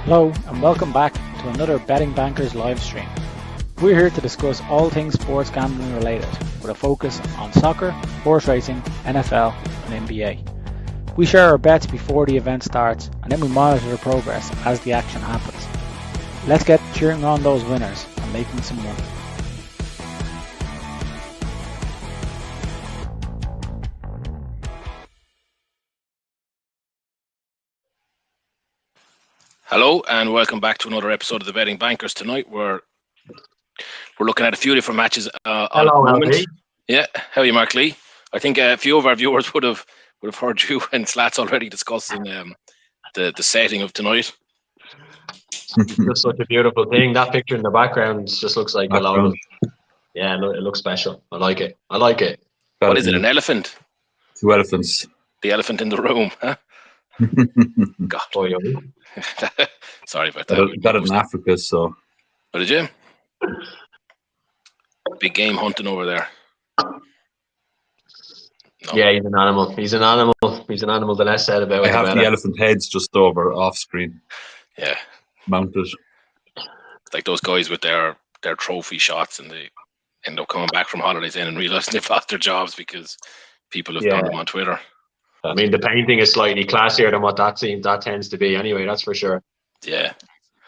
Hello and welcome back to another Betting Bankers live stream. We're here to discuss all things sports gambling related with a focus on soccer, horse racing, NFL and NBA. We share our bets before the event starts and then we monitor the progress as the action happens. Let's get cheering on those winners and making some money. Hello and welcome back to another episode of the Betting Bankers. Tonight we're looking at a few different matches. Hello, Lee. Yeah, how are you, Mark Lee? I think a few of our viewers would have heard you and Slats already discussing the setting of tonight. It's just such a beautiful thing. That picture in the background just looks like a lot of. Yeah, it looks special. I like it. What is it? An elephant? 2 elephants. The elephant in the room, huh? God. Sorry about that. Got it in Africa, so. What did you? Big game hunting over there. No. Yeah, he's an animal. The less said about it, I have the elephant heads just over off screen. Yeah. Mounted. It's like those guys with their trophy shots and they end up coming back from holidays in and realising they've lost their jobs because people have done them on Twitter. I mean, the painting is slightly classier than what that tends to be anyway, that's for sure. Yeah.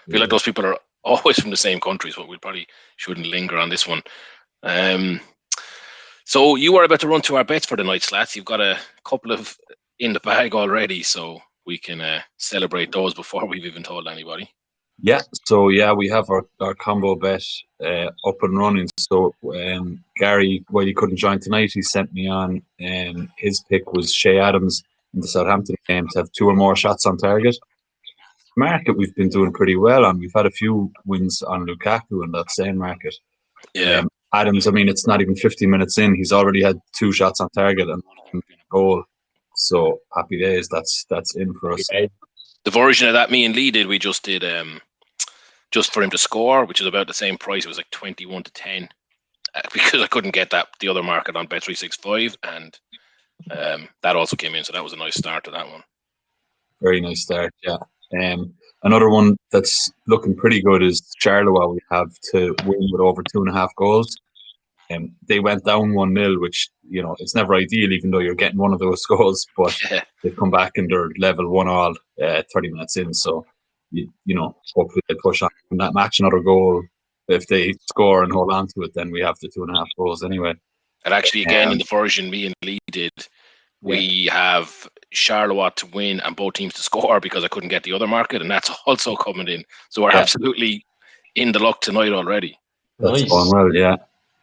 I feel like those people are always from the same countries, but we probably shouldn't linger on this one. So you are about to run to our bets for the night, Slats. You've got a couple of in the bag already, so we can celebrate those before we've even told anybody. Yeah, so we have our combo bet up and running. So Gary, while he couldn't join tonight, he sent me on. His pick was Shea Adams in the Southampton game to have 2 or more shots on target. Market we've been doing pretty well on. We've had a few wins on Lukaku in that same market. Yeah. Adams, I mean, it's not even 50 minutes in. He's already had 2 shots on target and 1 goal. So happy days. That's in for us. The version of that me and Lee did, we just did just for him to score, which is about the same price. It was like 21-10 because I couldn't get the other market on Bet365, and that also came in. So that was a nice start to that one. Very nice start, yeah. Another one that's looking pretty good is Charleroi. We have to win with over 2.5 goals. They went down 1-0, which, it's never ideal, even though you're getting one of those goals. But they've come back and they're level 1-1 30 minutes in. So, hopefully they push on that match another goal. If they score and hold on to it, then we have the 2.5 goals anyway. And actually, again, in the version me and Lee did, we have Charleroi to win and both teams to score because I couldn't get the other market, and that's also coming in. So we're absolutely in the luck tonight already. That's going well, yeah.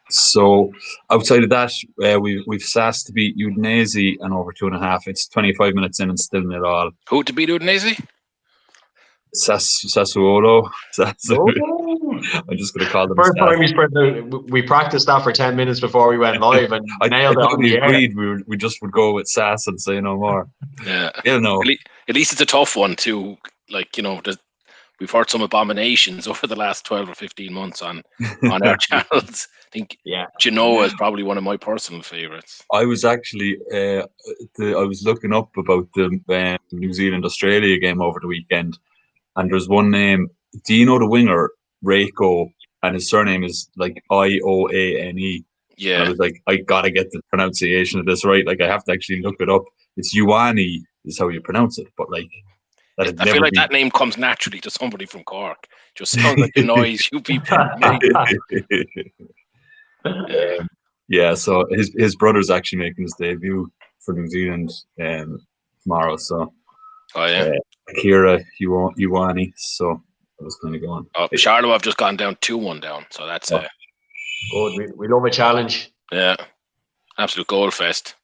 So outside of that, we've SAS to beat Udinese and over 2.5. It's 25 minutes in and still 0-0. Who to beat Udinese? Sassuolo. I'm just going to call them. First time we practiced that for 10 minutes before we went live and nailed it on the air. We agreed we just would go with SAS and say no more. Yeah. No. At least it's a tough one too. We've heard some abominations over the last 12 or 15 months on our channels. I think Genoa is probably one of my personal favourites. I was actually I was looking up about the New Zealand-Australia game over the weekend, and there's one name. Do you know the winger, Reiko? And his surname is like Ioane. Yeah. And I was like, I gotta get the pronunciation of this right. Like, I have to actually look it up. It's Ioane is how you pronounce it, but like. I feel like that name comes naturally to somebody from Cork. Just sounds like the noise you people make. So his brother's actually making his debut for New Zealand tomorrow. So, Akira Ioane. So I was kind of going. Charlotte have just gone down 2-1 down. So that's good. We love a challenge. Yeah, absolute goal fest.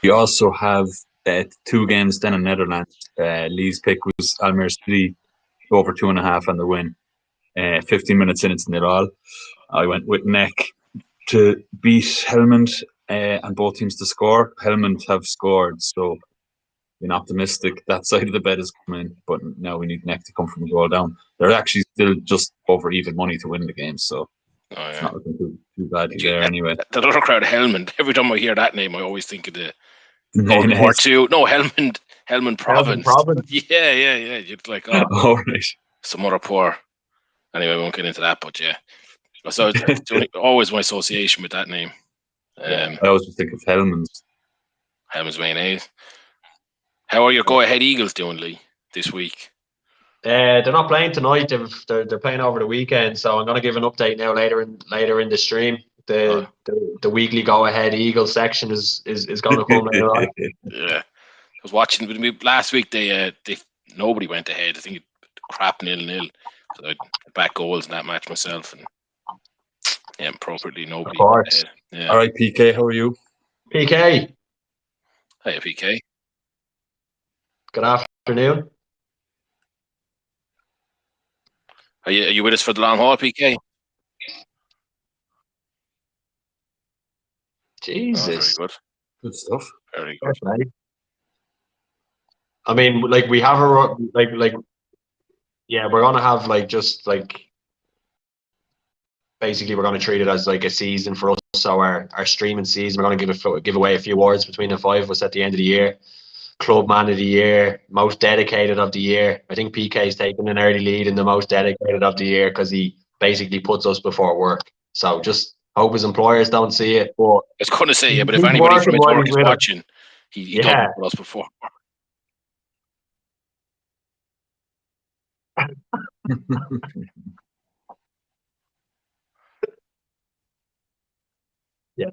We also have 2 games then in Netherlands. Lee's pick was Almere City over 2.5 and the win. 15 minutes in, it's 0-0. I went with Neck to beat Helmond and both teams to score. Helmond have scored, so being optimistic that side of the bet is coming, but now we need Neck to come from a goal down. They're actually still just over even money to win the game, so it's not looking too bad there anyway. That other crowd, Helmond, every time I hear that name, I always think of the World War II. No, Helmand Province. Province. Yeah. You're like, right. some other poor. Anyway, we won't get into that, but yeah. So it's always my association with that name. I always just think of Hellman's. Hellman's mayonnaise. How are your go-ahead Eagles doing, Lee, this week? They're not playing tonight. They're playing over the weekend. So I'm going to give an update now later in the stream. The weekly go-ahead Eagles section is going to come later on. Yeah, I was watching last week. They nobody went ahead. I think crap 0-0. So I back goals in that match myself, and appropriately nobody went ahead. Yeah. All right, PK, how are you? PK. Hey, PK. Good afternoon. Are you with us for the long haul, PK? Jesus. Very good. Good stuff. Very good. Okay. I mean, like we have we're gonna have basically we're gonna treat it as like a season for us. So our streaming season, we're gonna give away a few awards between the five of us at the end of the year. Club Man of the Year, Most Dedicated of the Year. I think PK's taking an early lead in the Most Dedicated of the Year because he basically puts us before work. So just hope his employers don't see it. But I was going to say, but if anybody from his work is watching, he doesn't put us before work. Yeah.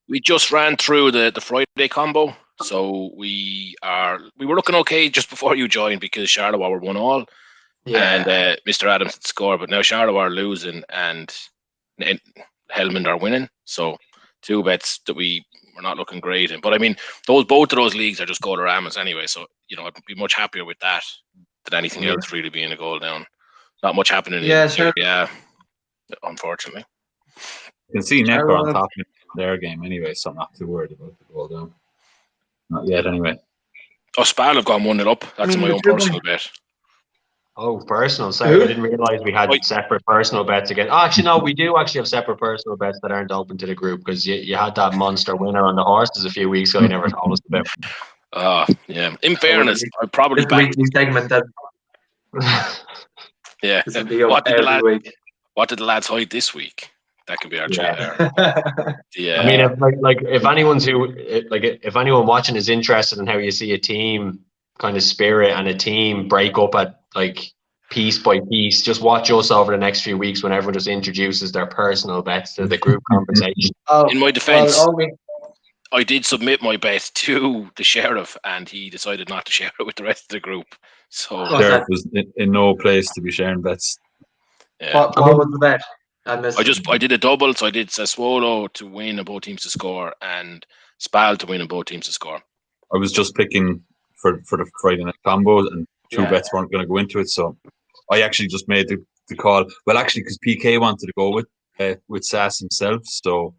We just ran through the Friday combo, so we were looking okay just before you joined because Charleroi were 1-1, and Mr. Adams had scored, but now Charleroi are losing and Hellman are winning. So 2 bets that we were not looking great in. But I mean, both of those leagues are just goal-oramas anyway, so I'd be much happier with that than anything else really being a goal down. Not much happening. Sure. Yeah, unfortunately. You can see Necker on top of their game anyway, so I'm not too worried about the goal down. Not yet, anyway. Oh, Spal have gone 1-0 up. That's my own personal bet. Oh, personal. Sorry, I didn't realise we had separate personal bets again. Oh, actually, no, we do actually have separate personal bets that aren't open to the group because you had that monster winner on the horses a few weeks ago. You never told us about. Yeah. In fairness, I probably backed weekly segment that. Yeah. What did the lads hide this week? That could be our chat. Yeah. I mean, if anyone watching is interested in how you see a team kind of spirit and a team break up at piece by piece, just watch us over the next few weeks when everyone just introduces their personal bets to the group conversation. In my defense, I did submit my bet to the sheriff and he decided not to share it with the rest of the group. So Sheriff was in no place to be sharing bets. Yeah. What was the bet? I did a double, so I did Sassuolo to win and both teams to score and Spal to win and both teams to score. I was just picking for the Friday night combo and 2 bets weren't going to go into it, so I actually just made the call. Well, actually, because PK wanted to go with Sass himself, so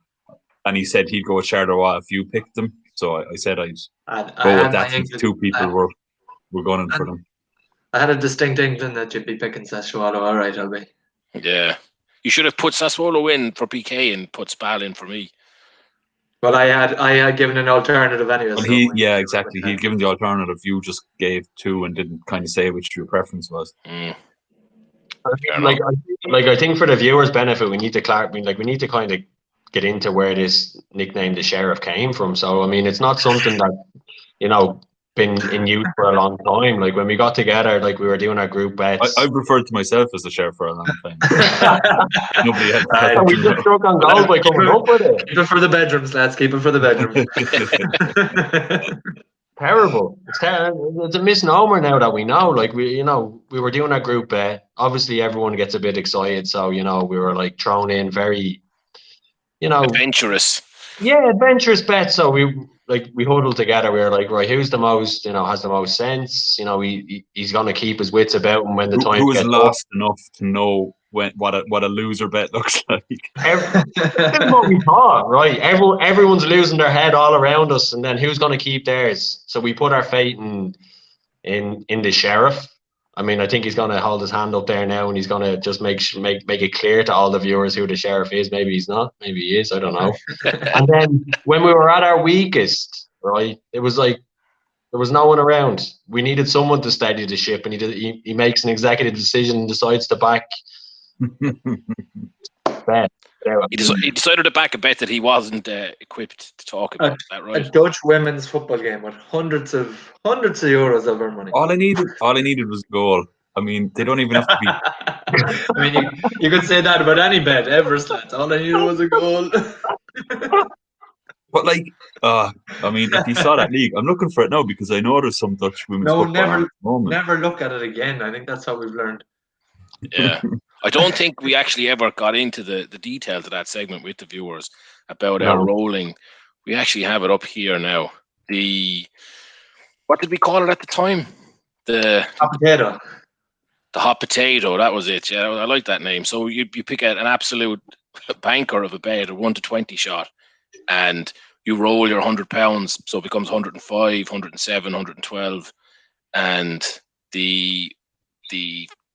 and he said he'd go with Charleroi if you picked them. So I said I'd go with that. 2 people were going in for them. I had a distinct inkling that you'd be picking Sassuolo. All right, I'll be. Yeah. You should have put Sassuolo in for PK and put Spal in for me. Well, I had given an alternative anyway. Well, exactly. He'd given the alternative. You just gave 2 and didn't kind of say which your preference was. Mm. I think for the viewers' benefit, we need to we need to kind of get into where this nickname, the Sheriff, came from. So I mean, it's not something that been in use for a long time. Like when we got together, we were doing our group bets. I've referred to myself as the Sheriff for a long time. Nobody had. We just struck on gold by coming up with it. Keep it for the bedrooms, lads. Keep it for the bedrooms. Terrible. It's a misnomer now that we know. We were doing our group bet. Obviously, everyone gets a bit excited, so we were thrown in very, adventurous. Yeah, adventurous bets. So we huddled together. We were like, right, who's the most, has the most sense? He's going to keep his wits about him when the time. Who is lost enough to know what a loser bet looks like? That's what we thought, right? Everyone's losing their head all around us, and then who's going to keep theirs? So we put our faith in the Sheriff. I mean, I think he's going to hold his hand up there now, and he's going to just make it clear to all the viewers who the Sheriff is. Maybe he's not. Maybe he is. I don't know. And then when we were at our weakest, right? It was like there was no one around. We needed someone to steady the ship, and he makes an executive decision and decides to back Bet. He decided to back a bet that he wasn't equipped to talk about. Is that A right? Dutch women's football game with hundreds of euros of our money. All I needed was a goal. I mean, they don't even have to be. I mean, you could say that about any bet ever, Slats. All I needed was a goal. But like, I mean, if you saw that league, I'm looking for it now because I know there's some Dutch women's No, football on at the moment. never look at it again. I think that's how we've learned. Yeah. I don't think we actually ever got into the details of that segment with the viewers about our rolling. We actually have it up here now. What did we call it at the time? The Hot potato. The hot potato. That was it. Yeah, I like that name. So you pick an absolute banker of a bet, a 1 to 20 shot, and you roll your £100, so it becomes 105, 107, 112, and the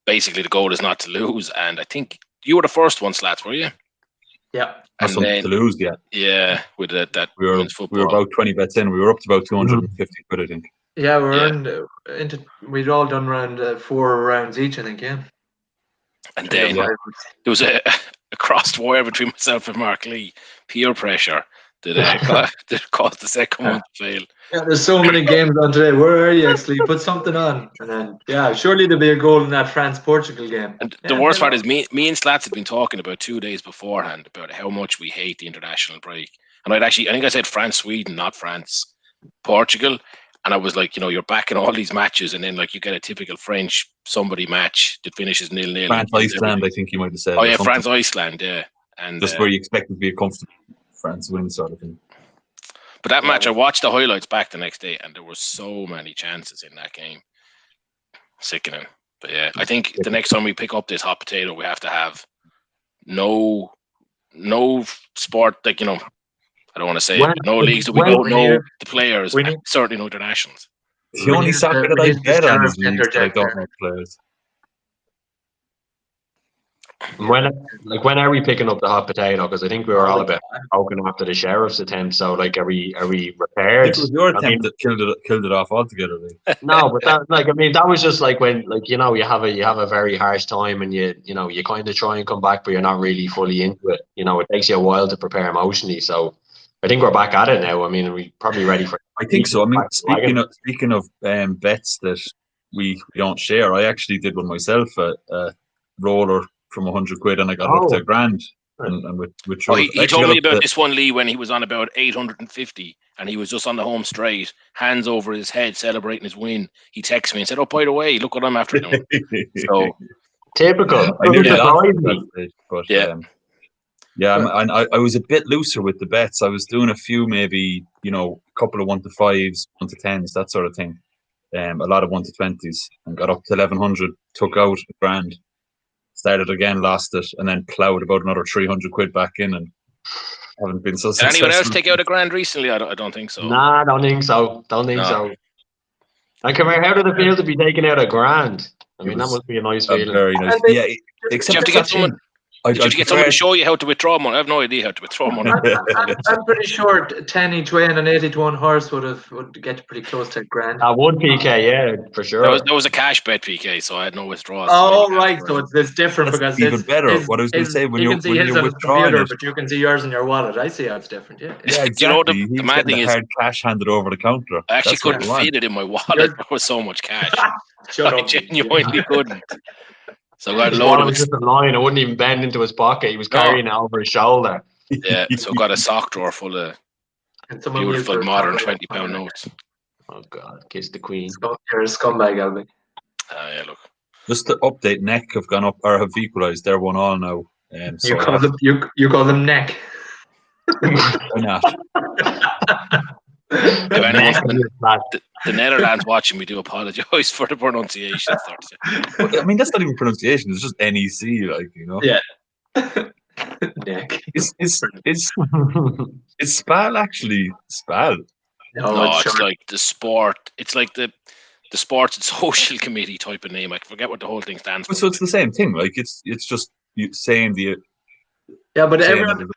basically the goal is not to lose. And I think you were the first one, Slats, were you? Yeah. Not something to lose yet. Yeah, with that we were about 20 bets in. We were up to about 250 quid, I think. Yeah, we'd all done around 4 rounds each, I think. Yeah. And then there was a crossed wire between myself and Mark Lee. Peer pressure that caused the second one to fail. Yeah, there's so many games on today. Where are you, actually? Put something on. And then, surely there'll be a goal in that France-Portugal game. And the worst part is me and Slats had been talking about 2 days beforehand about how much we hate the international break. And I think I said France-Sweden, not France-Portugal. And I was like, you're backing all these matches, and then like you get a typical French somebody match that finishes 0-0. France-Iceland, I think you might have said. Oh yeah, France-Iceland, yeah. And just where you expect it to be a comfortable France win sort of thing. But that match, I watched the highlights back the next day, and there were so many chances in that game. Sickening. But yeah, I think the next time we pick up this hot potato, we have to have no sport, like, I don't want to say it, no leagues that we don't know the players, and certainly no internationals. The only soccer that I get on is leagues that I don't know players. When are we picking up the hot potato? Because I think we were all about poking after the sheriff's attempt. So like, are we repaired? It was your attempt that killed it off altogether. No, but that was just like when you have a very harsh time, and you kind of try and come back, but you're not really fully into it. It takes you a while to prepare emotionally. So I think we're back at it now. I mean, we're probably ready for. I think so. I mean, speaking of bets that we don't share, I actually did one myself. A roller from 100 quid, and I got up to $1,000. And with he told me about this one, Lee, when he was on about 850, and he was just on the home straight, hands over his head, celebrating his win. He texted me and said, "Oh, by the way, look what I'm after doing." So typical. I knew that, but I was a bit looser with the bets. I was doing a few, maybe a couple of 1 to 5s, 1 to 10s, that sort of thing. A lot of 1 to 20s, and got up to 1100. Took out $1,000. Started again, lost it, and then plowed about another 300 quid back in, and haven't been so successful. Did anyone else take out $1,000 recently? I don't think so. Nah, I don't think so. And come here, how did it feel to be taking out $1,000? I mean, that must be a nice feeling. Very nice. Yeah, except you have to get someone. Did you get someone to show you how to withdraw money? I have no idea how to withdraw money. I'm pretty sure 10 each way and an 8 to 1 horse would get pretty close to $1,000. That would PK, yeah, for sure. That was a cash bet, PK, so I had no withdrawals. Oh, right, so it's different. That's because even better. What I was going to say, when you're withdrawing computer, but you can see yours in your wallet. I see how it's different. Yeah, exactly. The mad thing is, hard cash handed over the counter. I actually couldn't fit it in my wallet. There was so much cash. I genuinely couldn't. So I got a load of just a line. I wouldn't even bend into his pocket. He was carrying it over his shoulder. Yeah, so got a sock drawer full of beautiful modern £20 notes. Oh God, kiss the queen. You're a scumbag, Albie. Yeah, look. Just to update, Neck have gone up or have equalised. They're 1-1 now. You call them Neck. Why not? If anyone the Netherlands watching, we do apologise for the pronunciation. I mean, that's not even pronunciation. It's just NEC, Yeah. Neck. Is Spal actually Spal? No, it's like the sport. It's like the sports and social committee type of name. I forget what the whole thing stands for. So it's the same thing. Like it's just you saying the. Yeah, but everyone,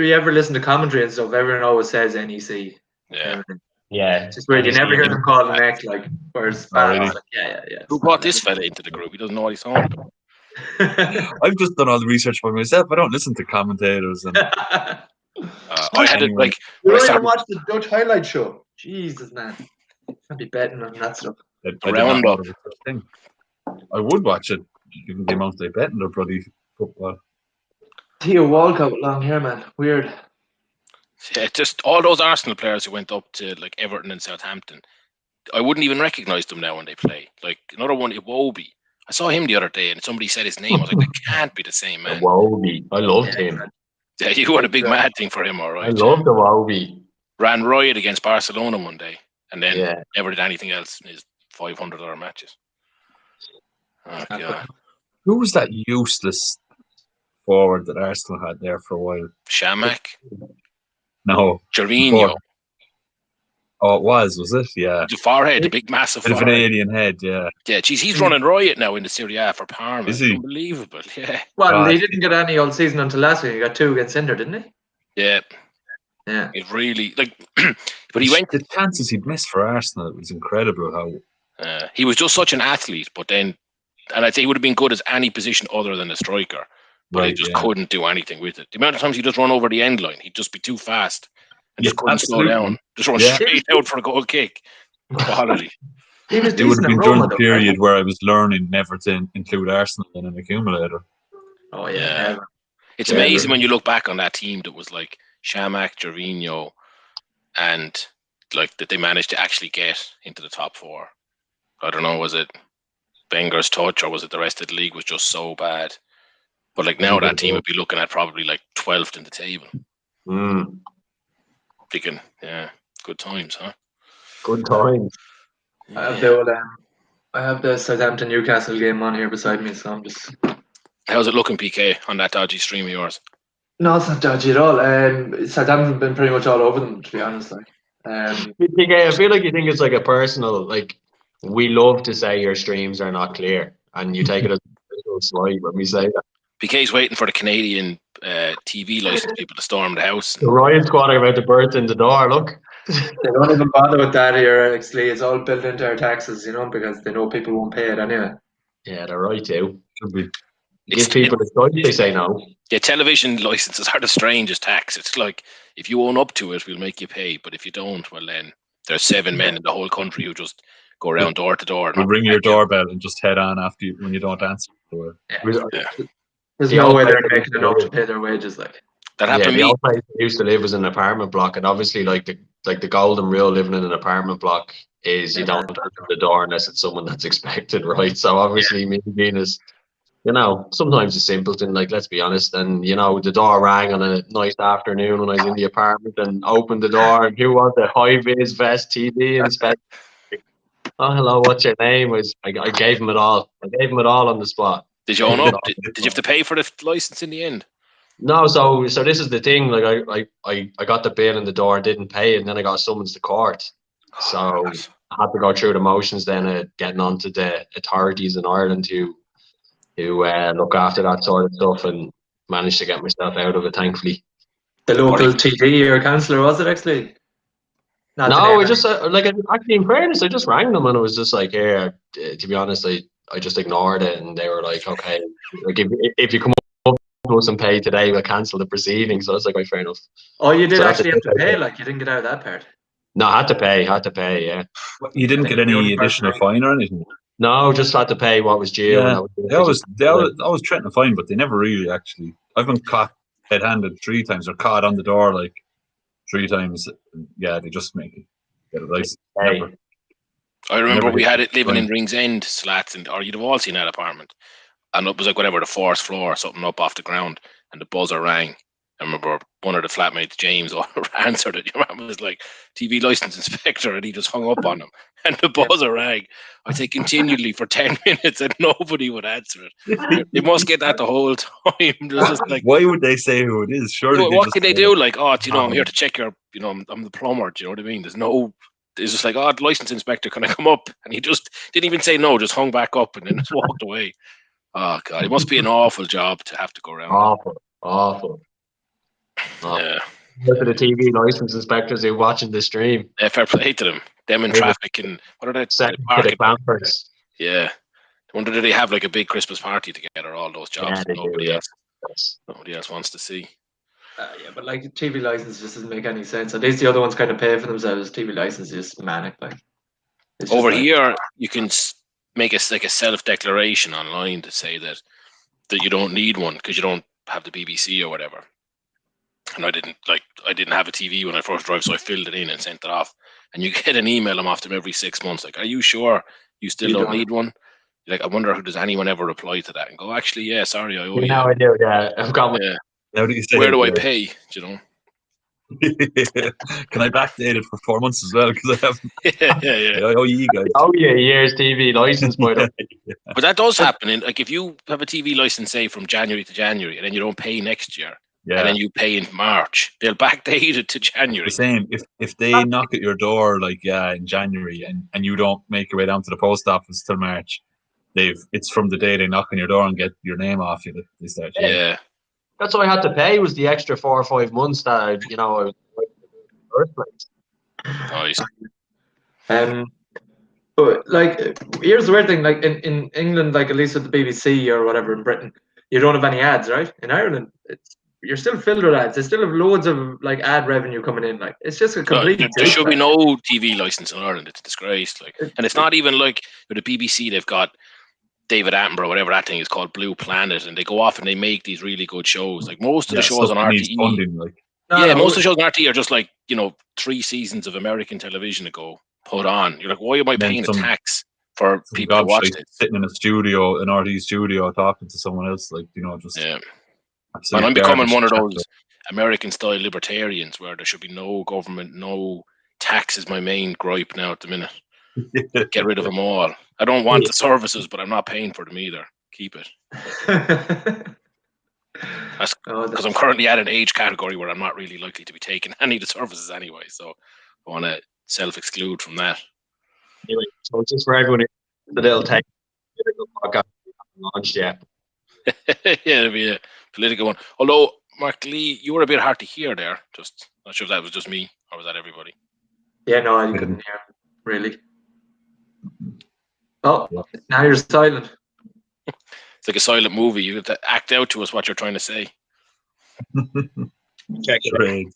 you ever listen to commentary and stuff, everyone always says NEC. Yeah. Yeah. Just weird. You never hear them call the next, like, whereas Baz really? is like, yeah. Who brought this fella into the group? He doesn't know what he's talking about. I've just done all the research by myself. I don't listen to commentators. And I had it like You when I don't even started watch the Dutch highlight show. Jesus, man. Can't be betting on that stuff. I the did not know roundup. there was such a thing. I would watch it, given the amount they bet in their bloody football. Theo Walcott long hair, man. Weird. Yeah, just all those Arsenal players who went up to like Everton and Southampton. I wouldn't even recognise them now when they play. Like another one, Iwobi. I saw him the other day, and somebody said his name. I was like, that can't be the same man. Wowby. I loved him. Yeah, you had a big mad thing for him, all right. I loved the Wowby. Ran riot against Barcelona one day, and then Yeah. never did anything else in his 500 other matches. Oh god, Who was that useless forward that Arsenal had there for a while? Shamak, No. Gervinho, Oh, it was it? Yeah. the forehead, the big massive Bit of an forehead. alien head, yeah. Yeah, geez, he's running riot now in the Serie A for Parma. Is he? Unbelievable, yeah. Well, he didn't get any all season until last week. He got 2 against Inter, didn't he? Yeah, Yeah. it really like. But he went. The chances he'd missed for Arsenal, it was incredible how. He was just such an athlete, but then, and I'd say he would have been good as any position other than a striker, but he just couldn't do anything with it. The amount of times he'd just run over the end line, he'd just be too fast and just couldn't slow down. Just run straight out for a goal kick. Quality. He was It would decent have been at during Roma, the though, period right? where I was learning never to include Arsenal in an accumulator. Oh, Yeah. yeah. Never. It's amazing when you look back on that team that was like Shamak, Gervinho, and like that they managed to actually get into the top 4. I don't know, was it Wenger's touch or was it the rest of the league was just so bad? But like now that team would be looking at probably like 12th in the table. Thinking, yeah, good times, huh? Good times. I have the Southampton Newcastle game on here beside me, so I'm just. How's it looking, PK, on that dodgy stream of yours? No, it's not dodgy at all. Southampton have been pretty much all over them, to be honest. Like, I feel like you think it's like a personal, like, we love to say your streams are not clear, and you take it as a personal slight when we say that. PK's waiting for the Canadian TV license people to storm the house. The Ryan squad are about to burst in the door, look. they don't even bother with that here, actually. It's all built into our taxes, because they know people won't pay it anyway. Yeah, they're right too. Should be. Give people the choice, they say no. Yeah, television licenses are the strangest tax. It's like, if you own up to it, we'll make you pay. But if you don't, well then, there's 7 men in the whole country who just go around door to door. We'll ring your doorbell and just head on after you when you don't answer the door. There's no way they're making enough to pay their wages. Like that happened to me. The old place I used to live was an apartment block, and obviously, like the golden rule living in an apartment block is you don't open the door unless it's someone that's expected, right? So obviously, me being as sometimes a simpleton, like, let's be honest, and the door rang on a nice afternoon when I was in the apartment and opened the door, and who was the high-vis vest TV inspector? Oh, hello, what's your name? I gave him it all. I gave him it all on the spot. Did you own up? Did you have to pay for the license in the end? No, so this is the thing. Like I got the bill in the door, didn't pay, and then I got summons to court. So I had to go through the motions then of getting onto the authorities in Ireland who look after that sort of stuff, and managed to get myself out of it, thankfully. The local TD or councillor, was it actually? No, I just actually, in fairness, I just rang them and it was just like, to be honest, I just ignored it, and they were like, okay, like if you come up to us and pay today, we'll cancel the proceedings. So I was like, fair enough. Oh, you did actually have to pay, like you didn't get out of that part. No, I had to pay, yeah. You didn't get any additional fine or anything? No, just had to pay what was due. Yeah, they always threaten a fine, but they never really actually. I've been caught red-handed 3 times, or caught on the door like 3 times. Yeah, they just make it get a license. I remember we had it living in Ringsend, Slats, or you'd have all seen that apartment. And it was like whatever, the 4th floor or something up off the ground, and the buzzer rang. I remember one of the flatmates, James, answered it. Your man was like, TV license inspector, and he just hung up on him. And the buzzer rang, I say, continually for 10 minutes, and nobody would answer it. They must get that the whole time. Just like, why would they say who it is? Surely what can they do? Like, I'm here to check your, I'm the plumber. Do you know what I mean? It's just like, the license inspector, can I come up? And he just didn't even say no, just hung back up and then just walked away. Oh, God, it must be an awful job to have to go around. Awful. Yeah. Look at the TV license inspectors who are watching the stream. Fair play to them. Them in They were traffic and what are they? Set to the Parking. campers. Yeah. I wonder do they have like a big Christmas party together? All those jobs Yeah, they do, nobody yeah. else wants to see. Yeah, but like TV license just doesn't make any sense. At least the other ones kind of pay for themselves. TV license is just manic. Like it's Over just like, here, you can make a self-declaration online to say that you don't need one because you don't have the BBC or whatever. And I didn't have a TV when I first drove, so I filled it in and sent it off. And you get an email off them every 6 months, like, "Are you sure you still don't need one?" You're like, I wonder does anyone ever reply to that and go, "Actually, yeah, sorry, I owe you." Now I do. Yeah, I've got one. Yeah. How do you say Where do I it? pay? Do you know? Can I backdate it for 4 months as well? Because I haven't. yeah. I owe you guys. Oh yeah, a year's TV license, by the way. But that does happen. Like if you have a TV license, say from January to January, and then you don't pay next year, and then you pay in March, they'll backdate it to January. The same. If they knock at your door like in January and you don't make your way down to the post office till March, it's from the day they knock on your door and get your name off you that they start. Yeah. That's all I had to pay was the extra 4 or 5 months that I was in the first place. Nice. But like, here's the weird thing: like in England, like at least with the BBC or whatever in Britain, you don't have any ads, right? In Ireland, you're still filled with ads. They still have loads of like ad revenue coming in. Like it's just a complete. There should be no TV license in Ireland. It's a disgrace. Like, and it's not even like with the BBC. They've got David Attenborough, whatever that thing is called, Blue Planet, and they go off and they make these really good shows. Like most of the shows on RTE. Funding, like. Most of the shows on RTE are just like 3 seasons of American television ago put on. You're like, why am I paying a tax for people to watch it? Sitting in a studio, an RTE studio, talking to someone else, like just. Yeah. And I'm becoming one of those American-style libertarians where there should be no government, no tax is my main gripe now at the minute. Get rid of them all. I don't want the services, but I'm not paying for them either. Keep it. That's because I'm currently at an age category where I'm not really likely to be taking any of the services anyway. So I want to self-exclude from that. Anyway, so just for everyone, the little tech podcast launched yet. Yeah, it'll be a political one. Although, Mark Lee, you were a bit hard to hear there. Just not sure if that was just me or was that everybody. Yeah, no, I couldn't hear really. Oh, now you're silent. It's like a silent movie. You have to act out to us what you're trying to say. Check it out.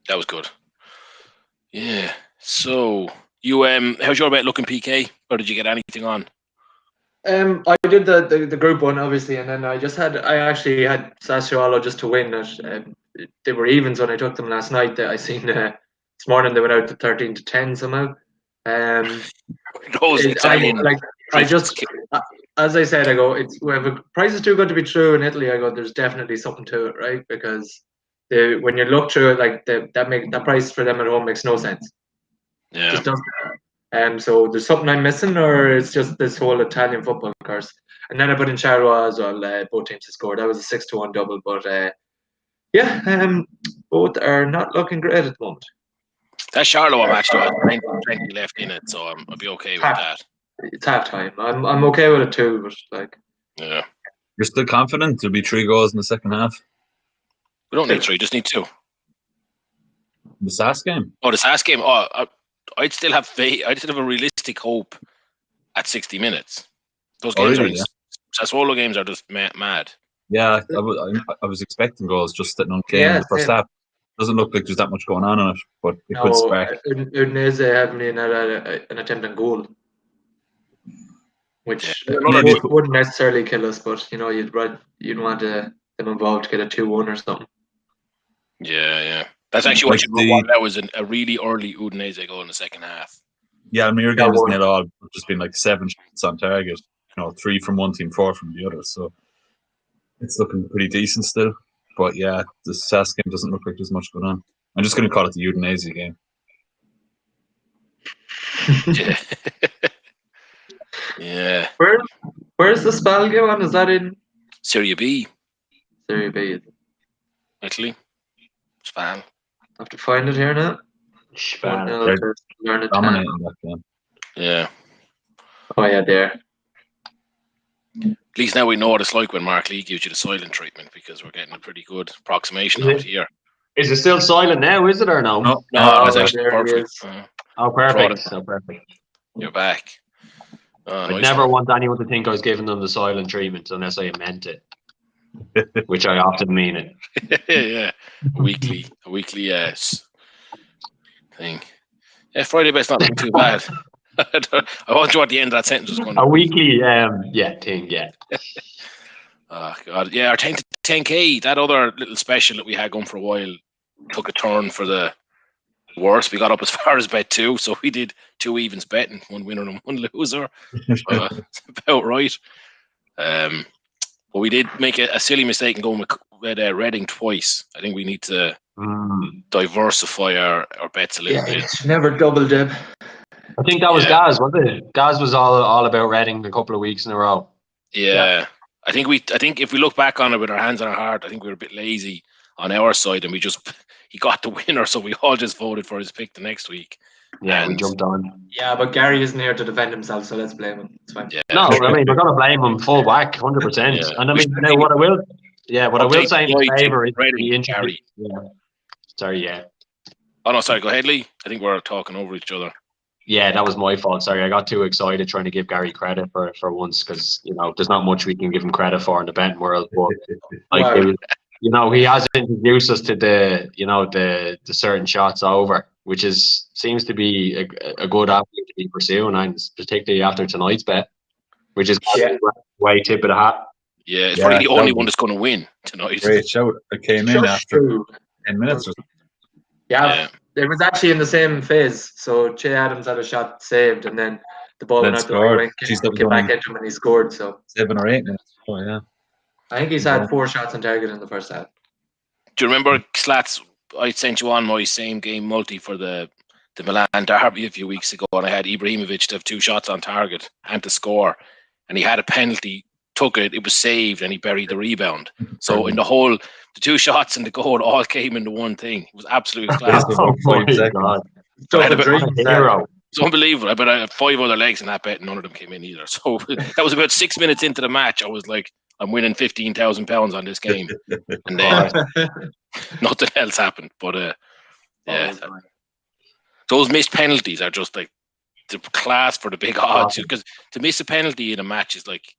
That was good. Yeah. So you how's your bet looking, PK? Or did you get anything on? I did the group one obviously, and then I actually had Sassuolo just to win it. They were evens when I took them last night. I seen this morning they went out to 13-10 somehow. Those Italian. As I said, I go, if a price is too good to be true in Italy, I go, there's definitely something to it, right? Because when you look through it, like that price for them at home makes no sense. Yeah. Just doesn't. So there's something I'm missing, or it's just this whole Italian football curse. And then I put in Charleroi as well. Both teams to score. That was a 6-1 double, but both are not looking great at the moment. That Charleroi match though had 20 left in it, so I'll be okay with that. It's half time. I'm okay with it too, but like. Yeah. You're still confident there'll be 3 goals in the second half? We don't need 3, just need 2. The SAS game? Oh, the SAS game. Oh, I'd still have faith. I'd still have a realistic hope at 60 minutes. Those games Sassuolo games are just mad. Yeah, I was expecting goals just sitting on game in the first half. Doesn't look like there's that much going on in it, but it could spark. Udinese haven't even had an attempt on goal, which wouldn't necessarily kill us, but you'd want them involved to get a 2-1 or something. Yeah. That's actually what you want. That was a really early Udinese goal in the second half. Yeah, I mean, your game isn't at all. Just been like 7 shots on target. 3 from one team, 4 from the other. So it's looking pretty decent still. But yeah, the SAS game doesn't look like there's much going on. I'm just going to call it the Udinese game. Yeah. Where's the Spal game on? Is that in Serie B? Serie B. Italy. Spal. I have to find it here now. They're dominating that game. Yeah. Oh yeah, there. At least now we know what it's like when Mark Lee gives you the silent treatment, because we're getting a pretty good approximation out here. Is it still silent now? Is it or no? No, No, that's Oh, actually there he perfect. is. Oh, perfect. Oh, perfect. You're back. I'd Nice never one. want anyone to think I was giving them the silent treatment unless I meant it, which I often mean it. Yeah, a weekly thing. Yeah, Friday Bet's not looking too bad. I wasn't sure what the end of that sentence was going to A be. weekly, thing, yeah. Oh God, yeah, our 10 to 10K, that other little special that we had going for a while, took a turn for the worse. We got up as far as bet 2, so we did 2 evens betting, 1 winner and 1 loser. It's about right. But we did make a silly mistake in going with Reading twice. I think we need to diversify our bets a little bit. It's never double dip. I think that was Gaz, wasn't it? Gaz was all about Reading a couple of weeks in a row. Yeah. I think if we look back on it with our hands on our heart, I think we were a bit lazy on our side, and he got the winner, so we all just voted for his pick the next week. Yeah, we jumped on. Yeah, but Gary isn't here to defend himself, so let's blame him. It's fine. Yeah. No, I mean, we're going to blame him full whack, 100%. Yeah. And I mean, now what I will say in favour is the injury. Gary. Yeah. Sorry, yeah. Oh, no, sorry, go ahead, Lee. I think we're talking over each other. Yeah, that was my fault. Sorry, I got too excited trying to give Gary credit for once because, there's not much we can give him credit for in the betting world. But, it was, he has introduced us to the certain shots over, which seems to be a good avenue to be pursuing, and particularly after tonight's bet, which is way tip of the hat. Yeah, it's probably the only one that's going to win tonight. Great shout. I came in after 10 minutes or so. Yeah, it was actually in the same phase. So Che Adams had a shot saved, and then the ball went out the right wing, came back into him, and he scored. So 7 or 8 minutes. Oh yeah. I think he's had 4 shots on target in the first half. Do you remember, Slats? I sent you on my same game multi for the Milan derby a few weeks ago, and I had Ibrahimovic to have 2 shots on target and to score, and he had a penalty, took it, it was saved, and he buried the rebound. So in the 2 shots and the goal all came into one thing. It was absolute class. Oh my God. It's unbelievable. But I had 5 other legs in that bet, and none of them came in either. So that was about 6 minutes into the match. I was like, I'm winning £15,000 on this game, and then nothing else happened. But those missed penalties are just like the class for the big odds. Because to miss a penalty in a match is like,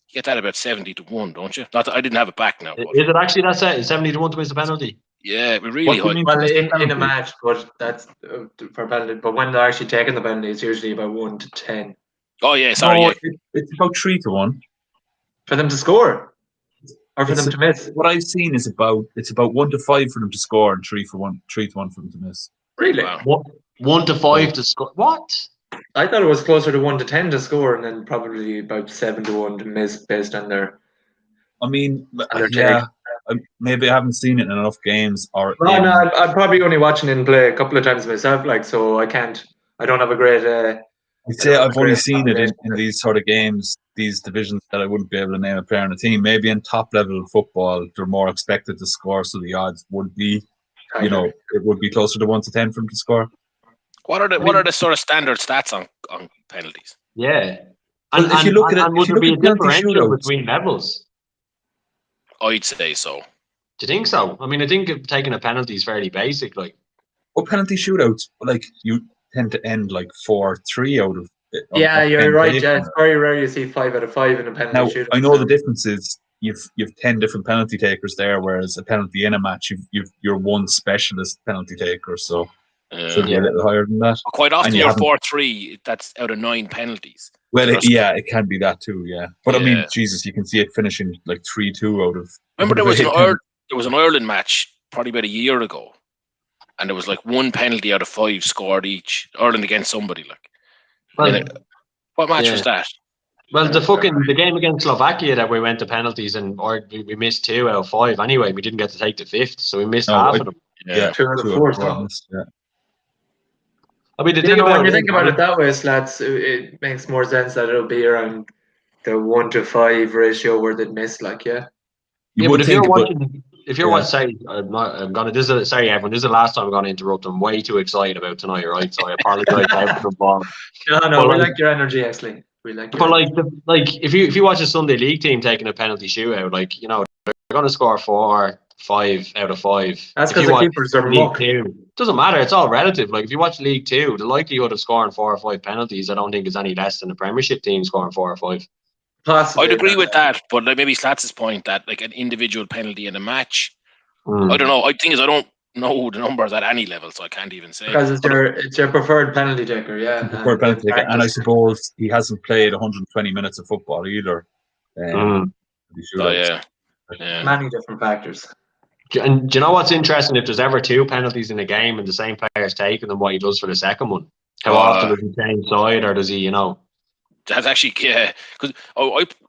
you get that about 70 to 1, don't you? Not that I didn't have it back now. But is it actually that 70 to 1 to miss a penalty? Yeah, we really high. Well, in a match, but that's for penalty. But when they're actually taking the penalty, it's usually about 1 to 10. Oh yeah, sorry. No, it's about 3 to 1 for them to score, or for them to miss. What I've seen is it's about 1 to 5 for them to score, and 3 to 1 for them to miss. Really? Wow. 1 to 5 to score. What? I thought it was closer to 1 to 10 to score, and then probably about 7 to 1 to miss based on their. I mean, maybe I haven't seen it in enough games. No, I'm probably only watching it play a couple of times myself, so I don't have a great. I'd say I've only seen it in these sort of games, these divisions, that I wouldn't be able to name a player on the team. Maybe in top level football, they're more expected to score, so the odds would be, it would be closer to 1 to 10 for them to score. What are the sort of standard stats on penalties? Yeah, and if you look at it, would there be a differential between levels? I'd say so. Do you think so? I mean, I think taking a penalty is fairly basic. Like, well, penalty shootouts, like you tend to end like 4-3 out of. Yeah, you're right. Yeah, it's very rare you see 5 out of 5 in a penalty shootout. I know the difference is you've 10 different penalty takers there, whereas a penalty in a match you're one specialist penalty taker, so should be a little higher than that. Well, quite often you're 4-3. That's out of 9 penalties. Well, it can be that too, yeah. But I mean, Jesus, you can see it finishing like 3-2 out of. Remember, there was an Ireland match probably about a year ago, and there was like 1 penalty out of 5 scored each. Ireland against somebody, like. Well, what match was that? Well, the game against Slovakia that we went to penalties and we missed 2 out of 5 anyway. We didn't get to take the 5th, so we missed half of them. Yeah, 2 out of 4. Yeah. I mean, when you think about it that way, Slats, it makes more sense that it'll be around the 1 to 5 ratio where they'd miss, like, but if you're watching, sorry, sorry everyone, this is the last time I'm going to interrupt. I'm way too excited about tonight, right? So I apologize out for the ball. No, we like your energy, actually. We like. But if you watch a Sunday League team taking a penalty shootout, they're going to score 4, 5 out of 5. That's If because you the watch keepers are League muck. Two, doesn't matter. It's all relative. Like if you watch League Two, the likelihood of scoring 4 or 5 penalties, I don't think is any less than the Premiership team scoring 4 or 5. Possibly. I'd agree with that, but like maybe Slats' point that like an individual penalty in a match, Mm. I don't know. I think is I don't know the numbers at any level, so I can't even say. Because it's your preferred penalty taker, yeah. Preferred penalty taker. And I suppose he hasn't played 120 minutes of football either. So yeah. Many different factors. And do you know what's interesting? If there's ever 2 penalties in a game and the same player's taking them, what he does for the second one? How often does he change side, or does he, That's actually, yeah. Because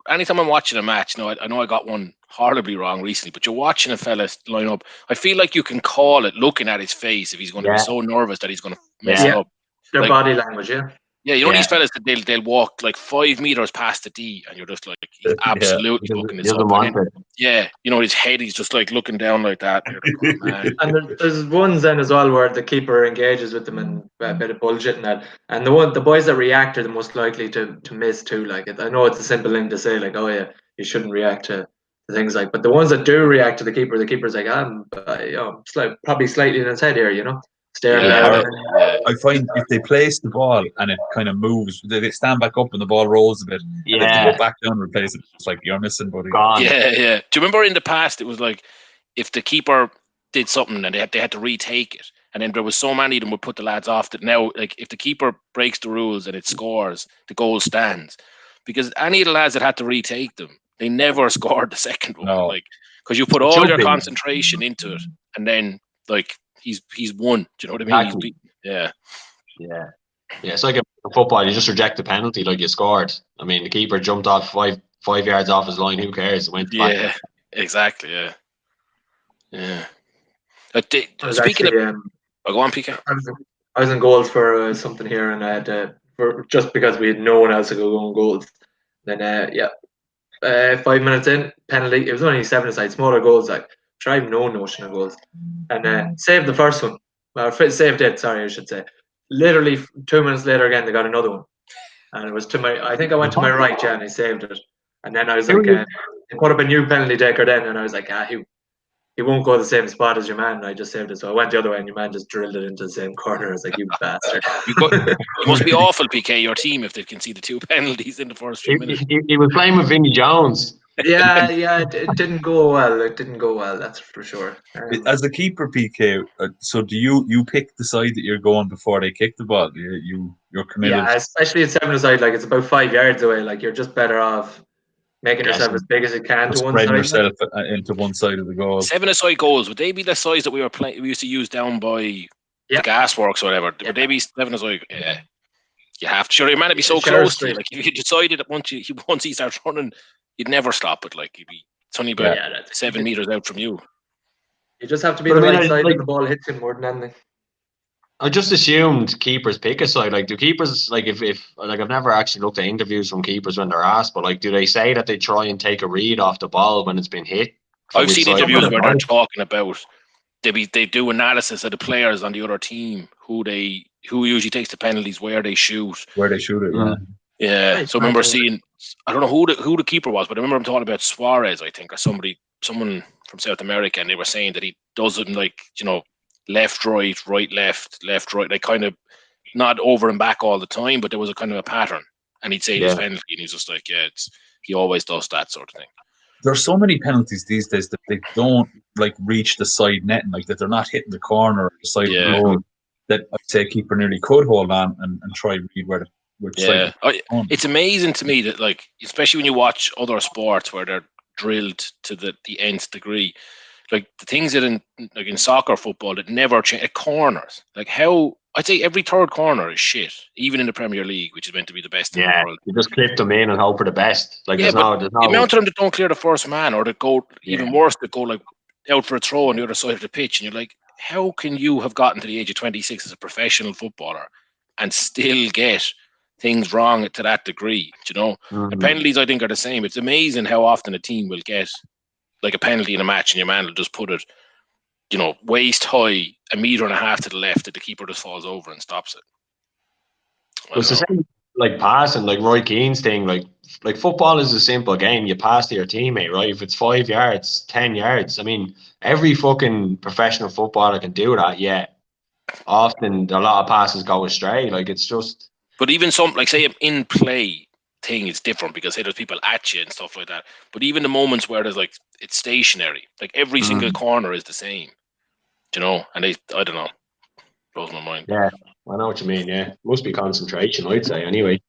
anytime I'm watching a match, I know I got one horribly wrong recently, but you're watching a fella line up. I feel like you can call it looking at his face if he's going to be so nervous that he's going to mess it up. Their like, body language, yeah. Yeah, you know these fellas that they'll walk like 5 meters past the D, and you're just like, he's absolutely looking this up. His head, he's just like looking down like that. And, you're like, oh, man. And there's ones then as well where the keeper engages with them and a bit of bullshit and that. And the boys that react are the most likely to miss too. Like I know it's a simple thing to say, like, oh yeah, you shouldn't react to things like. But the ones that do react to the keeper's like, probably slightly in his head here, staring down. I find if they place the ball and it kind of moves, they stand back up and the ball rolls a bit. And then they go back down and replace it. It's like you're missing, buddy. Gone. Yeah. Do you remember in the past it was like if the keeper did something and they had to retake it, and then there was so many of them would put the lads off that now, like if the keeper breaks the rules and it scores, the goal stands. Because any of the lads that had to retake them, they never scored the second one. No. Like because you put all your concentration into it, and then like he's won. Do you know what I mean? Exactly. Yeah. It's like a football. You just reject the penalty, like you scored. I mean, the keeper jumped off five yards off his line. Who cares? It went back. Yeah, exactly. Yeah. Speaking of, go on, PK. I was in goals for something here, and I had just because we had no one else to go on goals. Then 5 minutes in, penalty. It was only 7-a-side, smaller goals. Like tried no notion of goals, and saved the first one. Well, saved it. Sorry, I should say. Literally 2 minutes later, again they got another one, and it was to my. I think I went to my right, and he saved it. And then I was like, they put up a new penalty taker then, and I was like, he won't go the same spot as your man. And I just saved it, so I went the other way, and your man just drilled it into the same corner. I was like, you bastard! You must be awful, PK, your team, if they can see the 2 penalties in the first few minutes. He was playing with Vinnie Jones. Yeah, it didn't go well. It didn't go well, that's for sure. As a keeper, PK, so do you pick the side that you're going before they kick the ball? You're committed. Yeah, especially at 7-a-side, like it's about 5 yards away. Like you're just better off making yourself as big as you can to one side. Spreading yourself into one side of the goal. 7-a-side goals, would they be the size that we used to use down by the gasworks or whatever? Would they be 7-a-side? Yeah. You have to. Sure, your man would be so close to you. Like if you decided that once he starts running, you'd never stop it. Like it's only about 7 meters out from you. You just have to be the right side when the ball hits you more than anything. I just assumed keepers pick a side. Like, do keepers, like, if like, I've never actually looked at interviews from keepers when they're asked, but like, do they say that they try and take a read off the ball when it's been hit? I've seen interviews where they're talking about they do analysis of the players on the other team, who usually takes the penalties, where they shoot it. Yeah. So I remember seeing, I don't know who the keeper was, but I remember I'm talking about Suarez, I think, or someone from South America, and they were saying that he does it in like, left, right, right, left, right, like kind of not over and back all the time, but there was a kind of a pattern, and he'd say his penalty, and he's just like, he always does that sort of thing. There's so many penalties these days that they don't like reach the side netting, like that they're not hitting the corner or the side of the goal, that I'd say a keeper nearly could hold on and try to read where it's amazing to me that, like, especially when you watch other sports where they're drilled to the nth degree, like the things that in soccer, football, that never change at corners. Like how I'd say every third corner is shit, even in the Premier League, which is meant to be the best in the world. You just clip them in and hope for the best. Like there's no the amount of them that don't clear the first man, or that go even worse, that go like out for a throw on the other side of the pitch, and you're like, how can you have gotten to the age of 26 as a professional footballer and still get things wrong to that degree? The penalties, I think, are the same. It's amazing how often a team will get like a penalty in a match, and your man will just put it, waist high, 1.5 meters to the left, that the keeper just falls over and stops it. It's the same like passing, like Roy Keane's thing. Like like football is a simple game. You pass to your teammate, right? If it's 5 yards, 10 yards, I mean, every fucking professional footballer can do that. Yeah, often a lot of passes go astray. Like it's just. But even some, like say, in play thing is different because say there's people at you and stuff like that. But even the moments where there's like it's stationary, like every single corner is the same, you know. And I don't know, blows my mind. Yeah, I know what you mean. Yeah, must be concentration, I'd say. Anyway,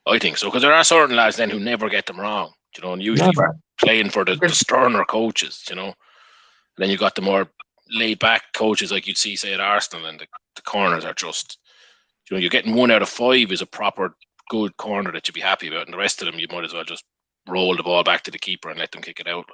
I think so because there are certain lads then who never get them wrong, you know, and usually never. playing for the sterner coaches, you know. And then you got the more laid back coaches like you'd see, say, at Arsenal, and the corners are just, you know, you're getting 1 out of 5 is a proper good corner that you'd be happy about, and the rest of them you might as well just roll the ball back to the keeper and let them kick it out.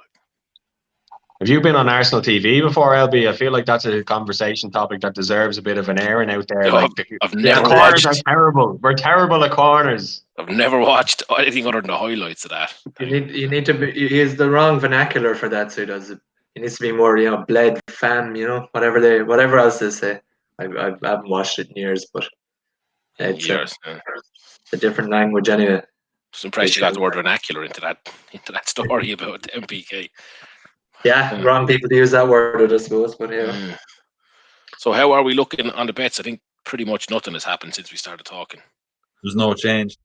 Have you been on Arsenal TV before, LB? I feel like that's a conversation topic that deserves a bit of an airing out there. No, Like I've the never corners watched. are terrible. We're terrible at corners. I've never watched anything other than the highlights of that. You need to be. He is the wrong vernacular for that. So he does. He needs to be more, bled, fam, whatever else they say. I haven't watched it in years, but it's Years. a different language anyway. Just impressed you got the word vernacular into that story about MPK. Yeah, wrong people to use that word, I suppose. But yeah. So how are we looking on the bets? I think pretty much nothing has happened since we started talking. There's no change.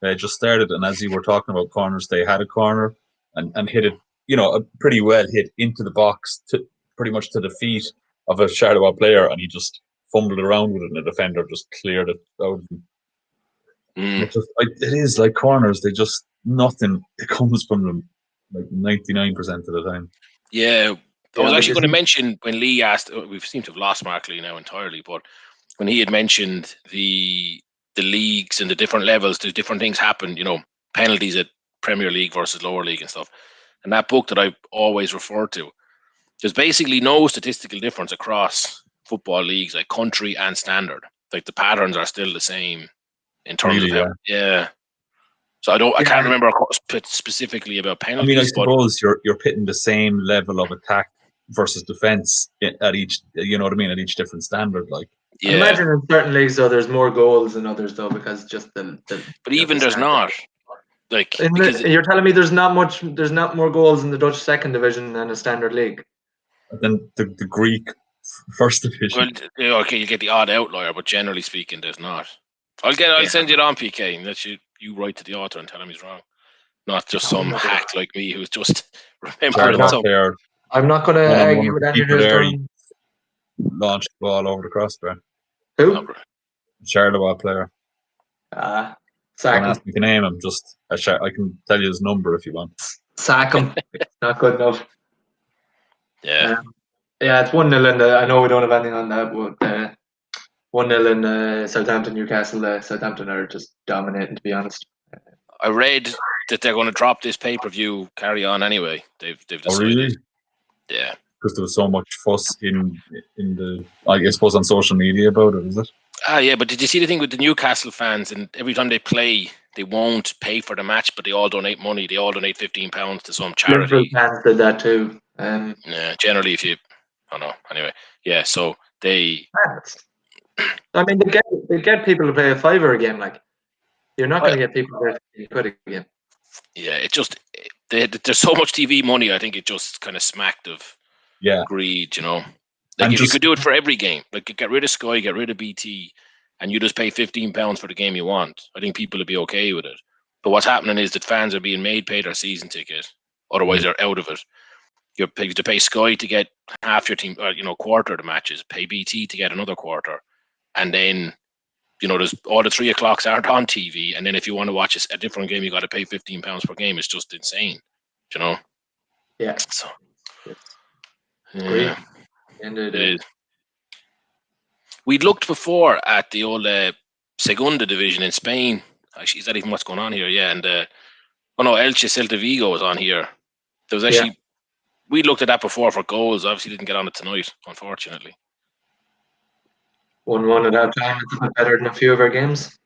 They just started, and as you were talking about corners, they had a corner and hit it, a pretty well hit into the box, pretty much to the feet of a Charleroi player, and he just fumbled around with it, and the defender just cleared it out of him. It is like corners; they just nothing comes from them, like 99% of the time. Yeah, I was actually going to mention when Lee asked. We seem to have lost Mark Lee now entirely, but when he had mentioned the leagues and the different levels, there's different things happen. Penalties at Premier League versus lower league and stuff. And that book that I always refer to, there's basically no statistical difference across football leagues, like country and standard. Like the patterns are still the same in terms of how. Yeah. So I can't remember specifically about penalties. I mean, I suppose you're pitting the same level of attack versus defense at each, you know what I mean, at each different standard. Like, I imagine in certain leagues though, there's more goals than others though, because just the. But even there's not. Like, you're telling me there's not more goals in the Dutch second division than a standard league. Than the Greek first division. Well, okay, you get the odd outlier, but generally speaking, there's not. I'll send it on, PK, and let you write to the author and tell him he's wrong. Not just some hack like me who's just remembering something. I'm not going to argue with anyone who's done. Launched the ball over the crossbar. Who? Charleroi player. Sack him. Don't ask me to name him. Just I can tell you his number if you want. Sack him. Not good enough. Yeah. Yeah, it's 1-0 I know we don't have anything on that, but 1-0 in Southampton, Newcastle. Southampton are just dominating, to be honest. I read that they're going to drop this pay-per-view carry on anyway. They've decided. Oh, really? Yeah. Because there was so much fuss in the, I suppose, on social media about it, is it? Yeah, but did you see the thing with the Newcastle fans? And every time they play, they won't pay for the match, but they all donate money. They all donate £15 to some charity. Liverpool fans did that too. Yeah, generally, if you, I don't know. Anyway, yeah. So they. I mean, they get people to play a $5 a game. Like, you're not going to get people to pay a game. Yeah, it just there's so much TV money. I think it just kind of smacked of greed. Like if you could do it for every game, like get rid of Sky, get rid of BT, and you just pay £15 for the game you want, I think people would be okay with it. But what's happening is that fans are being made pay their season ticket, otherwise they're out of it. You have to pay Sky to get half your team, quarter of the matches. Pay BT to get another quarter, and then there's all the 3 o'clocks aren't on TV. And then if you want to watch a different game, you got to pay £15 per game. It's just insane, Yeah. So, yeah. It is. We looked before at the old Segunda division in Spain. Actually, is that even what's going on here? Yeah, and Elche Celta Vigo was on here. There was actually we looked at that before for goals. Obviously, didn't get on it tonight, unfortunately. 1-1 at that time. It's a bit better than a few of our games.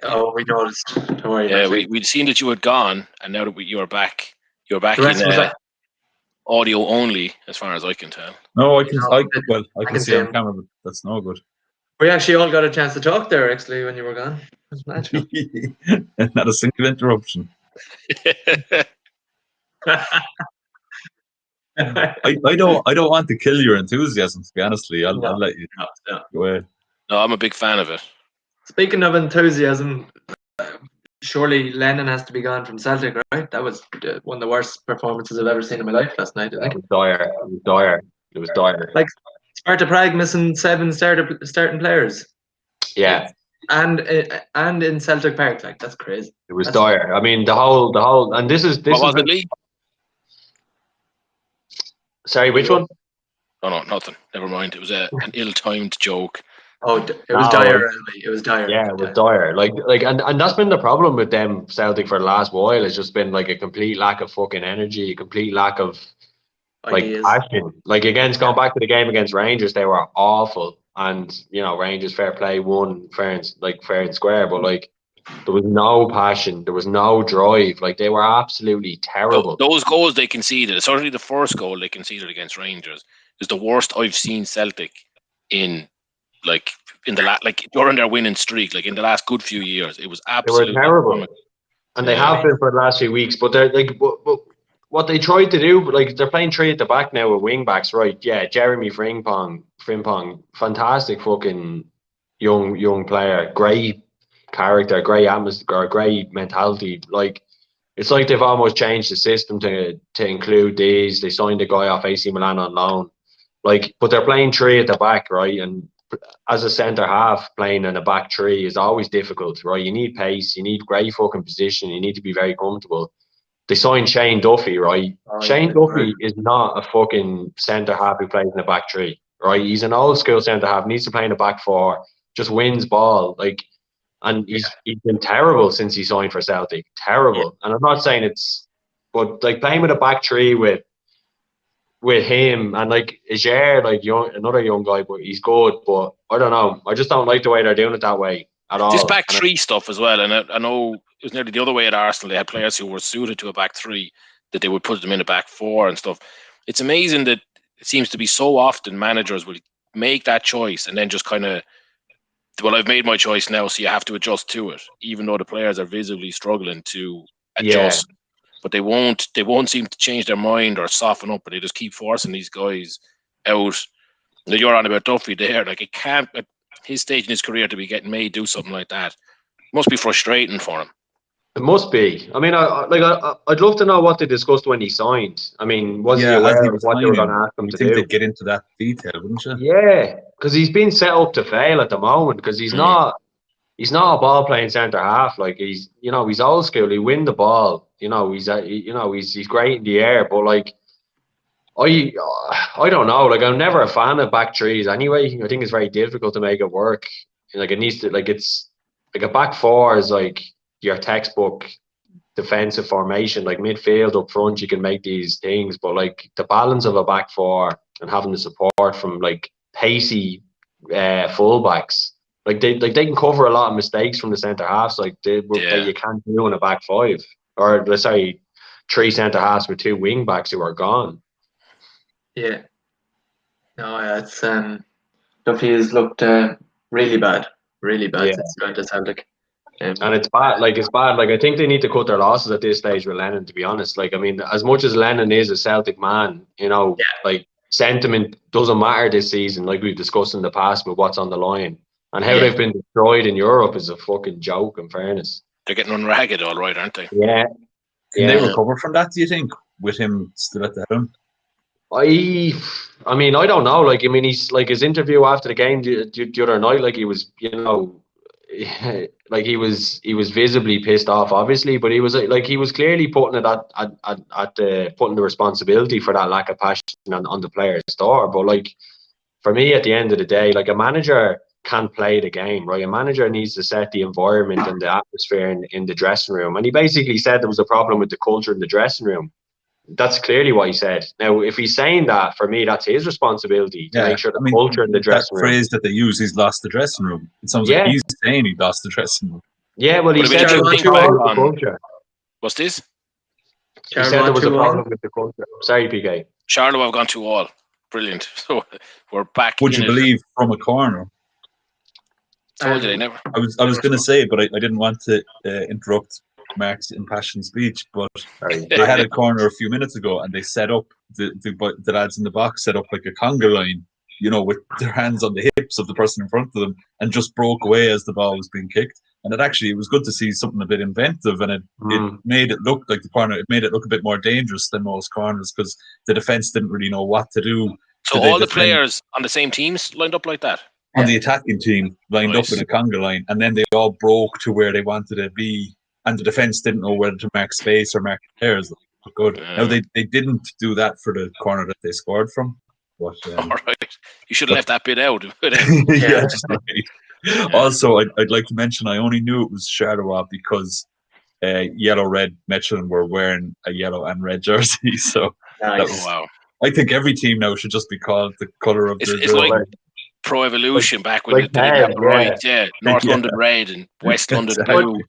Oh, we noticed. Don't worry. Yeah, we'd seen that you had gone, and now that you are back. You're back in audio only, as far as I can tell. No, I can see on camera, but that's no good. We actually all got a chance to talk there, actually, when you were gone. It was magical. Not a single interruption. I don't want to kill your enthusiasm, to be honestly. I'll let you go ahead. No, I'm a big fan of it. Speaking of enthusiasm, surely Lennon has to be gone from Celtic, right? That was one of the worst performances I've ever seen in my life last night, I think. It was dire. Like Sparta Prague missing 7 starting players. Yeah. And in Celtic Park, like that's crazy. It was dire. I mean, the whole, and this is What was it, Lee? Sorry, which one? No, nothing. Never mind. It was an ill-timed joke. Oh, it was dire. It was dire. Yeah, it was dire. Like, and that's been the problem with them Celtic for the last while. It's just been like a complete lack of fucking energy, a complete lack of passion. Like going back to the game against Rangers, they were awful, and Rangers fair play won fair and square, but like there was no passion, there was no drive. Like they were absolutely terrible. Those goals they conceded, certainly the first goal they conceded against Rangers, is the worst I've seen Celtic in during their winning streak, like in the last good few years. It was absolutely terrible, and they have been for the last few weeks. But they're like, what they tried to do, like they're playing 3 at the back now with wing backs, right? Yeah, Jeremy Frimpong, fantastic fucking young player, great character, great atmosphere, great mentality. Like it's like they've almost changed the system to include these. They signed a guy off AC Milan on loan, but they're playing 3 at the back, right? And as a centre half, playing in a back 3 is always difficult, right? You need pace, you need great fucking position, you need to be very comfortable. They signed Shane Duffy, right? Shane Duffy is not a fucking centre half who plays in a back 3, right? He's an old school centre half, needs to play in a back 4, just wins ball, and he's been terrible since he signed for Celtic. Terrible. And I'm not saying but like playing with a back 3 with him and like Ajer, another young guy, but he's good. But I don't know. I just don't like the way they're doing it that way at all. This back 3 stuff as well, and I know it was nearly the other way at Arsenal. They had players who were suited to a back 3 that they would put them in a back 4 and stuff. It's amazing that it seems to be so often managers will make that choice and then just kind of, well, I've made my choice now, so you have to adjust to it, even though the players are visibly struggling to adjust. Yeah. But they won't seem to change their mind or soften up, but they just keep forcing these guys out. You're on about Duffy there. Like, it can't, at his stage in his career, to be getting made do something like that. It must be frustrating for him. It must be. I mean, I'd love to know what they discussed when he signed. I mean, was he aware of what they were going to ask him to do? I think they'd get into that detail, wouldn't you? Yeah, because he's been set up to fail at the moment, because he's not a ball playing centre half. Like he's old school. He win the ball. He's great in the air. But like, I don't know. Like, I'm never a fan of back 3s anyway. I think it's very difficult to make it work. Like, it needs to, like, it's like a back 4 is like your textbook defensive formation. Like midfield up front, you can make these things, but like the balance of a back 4 and having the support from like pacey fullbacks. Like they can cover a lot of mistakes from the centre halves, like that you can't do in a back 5, or let's say 3 centre halves with 2 wing backs who are gone. Yeah, no, it's Duffy has looked really bad since he went to Celtic, and it's bad. Like I think they need to cut their losses at this stage with Lennon. To be honest, like I mean, as much as Lennon is a Celtic man, like sentiment doesn't matter this season, like we've discussed in the past with what's on the line. And how they've been destroyed in Europe is a fucking joke, in fairness. They're getting unragged all right, aren't they? Yeah. Can they recover from that, do you think, with him still at the helm? I mean, I don't know. Like, I mean, he's like his interview after the game the other night, like he was, like he was visibly pissed off, obviously, but he was clearly putting it putting the responsibility for that lack of passion on the player's door. But like, for me, at the end of the day, like a manager can't play the game, right? A manager needs to set the environment and the atmosphere in the dressing room. And he basically said there was a problem with the culture in the dressing room. That's clearly what he said. Now, if he's saying that, for me, that's his responsibility to make sure the culture in the dressing room. That phrase that they use, he's lost the dressing room. It sounds like he's saying he lost the dressing room. Yeah, well, he said there was a problem with the culture. What's this? He said there was a problem with the culture. Sorry, PK. Charlo have gone 2-2. Brilliant. So we're back. Would you believe from a corner? told you they never. I was going to say, but I didn't want to interrupt Mark's impassioned speech. But they had a corner a few minutes ago, and they set up the lads in the box set up like a conga line, with their hands on the hips of the person in front of them, and just broke away as the ball was being kicked. And it was good to see something a bit inventive, and it made it look like the corner. It made it look a bit more dangerous than most corners because the defense didn't really know what to do. So all the players on the same teams lined up like that? On the attacking team, lined up in a conga line, and then they all broke to where they wanted to be, and the defense didn't know whether to mark space or mark players. Good. Now they didn't do that for the corner that they scored from. But, all right, you should have left that bit out. Yeah. Also, I'd like to mention I only knew it was Charleroi because yellow red Michelin were wearing a yellow and red jersey. So nice. Wow. I think every team now should just be called the colour of their jersey. It's like Pro Evolution back when they didn't have the right. Yeah, North London red and West London blue.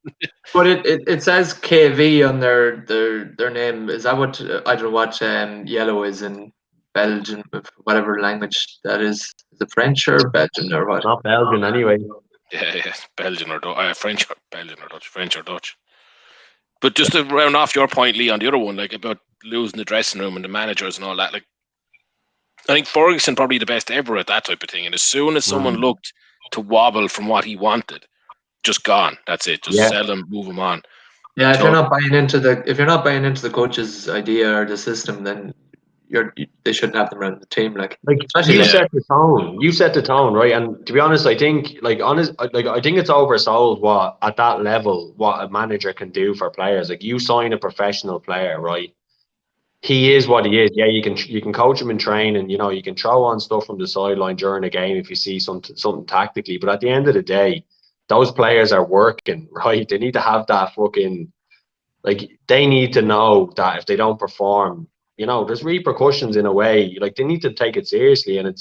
But it says KV on their name. Is that what I don't know what yellow is in Belgian, whatever language that is? Is it French or Belgian or what? Not Belgian anyway. Yeah, Belgian or French or Belgian or Dutch, French or Dutch. But just to round off your point, Lee, on the other one, like about losing the dressing room and the managers and all that, like I think Ferguson probably the best ever at that type of thing. And as soon as someone looked to wobble from what he wanted, just gone. That's it. Just sell them, move them on. Yeah, if you're not buying into the coach's idea or the system, then they shouldn't have them around the team. Like you set the tone. You set the tone, right? And to be honest, I think I think it's oversold what at that level what a manager can do for players. Like you sign a professional player, right? He is what he is. Yeah, you can coach him in training. You can throw on stuff from the sideline during a game if you see something tactically. But at the end of the day, those players are working, right? They need to have that fucking they need to know that if they don't perform, there's repercussions in a way. Like they need to take it seriously, and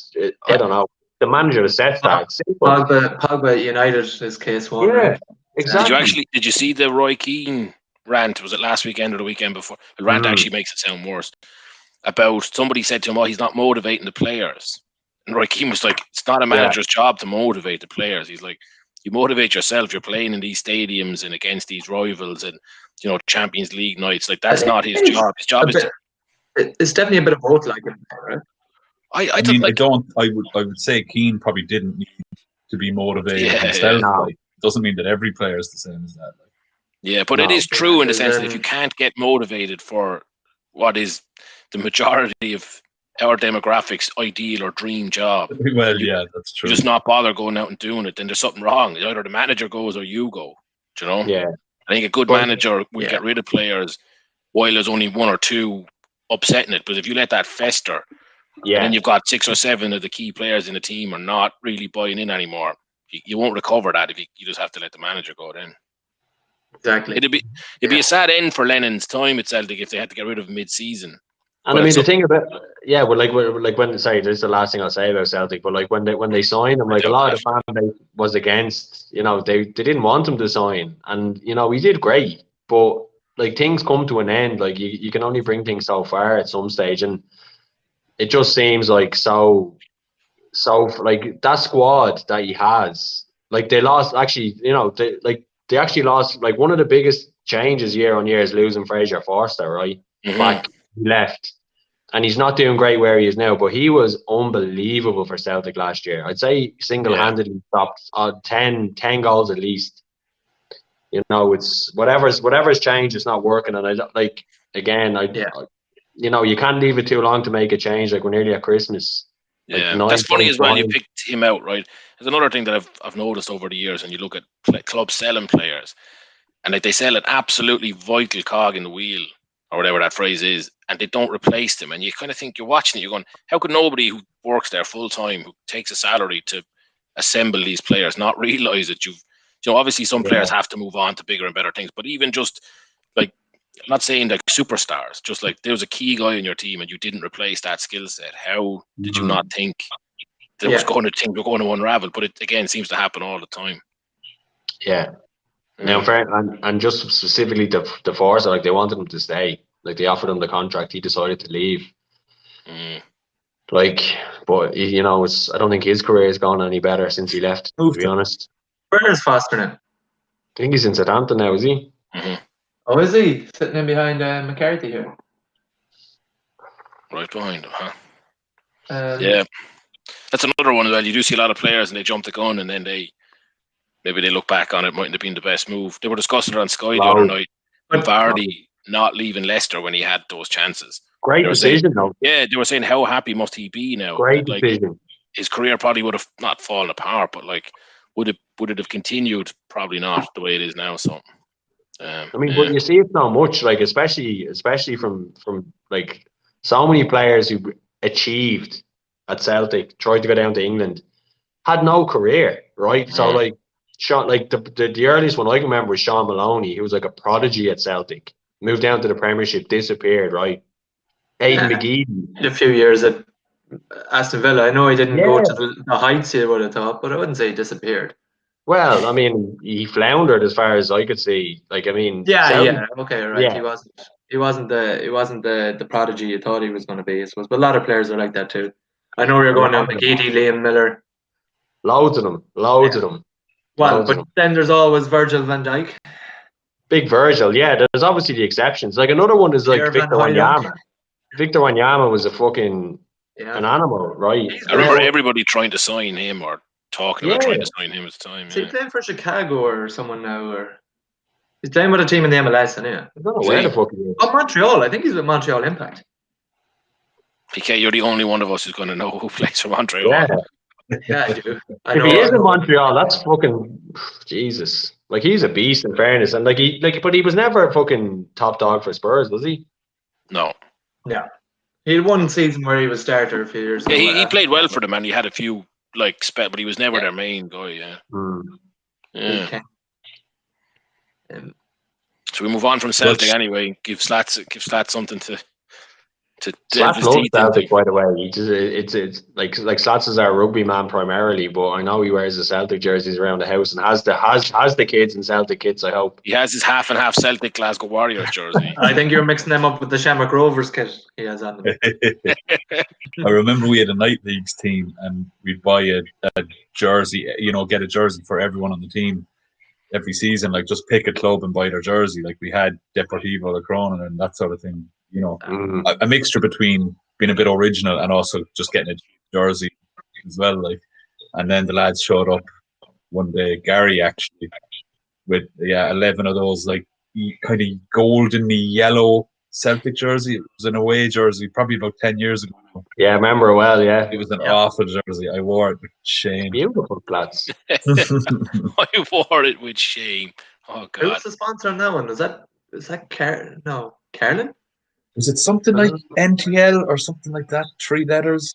I don't know. The manager that sets that. Pogba United is case one. Yeah, right? exactly. Did you see the Roy Keane rant? Was it last weekend or the weekend before? The rant actually makes it sound worse. About somebody said to him, "Oh, he's not motivating the players," and Roy Keane was like, "It's not a manager's job to motivate the players." He's like, "You motivate yourself. You're playing in these stadiums and against these rivals, and Champions League nights. Like that's not his job. His job is to." It's definitely a bit of both, like right? I would say Keane probably didn't need to be motivated himself. No. Like, it doesn't mean that every player is the same as that. Like. Yeah, but it is true in the sense that if you can't get motivated for what is the majority of our demographics' ideal or dream job, well, that's true. You just not bother going out and doing it, then there's something wrong. Either the manager goes or you go. Yeah. I think a good manager will get rid of players while there's only one or two upsetting it. But if you let that fester, and then you've got 6 or 7 of the key players in the team are not really buying in anymore, you won't recover that if you just have to let the manager go then. Exactly. It'd be a sad end for Lennon's time at Celtic if they had to get rid of him mid-season. And I mean, the thing about sorry, this is the last thing I'll say about Celtic, but like when they signed him, like a lot of the fan base was against, they didn't want him to sign, and he did great, but like things come to an end. Like you can only bring things so far at some stage, and it just seems like so like that squad that he has, like they lost actually, they actually lost like one of the biggest changes year on year is losing Fraser Forster, right? Back left, and he's not doing great where he is now, but he was unbelievable for Celtic last year. I'd say single-handedly stopped 10 goals at least. It's whatever's changed, it's not working, and you can't leave it too long to make a change. Like we're nearly at Christmas. Yeah, that's funny as well. You picked him out, right? There's another thing that I've noticed over the years, and you look at clubs selling players, and like they sell an absolutely vital cog in the wheel, or whatever that phrase is, and they don't replace them. And you kind of think, you're watching it, you're going, how could nobody who works there full time, who takes a salary to assemble these players, not realize that obviously some players have to move on to bigger and better things, but even just like, I'm not saying like superstars, just like there was a key guy in your team and you didn't replace that skill set. How did you not think that was going to unravel? But it again seems to happen all the time. Yeah. Now, and just specifically the Forza, like they wanted him to stay. Like they offered him the contract, he decided to leave. Like, but I don't think his career has gone any better since he left. To be honest, Werner's faster now. I think he's in Southampton now, is he? Mhm. Oh, is he sitting in behind McCarthy here? Right behind him, huh? Yeah. That's another one as well. You do see a lot of players and they jump the gun and then maybe they look back on it, mightn't have been the best move. They were discussing it on Sky the other night. Vardy not leaving Leicester when he had those chances. Great decision, though. Yeah, they were saying how happy must he be now. Great decision. His career probably would have not fallen apart, but like would it have continued? Probably not the way it is now. So but you see it so much, like especially from like so many players who achieved at Celtic, tried to go down to England, had no career, right? So like Sean, like the earliest one I can remember was Sean Maloney, who was like a prodigy at Celtic, moved down to the Premiership, disappeared, right? Aidan McGee, a few years at Aston Villa. I know he didn't go to the heights you would have thought, but I wouldn't say he disappeared. Well, I mean, he floundered as far as I could see. Like, I mean, okay, right. Yeah. He wasn't the prodigy you thought he was going to be, I suppose. But a lot of players are like that too. I know you're going down McGeady, Liam Miller. Loads of them. Well, but then there's always Virgil van Dijk. Big Virgil, yeah. There's obviously the exceptions. Like another one is like Victor Wanyama. Victor Wanyama was a fucking an animal, right? I remember everybody trying to sign him or talking about trying to sign him at the time. Is he playing for Chicago or someone now? Or he's playing with a team in the MLS, isn't he? I don't know where the fuck he is. Oh, Montreal. I think he's with Montreal Impact. PK, you're the only one of us who's going to know who plays for Montreal. Yeah, I do. If he is in Montreal, that's fucking Jesus. Like he's a beast in fairness, and but he was never a fucking top dog for Spurs, was he? No. Yeah. He had one season where he was starter a few years ago. Yeah, he played well for them, and he had a few but he was never their main guy. Yeah. Yeah. Okay. So we move on from Celtic anyway. Give Slats something to Slats loves Celtic, by the way. It's like Slats is our rugby man primarily, but I know he wears the Celtic jerseys around the house and has the kids in Celtic kits. I hope he has his half and half Celtic Glasgow Warriors jersey. I think you're mixing them up with the Shamrock Rovers kit he has on them. I remember we had a night leagues team and we'd buy a jersey, get a jersey for everyone on the team every season. Like just pick a club and buy their jersey. Like we had Deportivo La Corona and that sort of thing. A mixture between being a bit original and also just getting a jersey as well. Like, and then the lads showed up one day, Gary actually, with 11 of those like kind of golden yellow Celtic jersey. It was an away jersey, probably about 10 years ago. Yeah, I remember it well. Yeah, it was an awful jersey. I wore it with shame. Beautiful plats. I wore it with shame. Oh God! Who was the sponsor on that one? Is that Carlin? Was it something like NTL or something like that? 3 letters.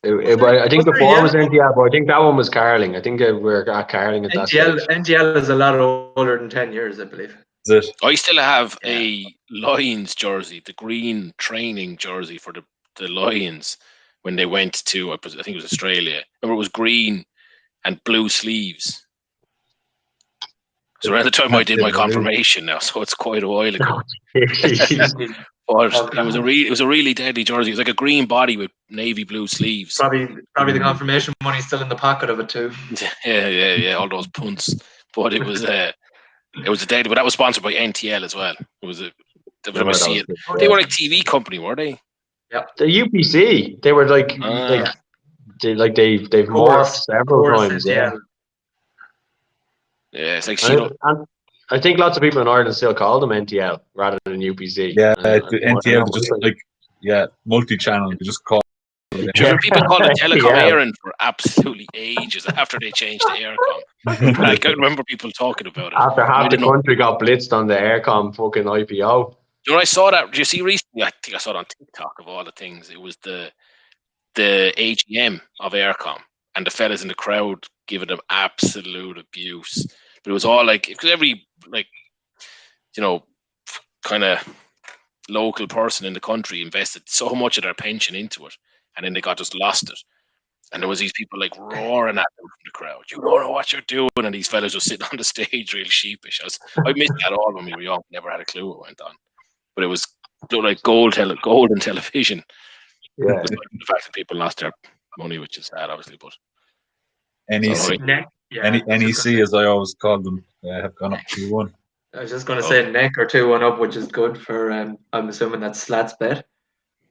I think before was NTL, but I think that one was Carling. I think we're at Carling at that stage. NTL is a lot older than 10 years, I believe. Is it? I still have a Lions jersey, the green training jersey for the Lions when they went to, I think it was Australia. Remember, it was green and blue sleeves. So around the time I did my confirmation now, so it's quite a while ago. But it was a really deadly jersey. It was like a green body with navy blue sleeves. Probably the confirmation money still in the pocket of it too. Yeah, all those punts. But it was a deadly. But that was sponsored by NTL as well. It was they were like a TV company, were they? Yeah. The UPC. They were like they've morphed several times. Yeah. Yeah, it's like and I think lots of people in Ireland still call them NTL rather than UPC. Yeah, NTL just multi-channel. They just call. People called it Telecom Éireann for absolutely ages after they changed to Aircom. I can remember people talking about it. After half the country got blitzed on the Aircom fucking IPO. I saw that. Did you see recently? I think I saw it on TikTok of all the things. It was the AGM of Aircom and the fellas in the crowd giving them absolute abuse. But it was all like, because every kind of local person in the country invested so much of their pension into it, and then they just lost it. And there was these people like roaring at them from the crowd. You don't know what you're doing, and these fellas just sitting on the stage real sheepish. I missed that all when we were young. Never had a clue what went on. But it was like golden television. Yeah. The fact that people lost their money, which is sad, obviously. But Yeah, NEC, as I always call them, have gone up 2-1. I was just going to say neck or 2-1 up, which is good for. I'm assuming that's Slats bet.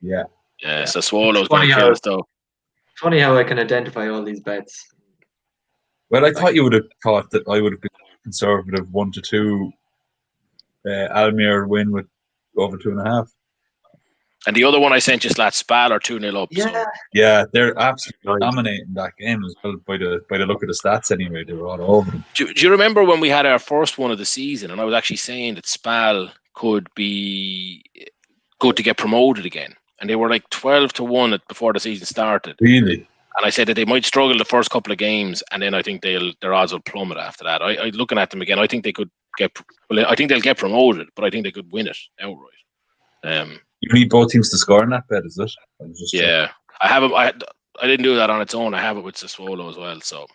Yeah. Yeah, so Swallow's going to kill us though. Funny how I can identify all these bets. Well, I thought you would have thought that I would have been conservative 1-2. Almere win with over 2.5. And the other one I sent you, Slats, Spal are 2-0 up. Yeah. So. Yeah, they're absolutely dominating that game as well by the look of the stats anyway. They were all over them. Do you remember when we had our first one of the season and I was actually saying that Spal could be good to get promoted again? And they were like 12-1 before the season started. Really? And I said that they might struggle the first couple of games and then I think their odds will plummet after that. I looking at them again, I think they could I think they'll get promoted, but I think they could win it outright. You need both teams to score in that bet, is it? Yeah, I have it. I didn't do that on its own. I have it with Sassuolo as well. So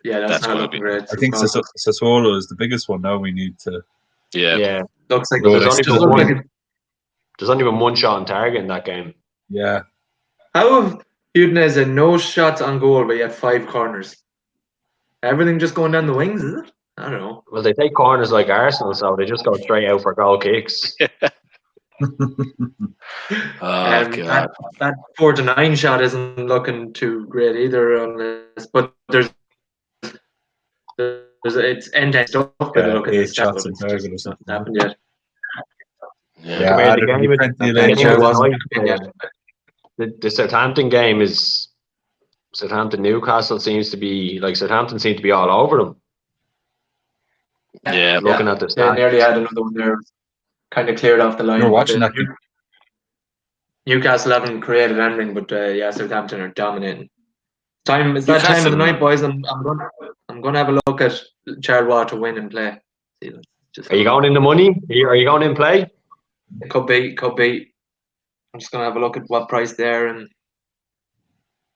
yeah, that's not looking great. I think Sassuolo is the biggest one now. We need to. Yeah. Looks like there's only been one shot on target in that game. Yeah. How have Udinese had no shots on goal, but yet 5 corners? Everything just going down the wings, is it? I don't know. Well, they take corners like Arsenal, so they just go straight out for goal kicks. That 4-9 shot isn't looking too great either on this, but there's it's end-to-end stuff that I look at this shots on target or something. Happened yet. The Southampton game is Southampton Newcastle seems to be like Southampton seem to be all over them. Yeah, looking at the stats. They nearly had another one there, kind of cleared off the line. You're watching that. Newcastle haven't created anything, but Southampton are dominating. It's that time of the night, boys. I'm gonna have a look at Charleroi to win and play. Are you going in the money? Are you going in play? Could be. I'm just gonna have a look at what price there, and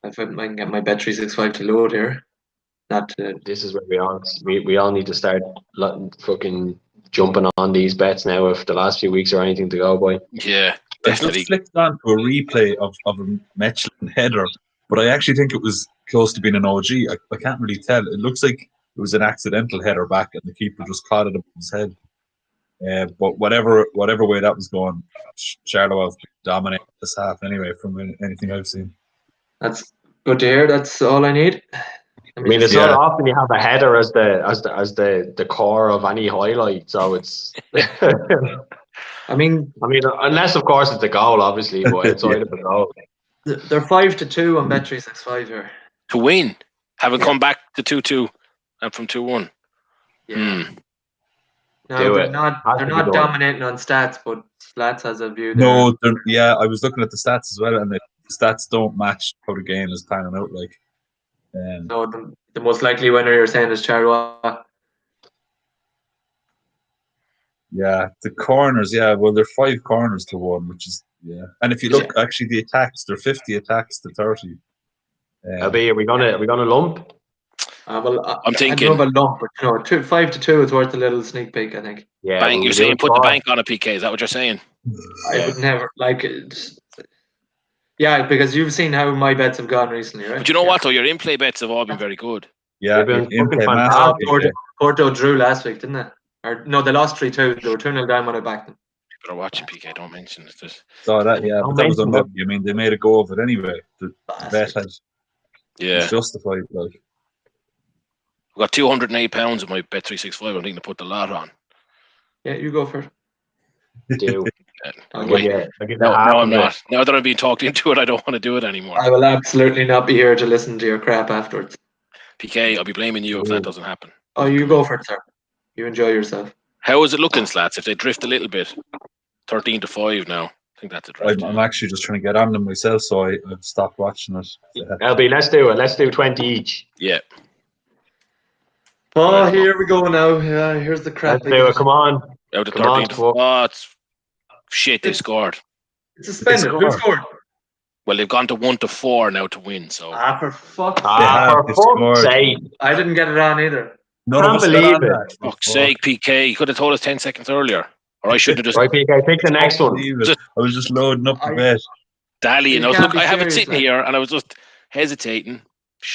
if I can get my Bet365 to load here. This is where we all need to start fucking jumping on these bets now. If the last few weeks are anything to go by. Yeah, I definitely. just flicked on to a replay of a Mechlin header, but I actually think it was close to being an OG. I can't really tell. It looks like it was an accidental header back, and the keeper just caught it above his head. But whatever way that was going, Charleroi have dominated this half anyway from anything I've seen. That's good to hear. That's all I need. I mean, it's not often you have a header as the core of any highlight, so it's. I mean, unless of course it's a goal, obviously, but it's either a goal. They're 5-2 on Bet365 here to win, having come back to 2-2 and from 2-1. Yeah. No, they're not dominating on stats, but Slats has a view there. No, I was looking at the stats as well, and the stats don't match how the game is panning out. Like, so the most likely winner you're saying is Charleroi. Yeah, the corners. Yeah, well, they're 5 corners to 1, which is And if you look, actually, the attacks, they're 50 attacks to 30. Are we gonna lump? I'm thinking. I know about lump, but 5-2 is worth a little sneak peek, I think. Yeah, you're saying put the bank on a PK. Is that what you're saying? I would never like it. Yeah, because you've seen how my bets have gone recently, right? But you know what though, your in-play bets have all been very good. Yeah, Porto drew last week, didn't they? Or no, they lost 3-2. They were 2-0 down when I backed them. You better watch it, PK. Don't mention it. Saw that, yeah. But that was unlucky. I mean, they made a go of it anyway. The bet was justified. Like, I've got £208 of my Bet365. I'm thinking to put the lot on. Yeah, you go for it. Do. No, I'm not. Now that I'm being talked into it, I don't want to do it anymore. I will absolutely not be here to listen to your crap afterwards. PK, I'll be blaming you if that doesn't happen. Oh, you go for it, sir. You enjoy yourself. How is it looking, Slats? If they drift a little bit, 13-5 now. I think that's a drift. I'm actually just trying to get on them myself, so I've stopped watching it. LB, let's do it. Let's do 20 each. Yeah. Oh, here we go now. Here's the crap. Let's do it. Come on. Out of 13-4. Oh, it's shit. They scored. It's suspended. Who scored? Well, they've gone to 1-4 now to win. So. For fuck's sake! I didn't get it on either. Can't believe it. Fuck's sake, PK. You could have told us 10 seconds earlier. Or I should have just. Right, PK, pick the next one. I was just loading up the bet. Dallying. I have it sitting here and I was just hesitating.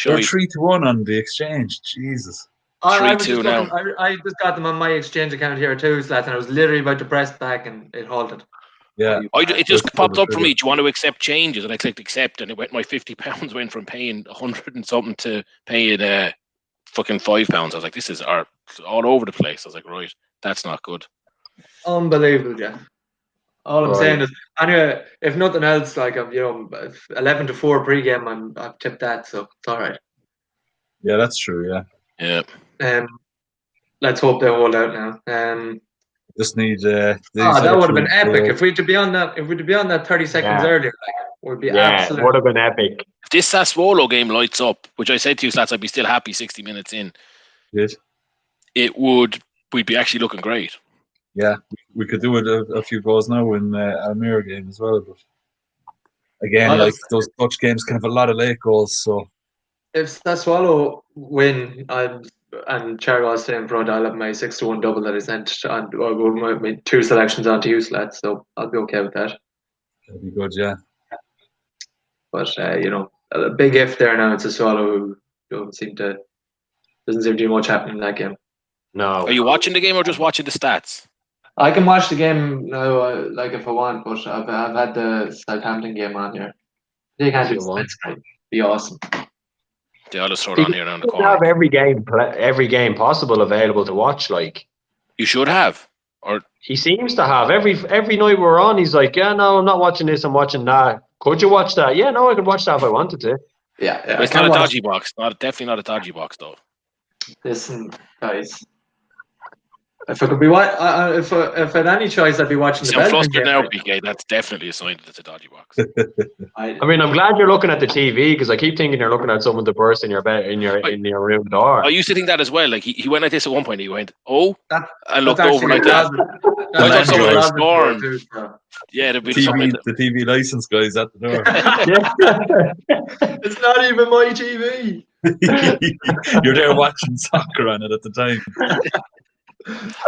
They're Shite. 3-1 on the exchange. Jesus. I was 3-2 just now. looking. I just got them on my exchange account here too, Slats, and I was literally about to press back and it halted. Yeah. It just Just popped pull up the for me. trigger. Do you want to accept changes? And I clicked accept, and it went. My £50 went from paying 100 and something to paying fucking £5. I was like, this is all over the place. I was like, right, that's not good. Unbelievable, Jeff. All I'm Right. saying is, anyway, if nothing else, like 11-4 pre-game, I've tipped that, so it's all right. Yeah, that's true. Yeah. Yeah. Let's hope they hold out now. Just need. That would have been epic if we'd to be on that. If we'd to be on that 30 seconds Yeah. earlier, like, would be It absolute. would have been epic. If this Sassuolo game lights up, which I said to you, Slats, I'd be still happy 60 minutes in. Good. We'd be actually looking great. Yeah, we could do it a few goals now in Almere game as well. But again, like those Dutch games can have a lot of late goals. So if Sassuolo win, and Charles staying front, I'll have my 6-1 double that I sent on my 2 selections onto you, Slats. So I'll be okay with that. that'd be good. Yeah. But a big if there now. It's Sassuolo who doesn't seem to do much happening in that game. No. Are you watching the game or just watching the stats? I can watch the game now, like if I want, but I've had the Southampton game on here. They can't do it. Be awesome. Yeah, I'll just throw it on here around the You corner. have every game possible available to watch. Like You should have. Or he seems to have every night we're on. He's like, yeah, no, I'm not watching this. I'm watching that. Could you watch that? Yeah, no, I could watch that if I wanted to. Yeah. but it's not a dodgy box. Definitely not a dodgy box though. Listen, guys. If I could be if I had any choice, I'd be watching the I'm Belgian flustered game. now, PK. That's definitely a sign that it's a dodgy box. I mean, I'm glad you're looking at the TV because I keep thinking you're looking at someone to burst in your bed in your room door. I used to think that as well. Like he went like this at one point. He went, and looked That's over like that. I thought someone had scored. Yeah, there'd be something. The TV license guys at the door. It's not even my TV. You're there watching soccer on it at the time.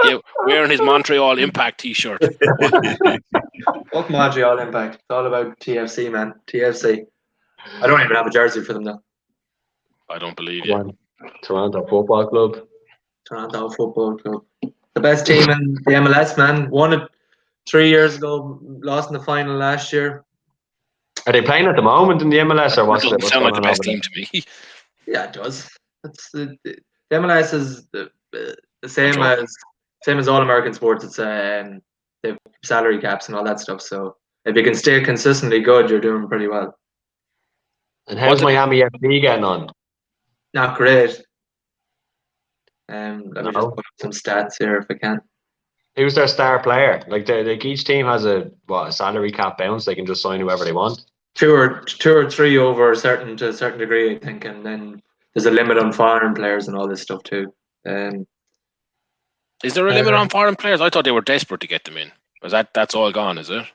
Yeah, wearing his Montreal Impact T-shirt. Fuck Montreal Impact. It's all about TFC, man. TFC. I don't even have a jersey for them though. I don't believe you. Toronto Football Club. Toronto Football Club. The best team in the MLS, man. Won it 3 years ago. Lost in the final last year. Are they playing at the moment in the MLS or what's It doesn't sound like the best team to me. Yeah, it does. It's the MLS is the same as all American sports. It's they have salary caps and all that stuff. So if you can stay consistently good, you're doing pretty well. And how's Miami FC getting on? Not great. Let me just put up some stats here if I can. Who's their star player? Like each team has a salary cap bounce. They can just sign whoever they want. Two or three over to a certain degree, I think, and then there's a limit on foreign players and all this stuff too. Is there a limit on foreign players? I thought they were desperate to get them in. Was that's all gone? Is it?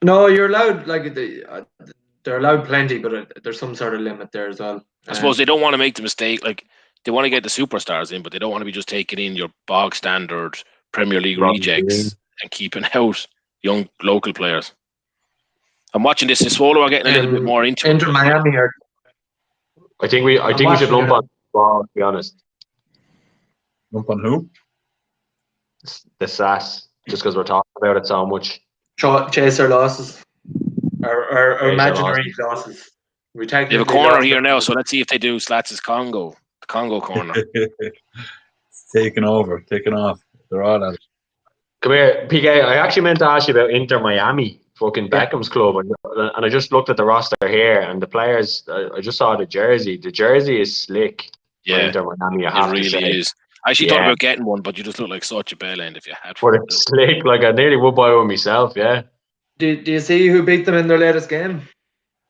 No, you're allowed. Like they're allowed plenty, but there's some sort of limit there as well. I suppose they don't want to make the mistake. Like they want to get the superstars in, but they don't want to be just taking in your bog standard Premier League rejects and keeping out young local players. I'm watching this. Sassuolo are getting a little bit more into it. Inter Miami are. I think we should lump on ball, to be honest. Lump on who? The SAS, just because we're talking about it so much. Chaser losses. Or imaginary losses. We have a corner here now, so let's see if they do Slats' Congo. The Congo corner. It's taking off. They're all at it. Come here, PK. I actually meant to ask you about Inter Miami. Fucking Beckham's club, and I just looked at the roster here, and the players. I just saw the jersey. The jersey is slick. Yeah, Inter Miami, it really is. I actually thought about getting one, but you just look like such a bell end if you had one. But it's slick. Like I nearly would buy one myself. Yeah. Do you see who beat them in their latest game?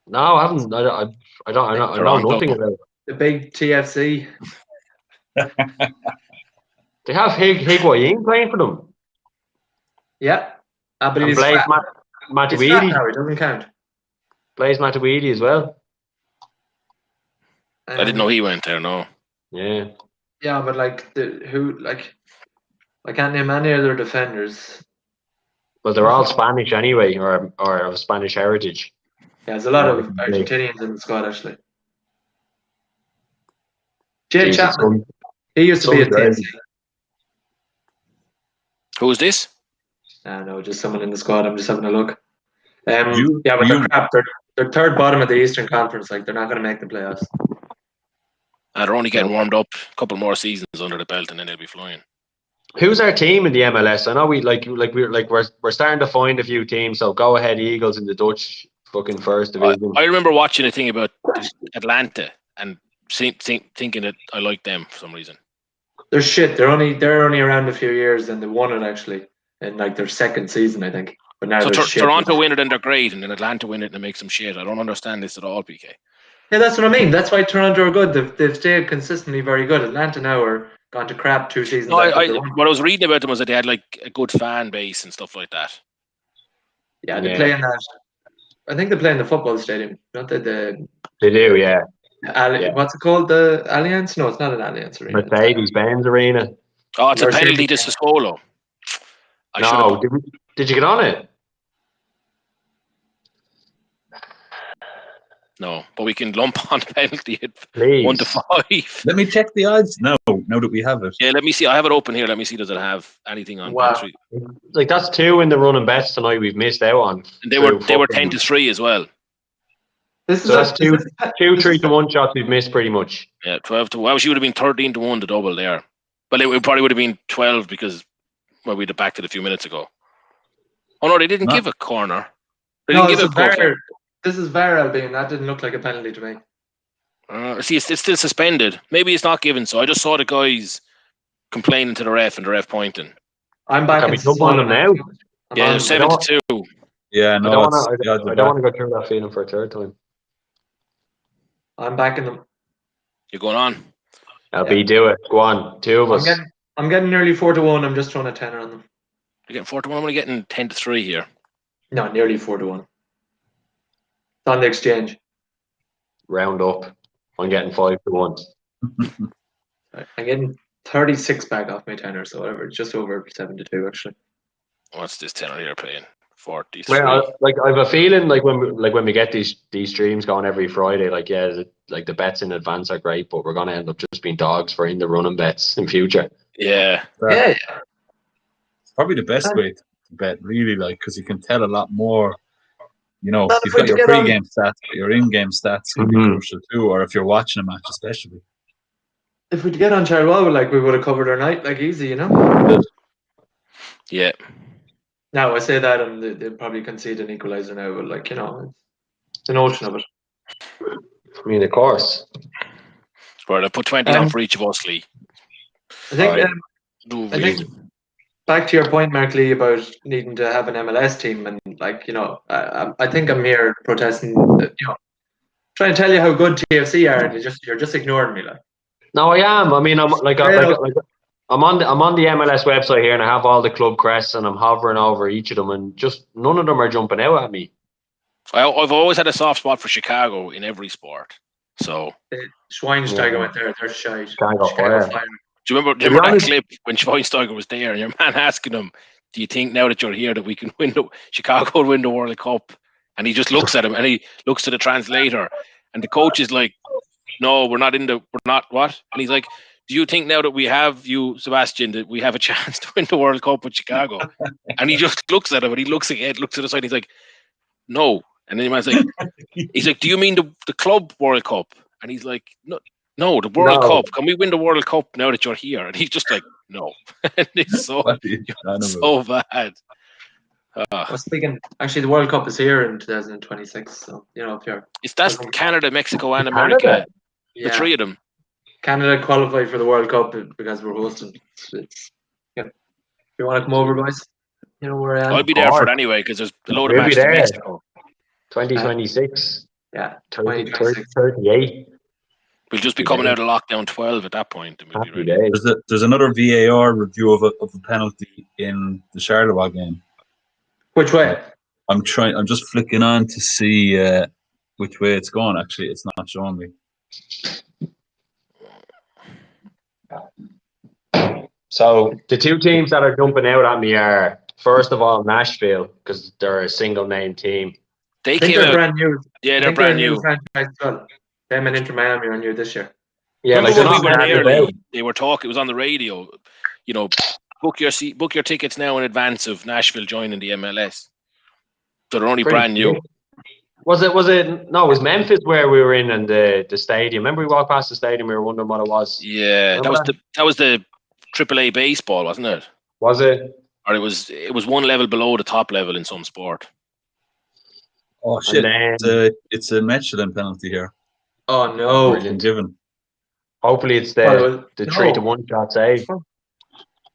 No, I haven't. I know nothing about it. The big TFC. They have Higuain playing for them. Yeah, but he's Matuidi. He doesn't count. Plays Matuidi as well. I didn't know he went there. No. Yeah. Yeah, but I can't name any other defenders. Well, they're all Spanish anyway, or of Spanish heritage. Yeah, there's a lot of Argentinians in the squad actually. Jay Jesus, Chapman. He used to be a TFC. Who is this? No, just someone in the squad. I'm just having a look. But You- they're you- crap. They're third bottom of the Eastern Conference. Like they're not going to make the playoffs. They're only getting warmed up. A couple more seasons under the belt, and then they'll be flying. Who's our team in the MLS? I know we're starting to find a few teams. So go ahead, Eagles in the Dutch fucking first division. I remember watching a thing about Atlanta and thinking that I liked them for some reason. They're shit. They're only around a few years, and they won it actually in like their second season, I think. But now So they're shit. Toronto win it and they're great, and then Atlanta win it and it makes them shit. I don't understand this at all, PK. Yeah, that's what I mean. That's why Toronto are good. They've stayed consistently very good. Atlanta now are gone to crap 2 seasons. No, what I was reading about them was that they had like a good fan base and stuff like that. Yeah, they play in that. I think they play in the football stadium. Not the They do, yeah. What's it called? The Allianz? No, it's not an Allianz Arena. Mercedes-Benz Arena. Oh, it's a Mercedes- penalty to Sassuolo. No, did you get on it? No, but we can lump on the penalty at Please. 1 to 5. Let me check the odds now that we have it. Yeah, let me see. I have it open here. Let me see. Does it have anything on? Wow. Petri? Like that's 2 in the running bets tonight we've missed out on. And they were 10 to 3 as well. This is So that's two 3 to 1 shots we've missed pretty much. Yeah, 12 to 1. Well, she would have been 13 to 1 to double there. But it probably would have been 12 because we'd have backed it a few minutes ago. Oh no, they didn't give a corner. They didn't give a corner. This is VAR, Albion. That didn't look like a penalty to me. See, it's still suspended. Maybe it's not given. So I just saw the guys complaining to the ref and the ref pointing. I'm back. Can we jump on them now? Yeah, 7 to 2. Yeah, I no, don't it's- want to go through that feeling for a third time. I'm backing them. You're going on. LB, do it. Go on. 2 of us. I'm getting nearly 4 to 1. I'm just throwing a tenner on them. You're getting 4 to 1. I'm only getting 10 to 3 here. No, nearly 4 to 1. It's on the exchange. Round up. I'm getting 5 to 1. I'm getting 36 back off my tenner, so whatever. It's just over 7 to 2 actually. What's this tenor here paying? 43. Well, I have a feeling like when we get these streams going every Friday, the bets in advance are great, but we're gonna end up just being dogs for in the running bets in future. Yeah. Yeah. It's probably the best way to bet, really, because you can tell a lot more. You know, But you've if we got your get on- pre-game stats, but your in-game stats can be crucial too, or if you're watching a match especially. If we'd get on Charlwell, we would have covered our night easy, you know. Yeah. Now I say that, and they'll probably concede an equaliser now, but it's the notion of it. I mean, of course. Right, I put 20 on for each of us, Lee. I think. Right. I think back to your point, Mark Lee, about needing to have an MLS team, and I think I'm here protesting. Trying to tell you how good TFC are, and you're just ignoring me, No, I am. I mean, I'm on the MLS website here, and I have all the club crests, and I'm hovering over each of them, and just none of them are jumping out at me. I've always had a soft spot for Chicago in every sport. So Schweinsteiger went there. They're shite. Chicago Fire. do you remember that clip when Schweinsteiger was there, and your man asking him, "Do you think now that you're here that we can Chicago will win the World Cup?" And he just looks at him, and he looks to the translator, and the coach is like, "No, we're not what?" And he's like, "Do you think now that we have you, Sebastian, that we have a chance to win the World Cup with Chicago?" And he just looks at him, and he looks ahead, looks to the side, and he's like, "No." And then the man's like, he's like, "Do you mean the club World Cup?" And he's like, No, the World Cup. Can we win the World Cup now that you're here? And he's just like, no. And it's so bad. Well, speaking, actually, the World Cup is here in 2026. So if you're, that's Canada, Mexico, and America. The 3 of them. Canada qualified for the World Cup because we're hosting. If you want to come over, guys, you know where I am. I'll be there for it anyway because there's a load of matches in Mexico. 2026. Yeah, 38. We'll just be coming out of lockdown 12 at that point. And we'll be ready. There's another VAR review of a penalty in the Charleroi game. Which way? I'm just flicking on to see which way it's going. Actually, it's not showing me. So the 2 teams that are jumping out at me are, first of all, Nashville, because they're a single name team. They came out brand new. Yeah, they're brand new. Franchise as well. Them and Inter Miami are new this year. Yeah, Remember like they're when we not were mad there, about. Lee, they were talking. It was on the radio. You know, book your tickets now in advance of Nashville joining the MLS. So they're only Pretty brand new. sick. Was it? No, it was Memphis where we were in, and the stadium. Remember, we walked past the stadium. We were wondering what it was. Yeah, Remember that was the AAA baseball, wasn't it? Was it? Or it was one level below the top level in some sport. Oh And shit! then, It's a Michelin penalty here. Oh no! brilliant. Given. Hopefully, it's Well, the no. 3-1 shot save.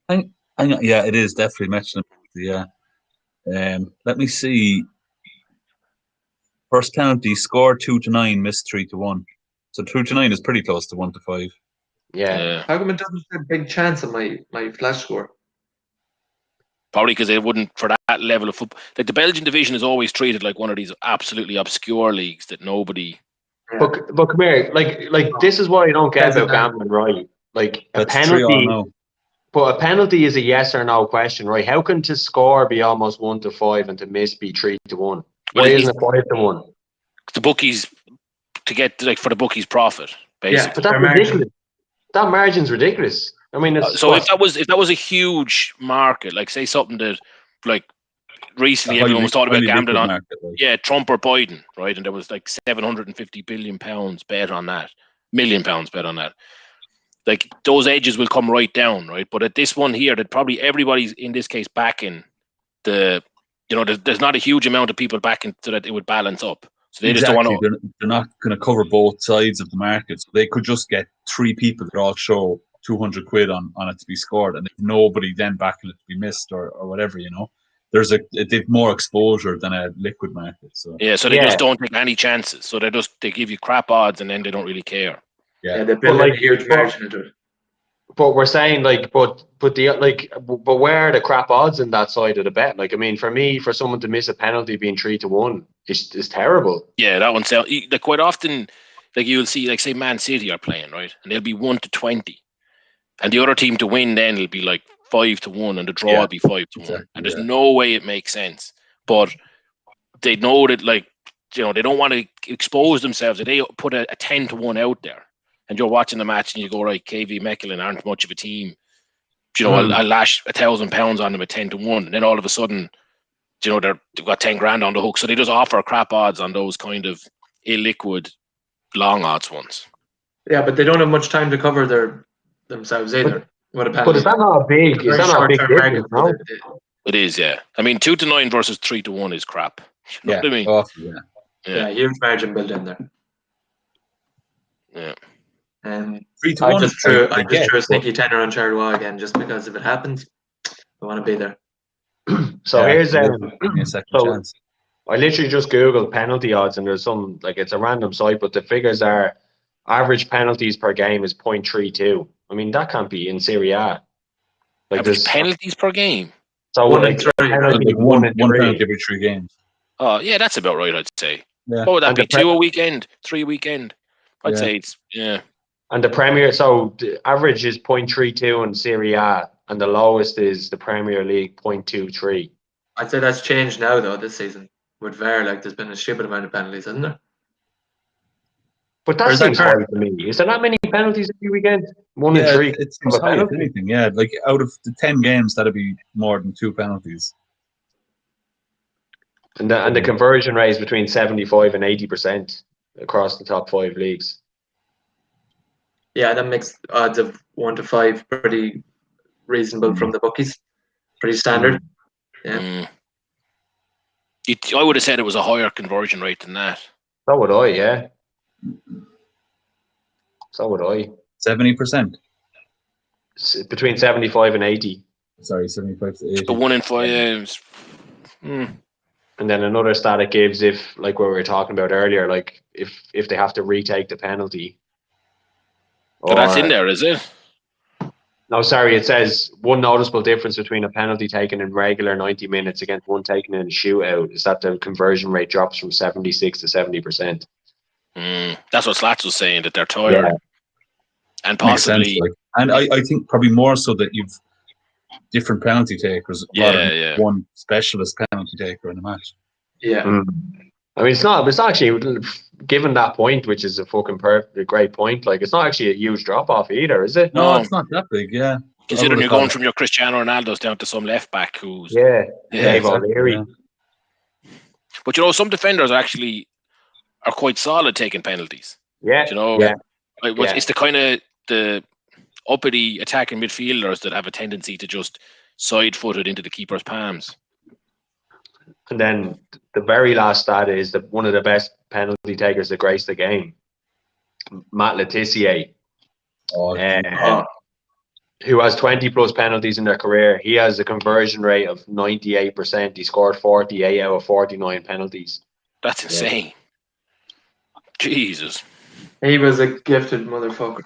Yeah, it is definitely Michelin penalty. Yeah. Let me see. First penalty scored 2-9, missed 3-1. So 2-9 is pretty close to 1-5. Yeah. How come it doesn't say big chance on my flash score? Probably because they wouldn't, for that level of football. Like the Belgian division is always treated like one of these absolutely obscure leagues that nobody. Yeah. But come here, like this is what I don't get about gambling, right? Like a That's penalty, 3-all now. but a penalty is a yes or no question, right? How can to score be almost 1-5 and to miss be 3-1? Well, Why isn't it 5-1? The bookies to get like for the bookies' profit, basically. Yeah, But that's ridiculous. That margin's ridiculous. I mean, it's So if that was a huge market, like say something that like recently everyone was talking about gambling on, market, like. yeah, Trump or Biden, right? And there was like £750 billion bet on that, £1 million bet on that. Like those edges will come right down, right? But at this one here, that probably everybody's in this case backing the, there's not a huge amount of people backing so that it would balance up. So they just don't want to. They're not going to cover both sides of the market. So they could just get 3 people that all show 200 quid on it to be scored, and if nobody then backing it to be missed or whatever, they've more exposure than a liquid market. So yeah, so they just don't take any chances. So they give you crap odds, and then they don't really care. Yeah, they build a huge margin into it. But we're saying but where are the crap odds in that side of the bet? Like, I mean, for someone to miss a penalty being 3-1 is terrible. Yeah, that one sounds like quite often. Like you'll see, like say Man City are playing, right, and they'll be 1-20, and the other team to win then it'll be like 5-1, and the draw will be 5-1, exactly, and there's no way it makes sense. But they know that, like, they don't want to expose themselves. If they put a 10-1 out there, and you're watching the match, and you go, right, KV Mechelen aren't much of a team. I'll lash £1,000 on them at 10-1, and then all of a sudden, they've got 10 grand on the hook. So they just offer crap odds on those kind of illiquid long odds ones. Yeah, but they don't have much time to cover themselves either. But is that not a big? Is that not a big difference? No? It is, yeah. I mean, 2-9 versus 3-1 is crap. You know what I mean? Awesome, yeah, huge margin built in there. Yeah. And 3-1. I just threw a sneaky tenner on Charleroi again, just because if it happens, I want to be there. So here's a second chance. I literally just googled penalty odds, and there's some, like, it's a random site, but the figures are average penalties per game is 0.32. I mean, that can't be in Serie A. Like, average penalties per game. So one like penalty every 3 games. Oh yeah, that's about right, I'd say. Yeah. What would that be? 2 a weekend, 3 a weekend? I'd say it's And the Premier, so the average is 0.32 in Serie A, and the lowest is the Premier League 0.23. I'd say that's changed now though this season with VAR. Like, there's been a stupid amount of penalties, isn't there? But that seems high to me. Is there not many penalties every weekend? 1 in 3. It seems high, if anything. Yeah, like out of the 10 games, that'd be more than 2 penalties. And the conversion rate is between 75 and 80% across the top 5 leagues. Yeah, that makes odds of 1-5 pretty reasonable from the bookies. Pretty standard. Yeah. I would have said it was a higher conversion rate than that. So would I, yeah. So would I. 70%. Between 75 and 80. Sorry, 75 to 80. The 1 in 5. And then another stat it gives if, like what we were talking about earlier, like if they have to retake the penalty. But that's in there, is it? No, sorry. It says one noticeable difference between a penalty taken in regular 90 minutes against one taken in a shootout is that the conversion rate drops from 76 to 70%. That's what Slats was saying, that they're tired. Yeah. And possibly... Sense, like. And I think probably more so that you've different penalty takers rather than one specialist penalty taker in a match. Yeah. I mean, it's not actually, given that point, which is a fucking a great point. Like, it's not actually a huge drop off either, is it? No, No. it's not that big. Yeah, Considering you're going from your Cristiano Ronaldo's down to some left back who's Dave exactly, O'Leary. yeah. But some defenders actually are quite solid taking penalties. Yeah, It's the kind of the uppity attacking midfielders that have a tendency to just side-foot it into the keeper's palms. And then the very last stat is that one of the best penalty takers that graced the game, Matt Letizia, who has 20 plus penalties in their career. He has a conversion rate of 98%. He scored 48 out of 49 penalties. That's insane. Jesus. He was a gifted motherfucker.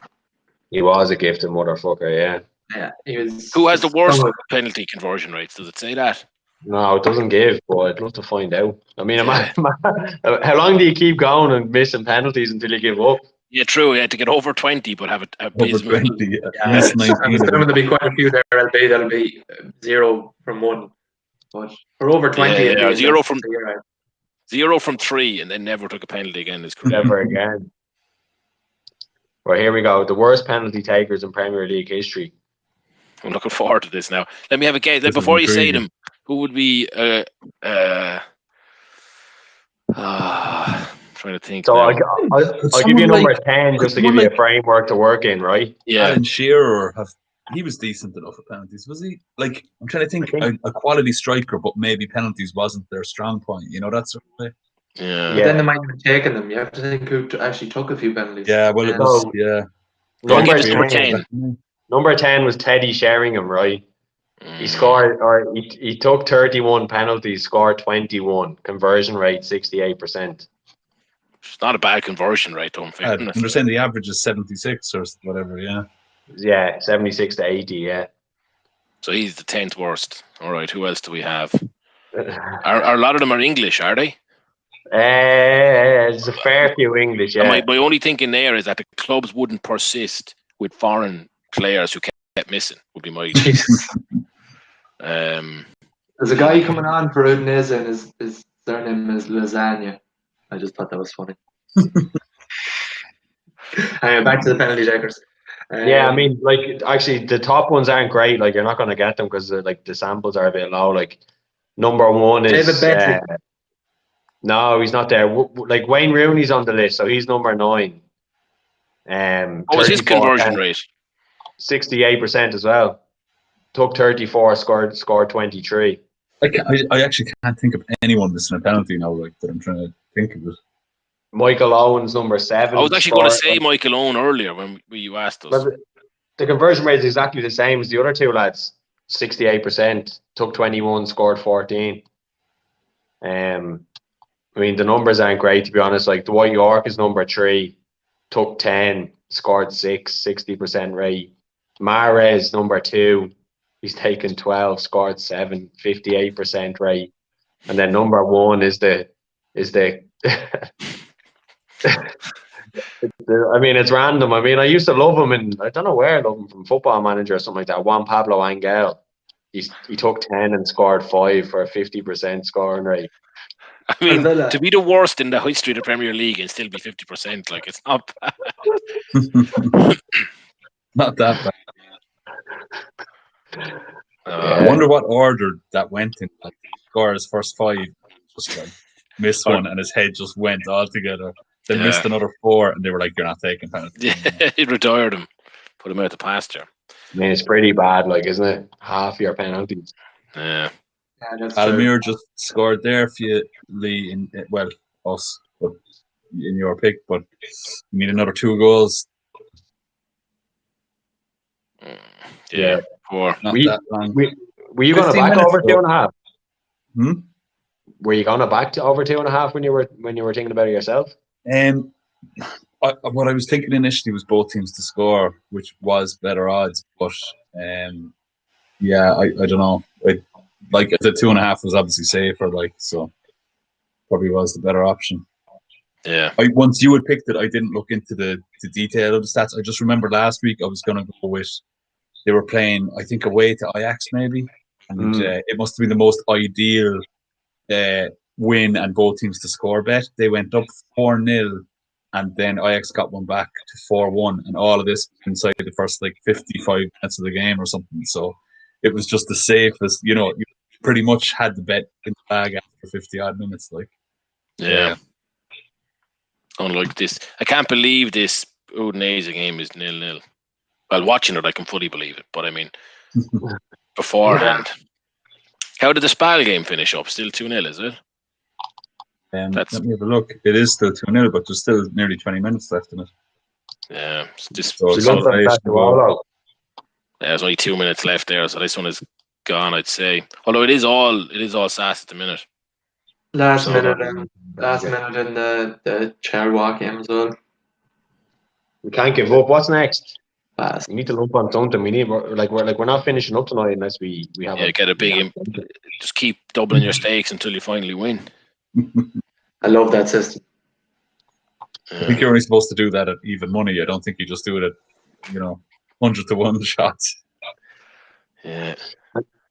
He was a gifted motherfucker, yeah. Yeah, he was. Who has the worst penalty conversion rates? Does it say that? No, it doesn't give, but I'd love to find out. I mean, how long do you keep going and missing penalties until you give up? Yeah, true. You had to get over 20, but have it over 20. Yeah, there's going to be quite a few there. That'll be 0 from 1, but for over 20, yeah, 0 from 3, and then never took a penalty again. Is correct. Never again. Well, here we go. The worst penalty takers in Premier League history. I'm looking forward to this now. Let me have a guess. Before you say them, who would be? Trying to think. So now. I'll give you number 10 just to give you a framework to work in, right? Yeah. Alan Shearer, he was decent enough at penalties, was he? Like, I'm trying to think, a quality striker, but maybe penalties wasn't their strong point. You know, that sort of way. Yeah. But then they might have taken them. You have to think who actually took a few penalties. Yeah, well, it was, yeah. Number 10 was Teddy Sheringham, right? He scored, or he took 31 penalties, scored 21, conversion rate 68%. It's not a bad conversion rate, though. I understand the average is 76 or whatever, yeah. Yeah, 76 to 80, yeah. So he's the 10th worst. All right, who else do we have? Are a lot of them are English, are they? There's a fair few English, yeah. My only thinking there is that the clubs wouldn't persist with foreign players who kept missing, would be my There's a guy coming on for Udinese and his surname is Lasagna. I just thought that was funny. Back to the penalty takers. Yeah, I mean, like, actually, the top ones aren't great. Like, you're not going to get them because, like, the samples are a bit low. Like, number 1 is... no, he's not there. Like, Wayne Rooney's on the list, so he's number 9. What was his conversion rate? 68% as well. Took 34, scored 23. I actually can't think of anyone missing a penalty now, like, that I'm trying to think of it. Michael Owen's number 7. I was actually going to say Michael Owen earlier when you asked us. Well, the conversion rate is exactly the same as the other two lads. 68%, took 21, scored 14. I mean, the numbers aren't great, to be honest. Like, Dwight York is number 3, took 10, scored 6, 60% rate. Mahrez, number 2, he's taken 12, scored 7, 58% rate. And then number 1 is the I mean, it's random. I mean, I used to love him, and I don't know where I love him, from Football Manager or something like that. Juan Pablo Angel. He took 10 and scored 5 for a 50% scoring rate. I mean, to be the worst in the history of the Premier League and still be 50%, like, it's not bad. Not that bad. I wonder what order that went in. Like, score his first 5, just like missed one, and his head just went all together. Then missed another 4, and they were like, "You're not taking penalties." Yeah, he retired him, put him out the pasture. I mean, it's pretty bad, like, isn't it? Half your penalties. Yeah. Almir just scored there for you, Lee. Us, but in your pick, but you need another 2 goals. Yeah. 4. Were you going to back over 2.5? Were you going to back to over 2.5 when you were thinking about it yourself? What I was thinking initially was both teams to score, which was better odds. But yeah, I don't know. Like, the 2.5 was obviously safer, like, so probably was the better option. Yeah. Once you had picked it, I didn't look into the detail of the stats. I just remember last week I was going to go with, they were playing, I think, away to Ajax maybe, and it must have been the most ideal win and both teams to score bet. They went up 4-0, and then Ajax got one back to 4-1, and all of this inside the first like 55 minutes of the game or something. So it was just the safest. You pretty much had the bet in the bag after 50 odd minutes. Like, Yeah. Unlike this, I can't believe this Udinese game is 0-0. Well, watching it, I can fully believe it. But I mean, beforehand, how did the Spal game finish up? Still 2-0, is it? Let me have a look. It is still 2-0, but there's still nearly 20 minutes left in it. Yeah, there's only 2 minutes left there, so this one is gone, I'd say. Although it is all SAS at the minute. Last minute in the chair walk game as well. We can't give up. What's next? Fast. We need to lump on something. We need we're not finishing up tonight unless we have get a big. Just keep doubling your stakes until you finally win. I love that system. I think you're only supposed to do that at even money. I don't think you just do it at 100-1 shots. Yeah.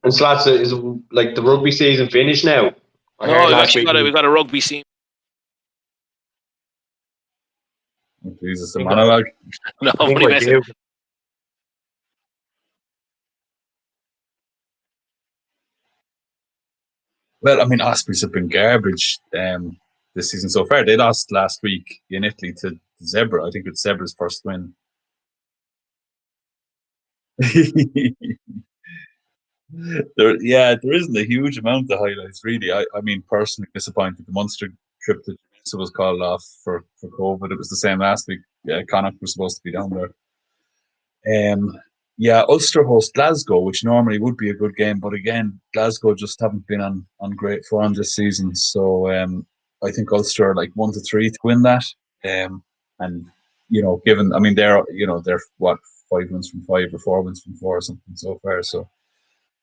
And Slats, is like the rugby season finished now? No, we've got a rugby scene. Oh, Jesus, a monologue. No, I'm only messing. Well, I mean, Ospreys have been garbage this season so far. They lost last week in Italy to Zebra. I think it's Zebra's first win. There isn't a huge amount of highlights, really. I mean, personally disappointed. The Munster trip to Jamaica was called off for COVID. It was the same last week. Connacht was supposed to be down there. Ulster host Glasgow, which normally would be a good game, but again, Glasgow just haven't been on great form this season. So I think Ulster are like 1-3 to win that. And given, I mean, they're what, 5 wins from 5 or 4 wins from 4 or something so far. So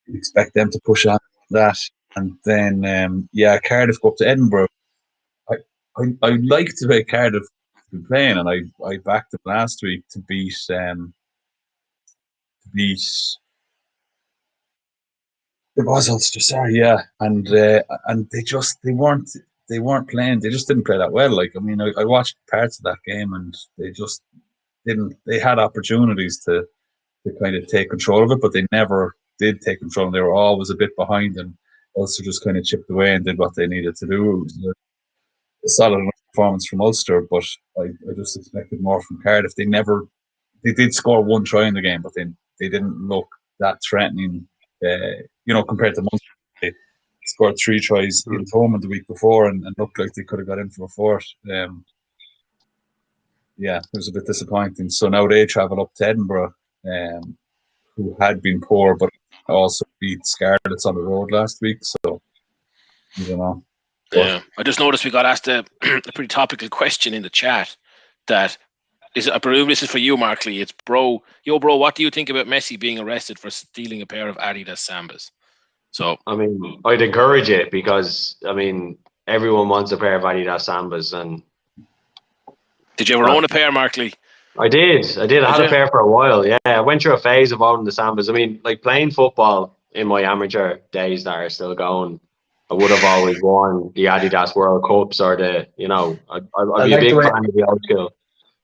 you expect them to push on that. And then Cardiff go up to Edinburgh. I like the way Cardiff have been playing, and I backed them last week to beat. It was Ulster, sorry, and they weren't playing. They just didn't play that well. Like, I mean, I watched parts of that game, and they just didn't. They had opportunities to kind of take control of it, but they never did take control. They were always a bit behind, and Ulster just kind of chipped away and did what they needed to do. It was a solid enough performance from Ulster, but I just expected more from Cardiff. They did score 1 try in the game, but they didn't look that threatening. Compared to Munster, they scored 3 tries in Thomond the week before and looked like they could have got in for a 4th. It was a bit disappointing. So now they travel up to Edinburgh, who had been poor, but also beat Scarlets on the road last week. So, I don't know. Yeah, I just noticed we got asked a pretty topical question in the chat. That is, I presume this is for you, Mark Lee. It's bro. What do you think about Messi being arrested for stealing a pair of Adidas Sambas? So, I mean, I'd encourage it because, I mean, everyone wants a pair of Adidas Sambas. And did you ever own a pair, Mark Lee? I did. I had a pair for a while. Yeah, I went through a phase of owning the Sambas. I mean, like playing football in my amateur days that are still going, I would have always worn the Adidas World Cups or I'd be a big fan of the old school.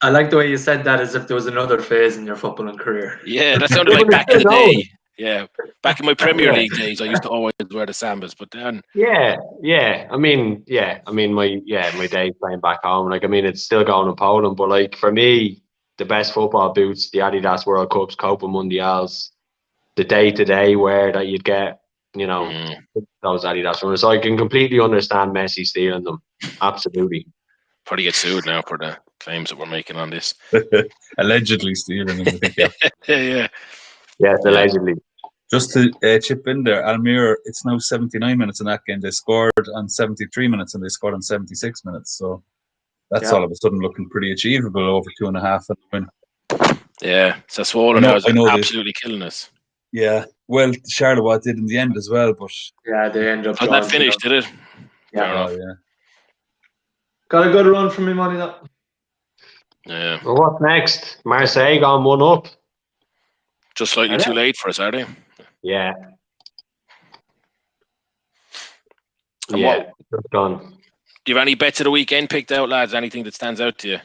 I like the way you said that as if there was another phase in your footballing career. Yeah, that sounded like back in the day. Yeah, back in my Premier League days, I used to always wear the Sambas, but then I mean, my days playing back home, like, I mean, it's still going in Poland, but like for me, the best football boots, the Adidas World Cups, Copa Mundials, the day-to-day wear that you'd get, those Adidas runners. So I can completely understand Messi stealing them. Absolutely. Probably get sued now for the claims that we're making on this. Allegedly stealing them, I think. Yeah. Yes, allegedly. Just to chip in there, Almere, it's now 79 minutes in that game. They scored on 73 minutes and they scored on 76 minutes. So that's all of a sudden looking pretty achievable over 2.5 and win. Yeah, so Swollen is absolutely killing us. Yeah, well, Charleroi did in the end as well, but they ended up. That finished, did it? Yeah. Got a good run from me, money though. Yeah. Well, what's next? Marseille gone 1 up. Just slightly too late for us, are they? Yeah. And Yeah, it's gone. Do you have any bets of the weekend picked out, lads? Anything that stands out to you?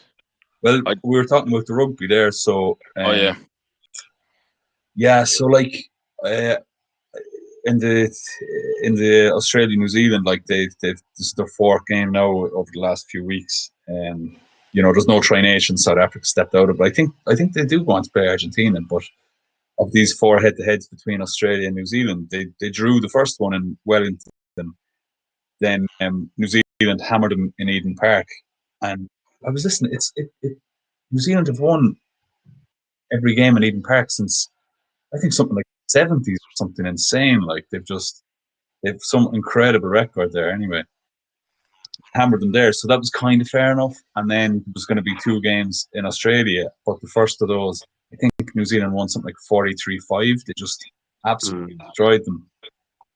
Well, we were talking about the rugby there, so so like in the Australia New Zealand, like they've this is their fourth game now over the last few weeks. There's no Tri Nation. South Africa stepped out of it. I think they do want to play Argentina, but of these four head-to-heads between Australia and New Zealand, they drew the first one in Wellington. Then New Zealand hammered them in Eden Park, and I was listening. New Zealand have won every game in Eden Park since I think something like the 70s or something insane. Like they've some incredible record there. Anyway, hammered them there, so that was kind of fair enough. And then there was going to be 2 games in Australia, but the first of those, I think New Zealand won something like 43-5. They just absolutely destroyed them.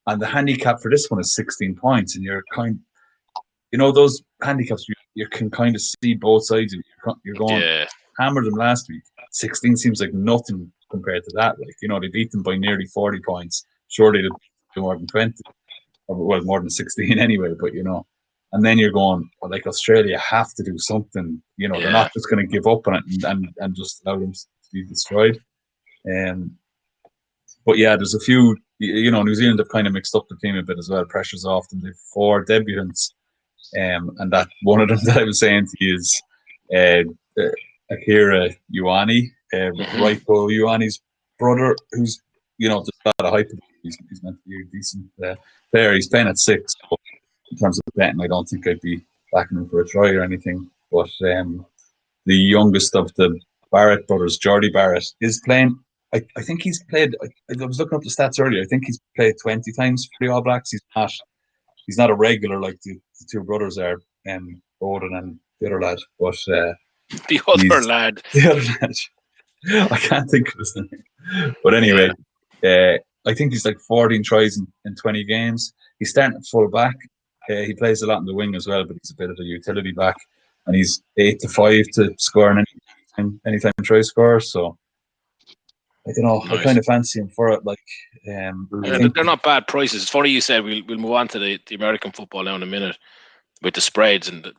And the handicap for this one is 16 points, and you're those handicaps you can kind of see both sides of it. You're going hammered them last week. 16 seems like nothing compared to that. Like, they beat them by nearly 40 points. Surely they'd do more than 20, or more than 16 anyway. But and then you're going, well, like Australia have to do something. They're not just going to give up on it and just allow them to be destroyed. But yeah, there's a few. New Zealand have kind of mixed up the team a bit as well. Pressure's off them. They've 4 debutants, and that one of them that I was saying to you is Akira Ioane, Raiko Ioane's brother, who's there's a lot of hype. He's meant to be a decent player. He's playing at 6. So in terms of betting, I don't think I'd be backing him for a try or anything. But the youngest of the Barrett brothers, Jordy Barrett, is playing. I think he's played. I was looking up the stats earlier. I think he's played 20 times for the All Blacks. He's not a regular like the 2 brothers are, Bowden and the other lad. But the other lad. I can't think of his name. But anyway, I think he's like 14 tries in 20 games. He's starting at full back. He plays a lot in the wing as well, but he's a bit of a utility back. And he's 8-5 to score an anytime try score. So I don't know. Nice. I kind of fancy him for it. They're not bad prices. It's funny you said we'll move on to the American football now in a minute with the spreads and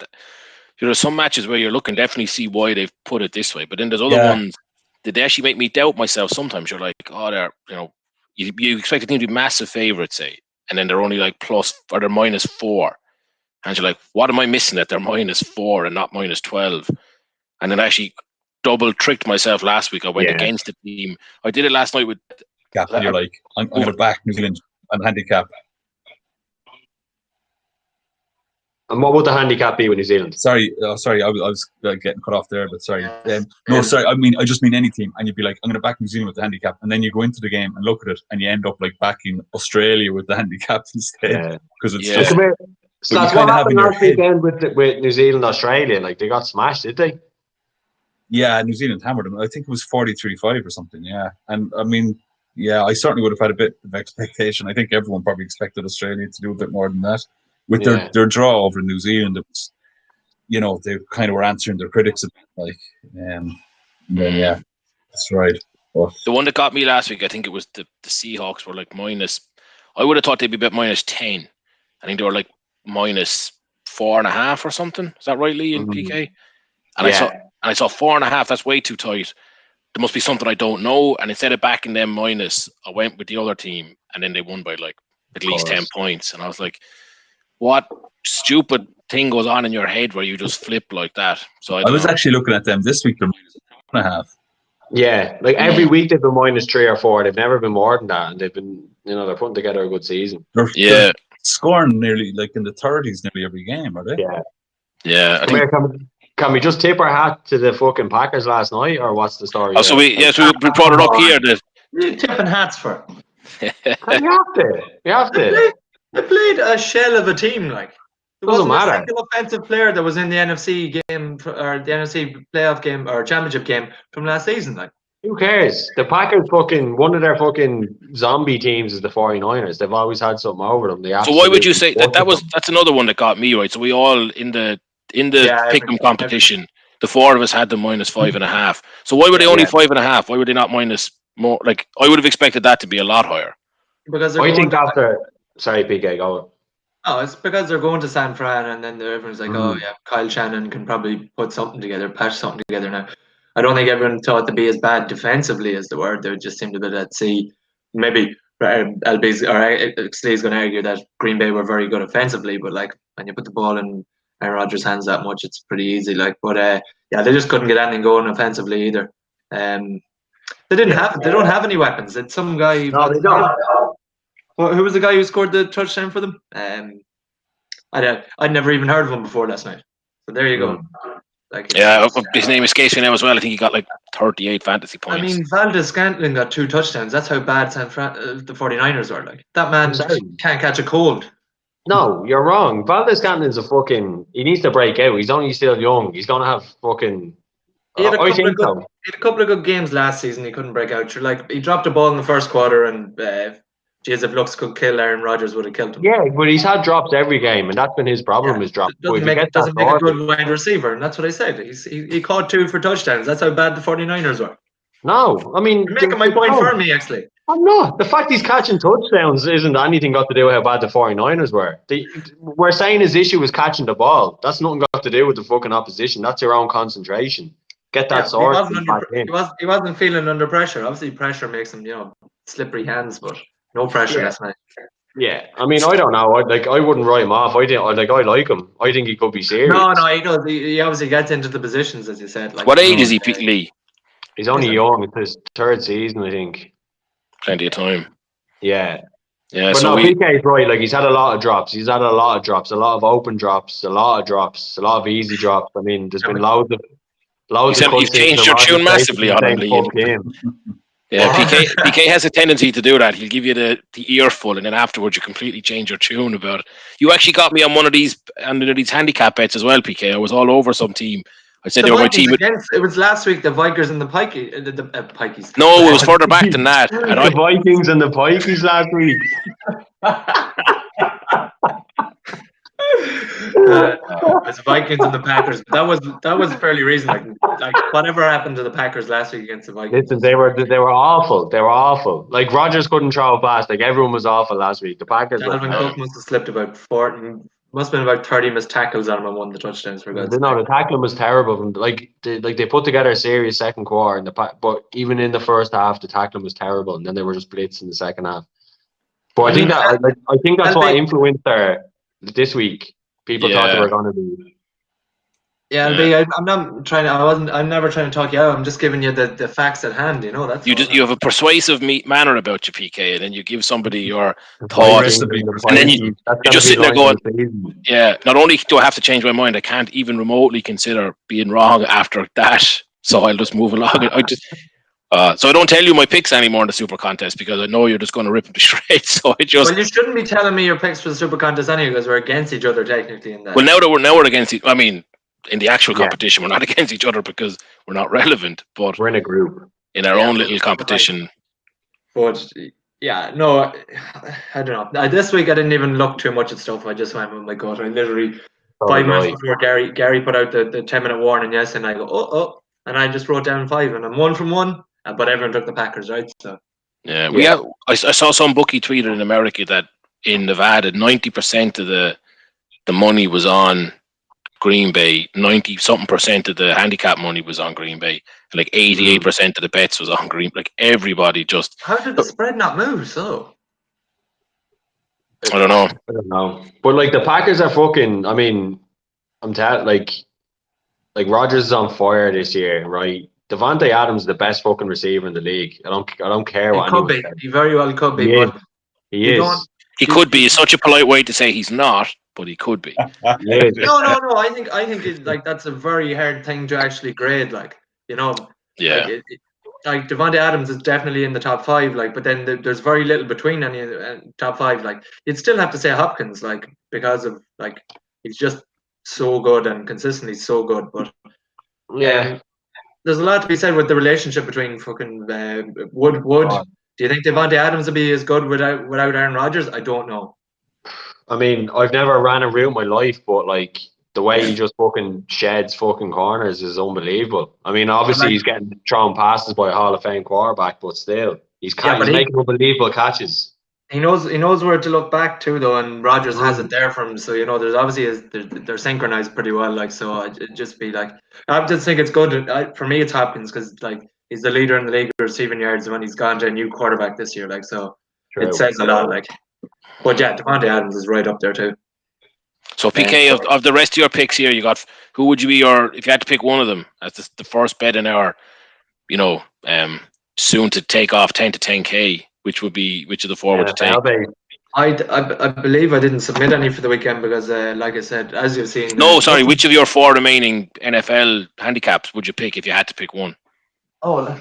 there's some matches where you're looking definitely see why they've put it this way, but then there's other ones that they actually make me doubt myself. Sometimes you're like, they're you expect a team to be massive favourites, say, and then they're only like plus or they're -4, and you're like, what am I missing that they're -4 and not -12? And then actually double tricked myself last week. I went against the team. I did it last night with. And you're like, I'm going to back New Zealand and handicap. And what would the handicap be with New Zealand? Sorry, I was getting cut off there, but sorry. Sorry. I just mean any team, and you'd be like, I'm going to back New Zealand with the handicap, and then you go into the game and look at it, and you end up like backing Australia with the handicap instead because it's just. So that's what happened last weekend with New Zealand, Australia. Like they got smashed, did they? Yeah, New Zealand hammered them. I think it was 43-5 or something. Yeah, and I mean, I certainly would have had a bit of expectation. I think everyone probably expected Australia to do a bit more than that. With their draw over New Zealand, it was, they kind of were answering their critics a bit, that's right. But the one that got me last week, I think it was the Seahawks were like minus. I would have thought they'd be about -10. I think they were like -4.5 or something. Is that right, Lee, in PK? And I saw 4.5. That's way too tight. There must be something I don't know. And instead of backing them minus, I went with the other team, and then they won by like at least 10 points. And I was like, what stupid thing goes on in your head where you just flip like that? So I was actually looking at them this week. They're -1.5. Yeah, like every week they've been -3 or 4. They've never been more than that, and they've been, they're putting together a good season. They're scoring nearly like in the 30s nearly every game, are they? Yeah. Can we just tip our hat to the fucking Packers last night, or what's the story? So we brought it up here. You're tipping hats for. You have to. They played a shell of a team, like. There doesn't wasn't matter. a single offensive player that was in the NFC game or the NFC playoff game or championship game from last season, like. Who cares? The Packers one of their fucking zombie teams is the 49ers. They've always had something over them. So why would you say that's another one that got me right? So we all in the pick'em competition, the 4 of us had them -5.5. So why were they only 5.5? Why were they not minus more? Like I would have expected that to be a lot higher. Because I think after. Sorry, PK, go. Oh, it's because they're going to San Fran, and then everyone's like, "Oh yeah, Kyle Shannon can probably put something together, patch something together." Now, I don't think everyone thought to be as bad defensively as they were. They just seemed a bit at sea. Maybe LB's or Slee's going to argue that Green Bay were very good offensively, but like when you put the ball in Aaron Rodgers' hands that much, it's pretty easy. Like, but yeah, they just couldn't get anything going offensively either. They don't have any weapons. It's some guy. No, they don't. Who was the guy who scored the touchdown for them? I'd never even heard of him before last night. So there you go. Like, yeah, his name escapes me now as well. I think he got like 38 fantasy points. I mean, Valdez-Scantling got 2 touchdowns. That's how bad the 49ers are. Like, that man can't catch a cold. No, you're wrong. Valdez-Scantling's a fucking... He needs to break out. He's only still young. He's going to have fucking... He had a couple of good games last season. He couldn't break out. Like, he dropped a ball in the first quarter, and if looks could kill Aaron Rodgers, would have killed him. Yeah, but he's had drops every game, and that's been his problem. His drops. Doesn't make a good wide receiver, and that's what I said. He caught 2 for touchdowns. That's how bad the 49ers were. No, I mean, you're making my point for me, actually. I'm not. The fact he's catching touchdowns isn't anything got to do with how bad the 49ers were. We're saying his issue was catching the ball. That's nothing got to do with the fucking opposition. That's your own concentration. Get that sorted. He wasn't feeling under pressure. Obviously, pressure makes him, slippery hands, but no pressure last night. Yeah, I mean, I don't know. I wouldn't write him off. I like him. I think he could be serious. No, he does. He obviously gets into the positions, as you said. Like, what age is he, Lee? He's only young. It's his 3rd season, I think. Plenty of time. Yeah. Yeah. But so PK is right. Like, he's had a lot of drops. A lot of open drops, a lot of drops, a lot of easy drops. I mean, there's been loads of. You've changed your tune massively on him, Lee. Yeah, PK has a tendency to do that. He'll give you the earful, and then afterwards you completely change your tune about it. You actually got me on one of these handicap bets as well, PK. I was all over some team. I said they were my team. It was last week, the Vikings and the Pikeys. No, it was further back than that. The Vikings and the Pikeys last week. It was the Vikings and the Packers. That was fairly recent. Like whatever happened to the Packers last week against the Vikings? Listen, they were awful. They were awful. Like, Rodgers couldn't throw a pass. Like, everyone was awful last week. The Packers. Dalvin Cook must have slipped about 40. Must have been about 30 missed tackles on him and won the touchdowns for God's sake. No, the tackling was terrible. They put together a serious second quarter, but even in the first half, the tackling was terrible, and then they were just blitzed in the second half. But I think that's what influenced her this week. People thought they were going to be. Yeah, I'm not trying to. I'm never trying to talk you out. I'm just giving you the facts at hand. That's you have a persuasive manner about you, PK, and then you give somebody your thoughts, and then you just sit there going, "Yeah." Not only do I have to change my mind, I can't even remotely consider being wrong after that. So I'll just move along. So I don't tell you my picks anymore in the Super Contest because I know you're just going to rip them to shreds. So I just. Well, you shouldn't be telling me your picks for the Super Contest anyway because we're against each other technically in that. Well, now we're against. I mean. In the actual competition, we're not against each other because we're not relevant, but we're in a group in our own little competition. But I don't know. This week I didn't even look too much at stuff. I just went with my gut. I literally 5 minutes before Gary put out the 10-minute warning, and I go and I just wrote down 5, and I'm 1 from 1. But everyone took the Packers, right? So I saw some bookie tweeted in America that in Nevada 90% of the money was on Green Bay, 90-something% of the handicap money was on Green Bay, and like 88% of the bets was on Green. Like everybody just. How did the spread not move? So I don't know. But like the Packers are fucking. I mean, I'm telling like Rodgers is on fire this year, right? Devontae Adams is the best fucking receiver in the league. I don't care what anyone says. He very well could be. He is. He could be. It's such a polite way to say he's not. But he could be. No. I think it's like that's a very hard thing to actually grade. Yeah. Like Devontae Adams is definitely in the top 5. But then there's very little between any top 5. You'd still have to say Hopkins, because of he's just so good and consistently so good. But there's a lot to be said with the relationship between fucking Wood. Do you think Devontae Adams would be as good without Aaron Rodgers? I don't know. I mean, I've never ran a route in my life, but the way he just fucking sheds fucking corners is unbelievable. I mean, obviously he's getting thrown passes by a Hall of Fame quarterback, but still, he's making unbelievable catches. He knows where to look back to though, and Rodgers has it there for him. So there's obviously they're synchronized pretty well. Like so, it'd just be like I just think it's good. For me, it's Hopkins because like he's the leader in the league receiving yards when he's gone to a new quarterback this year. Like so, it says a lot. Like, but yeah, Devontae Adams is right up there too. So PK of the rest of your picks here, you got who would you be if you had to pick one of them as the first bet in our, soon to take off 10 to 10K, which of the four would you take? I believe I didn't submit any for the weekend because, like I said, as you've seen. No, sorry. Which of your four remaining NFL handicaps would you pick if you had to pick one? Oh,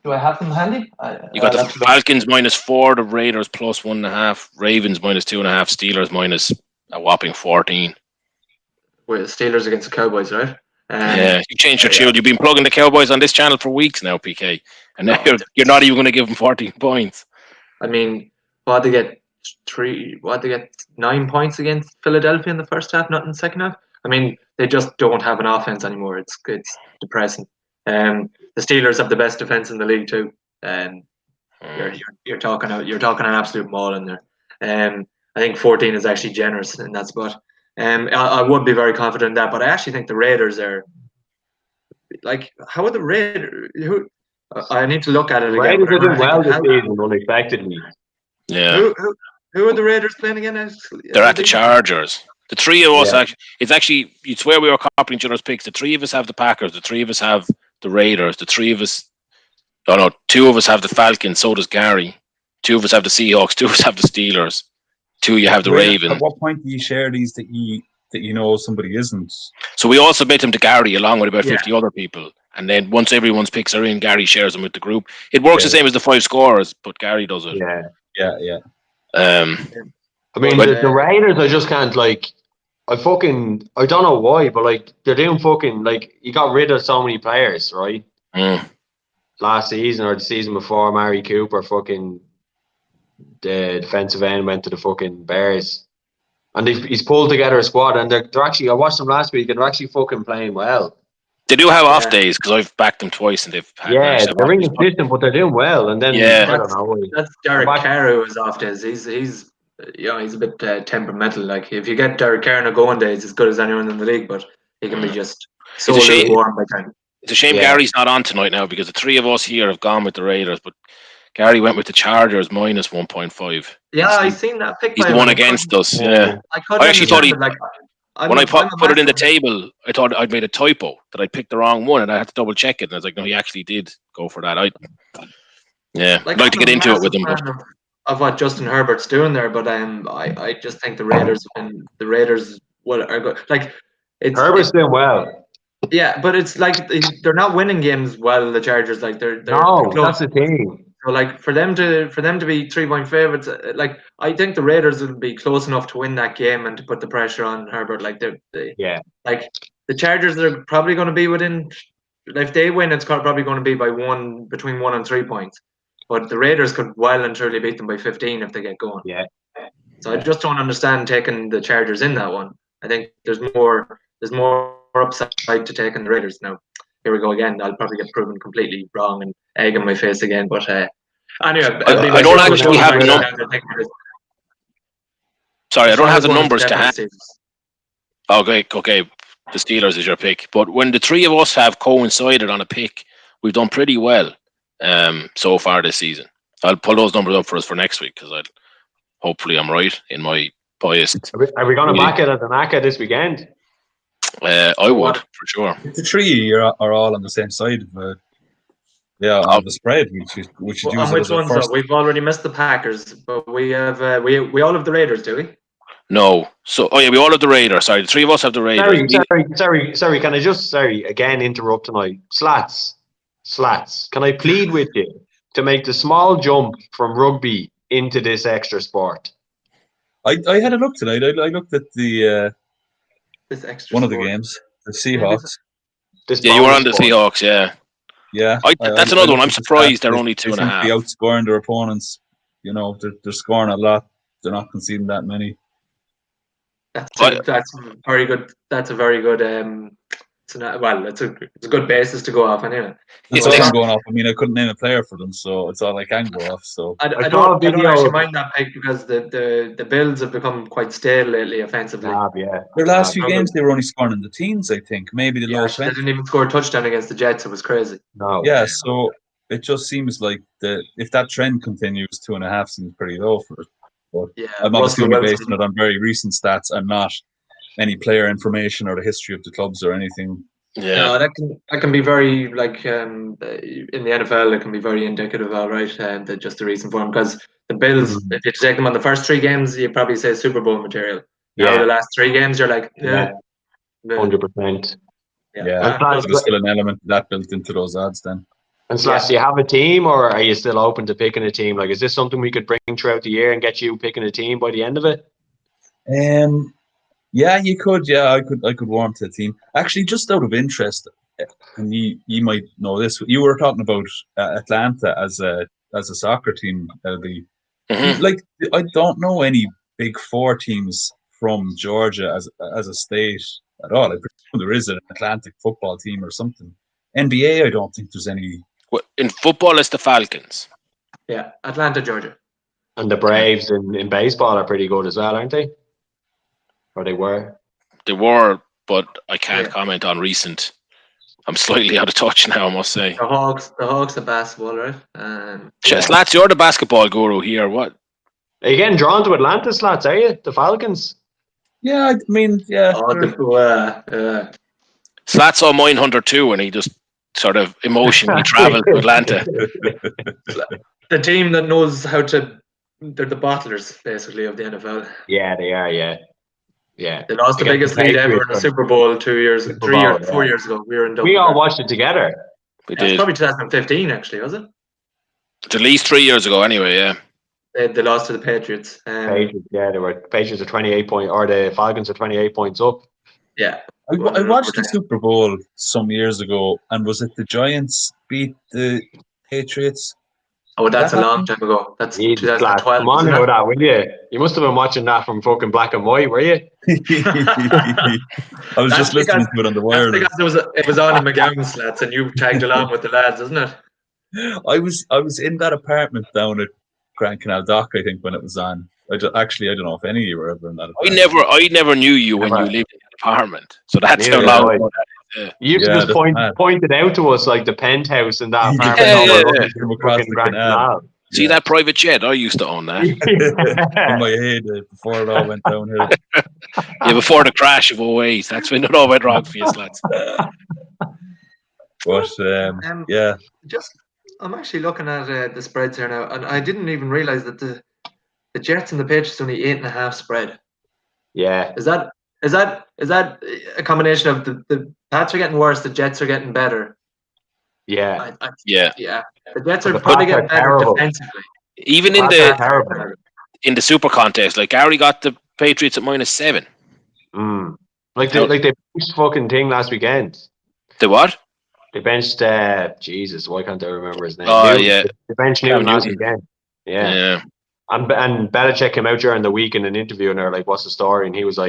do I have them handy? You got the Falcons -4, the Raiders +1.5, Ravens -2.5, Steelers minus a whopping 14. With Steelers against the Cowboys, right? Yeah, you changed your tune. You've been plugging the Cowboys on this channel for weeks now, PK, and now you're not even going to give them 14 points. I mean, what they get 9 points against Philadelphia in the first half, not in the second half. I mean, they just don't have an offense anymore. It's depressing. The Steelers have the best defense in the league too, and you're talking an absolute maul in there. I think 14 is actually generous in that spot. I would be very confident in that, but I actually think the Raiders are like, how are the Raiders? I need to look at it again. Raiders are doing well this season, unexpectedly. Yeah. Who are the Raiders playing again? They're at the Chargers. The three of us you'd swear we were copying each other's picks. The three of us have the Packers. The three of us have the Raiders. The three of us, two of us have the Falcons. So does Gary. Two of us have the Seahawks. Two of us have the Steelers. Two, you have the Ravens. At what point do you share these that you know somebody isn't? So we all submit them to Gary along with about 50 other people. And then once everyone's picks are in, Gary shares them with the group. It works the same as the 5 scorers, but Gary does it. Yeah. I mean, the Raiders, I just can't, like, I don't know why, but, like, they're doing fucking, like, you got rid of so many players, right? Last season or the season before, Mari Cooper, fucking, the defensive end went to the fucking Bears. And he's pulled together a squad, and they're actually, I watched them last week, and they're actually fucking playing well. They do have off days, because I've backed them twice, and they've had they're inconsistent, but they're doing well. And then I don't know. That's Derek Carr who is off days. He's a bit temperamental. Like, if you get Derek Carr in a going days, as good as anyone in the league, but he can be just so warm by time. It's a shame Gary's not on tonight now, because the three of us here have gone with the Raiders, but Gary went with the Chargers -1.5. Yeah, I seen that pick. He's the one against us. Yeah, I actually thought when I put it in the table, I thought I'd made a typo, that I picked the wrong one, and I had to double check it. And I was like, no, he actually did go for that. I'd like to get into it with him. Of what Justin Herbert's doing there, but I just think the Raiders are good. Like, Herbert's doing well. Yeah, but it's like they're not winning games well. The Chargers, like they're that's the thing. So, like, for them to be 3-point favorites, like, I think the Raiders will be close enough to win that game and to put the pressure on Herbert. Like, like the Chargers are probably going to be within. If they win, it's probably going to be by between 1 and 3 points. But the Raiders could well and truly beat them by 15 if they get going. Yeah. So I just don't understand taking the Chargers in that one. I think there's more upside to taking the Raiders now. Here we go again. I'll probably get proven completely wrong and egg on my face again. But anyway, I don't actually have the numbers. Sorry, I don't have the numbers to hand. Okay. The Steelers is your pick. But when the three of us have coincided on a pick, we've done pretty well so far this season. I'll pull those numbers up for us for next week, because hopefully I'm right in my biased. Are we going to back it at the NACA this weekend? I would, for sure. The three are all on the same side of on the spread, which is on which ones? First. We've already missed the Packers, but we have we all have the Raiders, do we? No. So we all have the Raiders. Sorry, the three of us have the Raiders. Sorry. Can I just again interrupt tonight? Slats. Can I plead with you to make the small jump from rugby into this extra sport? I had a look tonight. I looked at the. This extra one of the games, the Seahawks. You were on the Seahawks, yeah. That's another one. I'm surprised they're only 2.5. Be outscoring their opponents. They're scoring a lot. They're not conceding that many. That's very good. That's a very good it's a good basis to go off anyway. That's all I'm going off. I mean, I couldn't name a player for them, so it's all I can go off. So I don't actually mind that pick because the Bills have become quite stale lately offensively. Their last few games, they were only scoring in the teens, I think, maybe the low 20s. They didn't even score a touchdown against the Jets. It was crazy. No. Yeah, so it just seems like if that trend continues, 2.5 seems pretty low for it. But I'm obviously only basing it on very recent stats and not any player information or the history of the clubs or anything. Yeah, no, that can be very like in the NFL. It can be very indicative, all right, and just the reason for them because the Bills, if you take them on the first 3 games, you'd probably say Super Bowl material. Now the last 3 games, you're like, 100%. Yeah, there's still an element of that built into those odds then. And Slash, do you have a team, or are you still open to picking a team? Like, is this something we could bring throughout the year and get you picking a team by the end of it? Yeah, you could. Yeah, I could warm to a team. Actually, just out of interest, and you might know this. You were talking about Atlanta as a soccer team, LB. Mm-hmm. Like, I don't know any Big 4 teams from Georgia as a state at all. I presume there is an Atlantic football team or something. NBA, I don't think there's any. Well, in football, it's the Falcons. Yeah, Atlanta, Georgia. And the Braves in baseball are pretty good as well, aren't they? Or they were? They were, but I can't comment on recent. I'm slightly out of touch now, I must say. The Hawks are basketball, right? Slats, you're the basketball guru here. What? Are you getting drawn to Atlanta, Slats, are you? The Falcons? Yeah, I mean, yeah. Slats saw Mindhunter too, and he just sort of emotionally travelled to Atlanta. The team that knows how to... They're the bottlers, basically, of the NFL. Yeah, they are, yeah. They lost the biggest lead ever in the Super Bowl 4 years ago. We were in Dublin. We all watched it together. We did. It's probably 2015, actually, was it? At least 3 years ago, anyway. Yeah. They lost to the Patriots. Patriots are 28 points, or the Falcons are 28 points up. Yeah. I watched the Super Bowl some years ago, and was it the Giants beat the Patriots? Oh, that's a long time ago. That's 2012. Come on about that, will you? You must have been watching that from fucking black and white, were you? I was just listening to it on the wire. That's because it was on in McGowan's, Slats, and you tagged along with the lads, isn't it? I was in that apartment down at Grand Canal Dock, I think, when it was on. I don't know if any of you were ever in that apartment. I never knew you when you lived in the apartment. So that's how long ago that is. Yeah. You just pointed out to us like the penthouse in that apartment. See that private jet? I used to own that. In my head before it all went downhill. Before the crash of 08. That's when it all went wrong for you, lads. But yeah. I'm actually looking at the spreads here now, and I didn't even realize that the Jets and the Patriots only 8.5 spread. Yeah. Is that a combination of the Pats are getting worse, the Jets are getting better? Yeah. The Jets are probably getting better defensively. Even in the Super Contest, like Gary got the Patriots at -7. Like they benched fucking thing last weekend. The what? They benched Jesus, why can't I remember his name? Yeah. They benched Newton last weekend. Yeah. And Belichick came out during the week in an interview, and they're like, "What's the story?" And he was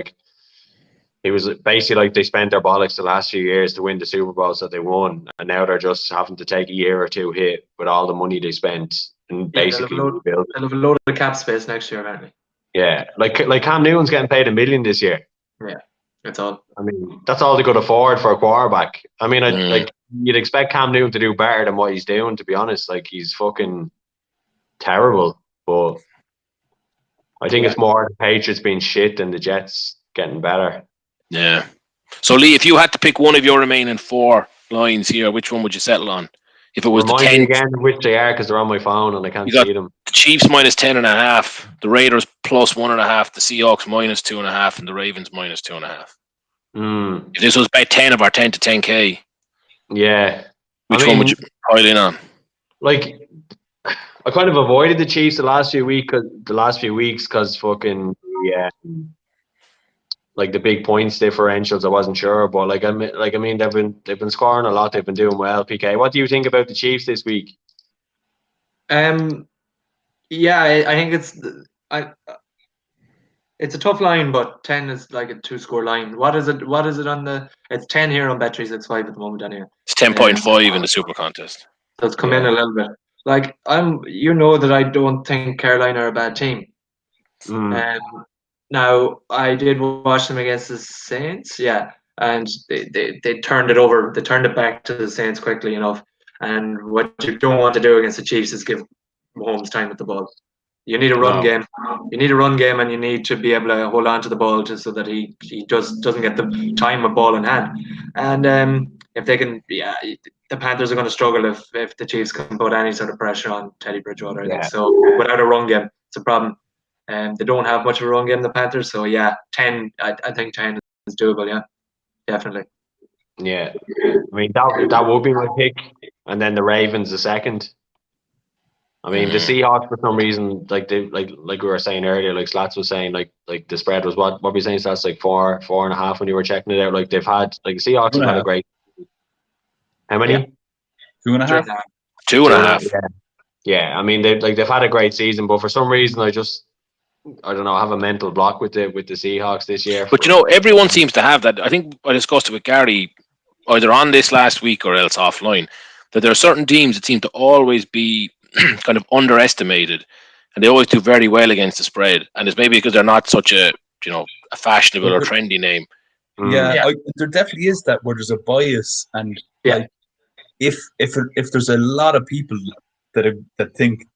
basically like, they spent their bollocks the last few years to win the Super Bowls that they won, and now they're just having to take a year or two hit with all the money they spent and basically they'll have a load of cap space next year, apparently. Yeah, like Cam Newton's getting paid $1 million this year. Yeah, that's all. I mean, that's all they could afford for a quarterback. I mean, like you'd expect Cam Newton to do better than what he's doing. To be honest, like he's fucking terrible. But I think it's more the Patriots being shit than the Jets getting better. Yeah. So Lee, if you had to pick one of your remaining 4 lines here, which one would you settle on? If it was Remind the 10 me again which they are, because they're on my phone and I can't see them. The Chiefs -10.5, the Raiders +1.5, the Seahawks -2.5, and the Ravens -2.5. If this was about 10 of our 10 to 10K, which one would you pile in on? Like, I kind of avoided the Chiefs the last few weeks because fucking like the big points differentials. I wasn't sure, but I mean they've been scoring a lot. They've been doing well. PK, what do you think about the Chiefs this week? I think it's It's a tough line, but 10 is like a 2-score line. What is it? What is it on the? It's 10 here on Bet365 at the moment, anyway. It's 10.5 in the Super Contest. So it's come in a little bit. Like you know that I don't think Carolina are a bad team. Now I did watch them against the Saints, yeah, and they turned it over. They turned it back to the Saints quickly enough. And what you don't want to do against the Chiefs is give Mahomes time with the ball. You need a run game. You need a run game, and you need to be able to hold on to the ball so that he doesn't get the time of ball in hand. And if they can, the Panthers are going to struggle if the Chiefs can put any sort of pressure on Teddy Bridgewater. I think so. Without a run game, it's a problem. They don't have much of a run game, the Panthers. So 10. I think 10 is doable. Yeah, definitely. Yeah, I mean that would be my pick, and then the Ravens the second. I mean, the Seahawks for some reason, like we were saying earlier, like Slats was saying, like the spread was what were we saying? Slats like 4.5 when you were checking it out. Like they've had the Seahawks have had a great. How many? 2.5. 2.5. Yeah. I mean they've had a great season, but for some reason I don't know, I have a mental block with the Seahawks this year. But everyone seems to have that. I think I discussed it with Gary either on this last week or else offline, that there are certain teams that seem to always be kind of underestimated, and they always do very well against the spread. And it's maybe because they're not such a fashionable or trendy name. There definitely is that where there's a bias, and like if there's a lot of people that think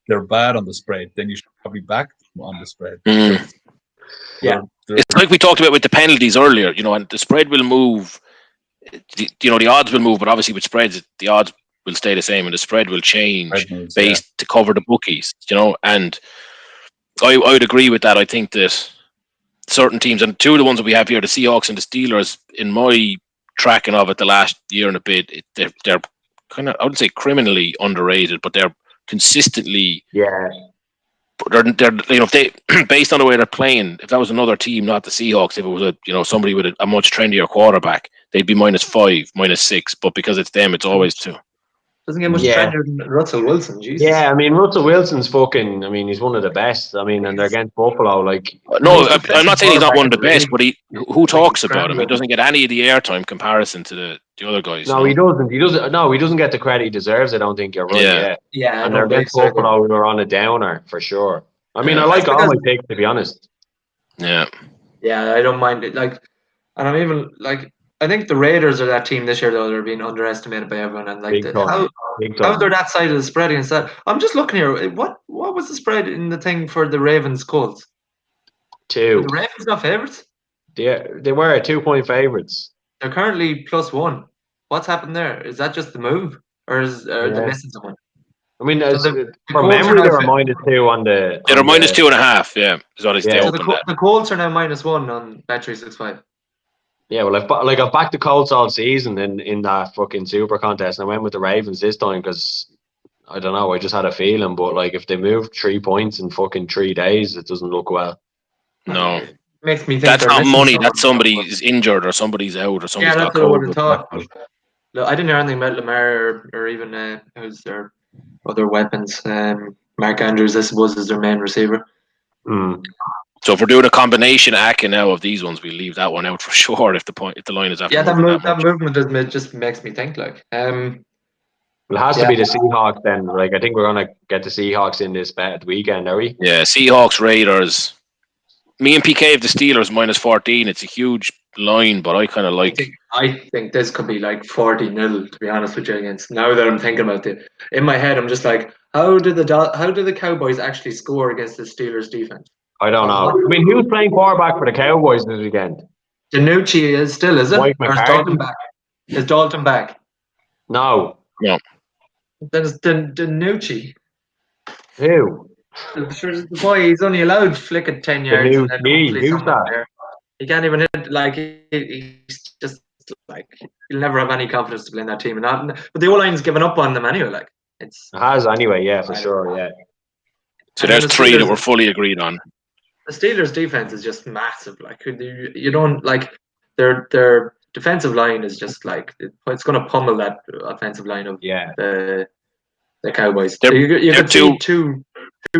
they're bad on the spread, then you should probably back them on the spread. It's like we talked about with the penalties earlier, and the spread will move. The odds will move, but obviously with spreads, the odds will stay the same, and the spread will change based to cover the bookies. And I would agree with that. I think that certain teams, and two of the ones that we have here, the Seahawks and the Steelers, in my tracking of it the last year and a bit, they're kind of, I wouldn't say criminally underrated, but they're consistently they're if they based on the way they're playing, if that was another team, not the Seahawks, if it was somebody with a much trendier quarterback, they'd be -5, -6, but because it's them, it's always 2. Doesn't get much trendier than Russell Wilson. Jesus. Yeah, I mean Russell Wilson's fucking. I mean he's one of the best. I mean, and they're against Buffalo. Like, no, I'm not saying he's not one of the best, but who talks about him? He doesn't get any of the airtime comparison to the other guys. No, he doesn't. He doesn't get the credit he deserves. I don't think you're right. Yeah. And they're against Buffalo, who are on a downer for sure. I mean, I like all my picks, to be honest. Yeah, I don't mind it. Like, and I'm even like. I think the Raiders are that team this year, though. They're being underestimated by everyone, and like how they're that side of the spread against that. I'm just looking here. What was the spread in the thing for the Ravens Colts? 2. The Ravens not favorites? They were 2-point favorites. They're currently +1. What's happened there? Is that just the move, or are they missing someone? I mean, from memory, they were -2 on the. They're -2.5. Yeah, is what they opened at. The Colts are now -1 on Bet365. Yeah, well, I've backed the Colts all season in that fucking Super Contest, and I went with the Ravens this time because I don't know, I just had a feeling. But like, if they move 3 points in fucking 3 days, it doesn't look well. No, makes me think that's not money. That's somebody's injured or somebody's out or somebody's got COVID. Would have thought. Look, I didn't hear anything about Lamar or even who's their other weapons. Mark Andrews, I suppose, is their main receiver. So if we're doing a combination acting now of these ones, we leave that one out for sure. If the line is after that movement just makes me think like. Well, it has to be the Seahawks then. Like, I think we're gonna get the Seahawks in this bet weekend, are we? Yeah, Seahawks, Raiders. Me and PK have the Steelers -14. It's a huge line, but I kind of like. I think this could be like 40-0. To be honest with you, against now that I'm thinking about it, in my head, I'm just like, how did the Cowboys actually score against the Steelers defense? I don't know. I mean, who's playing quarterback for the Cowboys this weekend? DiNucci is still, is it? Or is Dalton back? Is Dalton back? No. No. Then it's DiNucci. Who? Sure, the boy, he's only allowed to flick it 10 yards. Who's that? There. He can't even hit. Like, he's just like, he'll never have any confidence to play in that team. But the O-line's given up on them anyway. Like, it has anyway, yeah, for sure, yeah. So there's 3 that we're fully agreed on. The Steelers' defense is just massive. Like, you don't like their defensive line is just like it's going to pummel that offensive line of the Cowboys. You could see two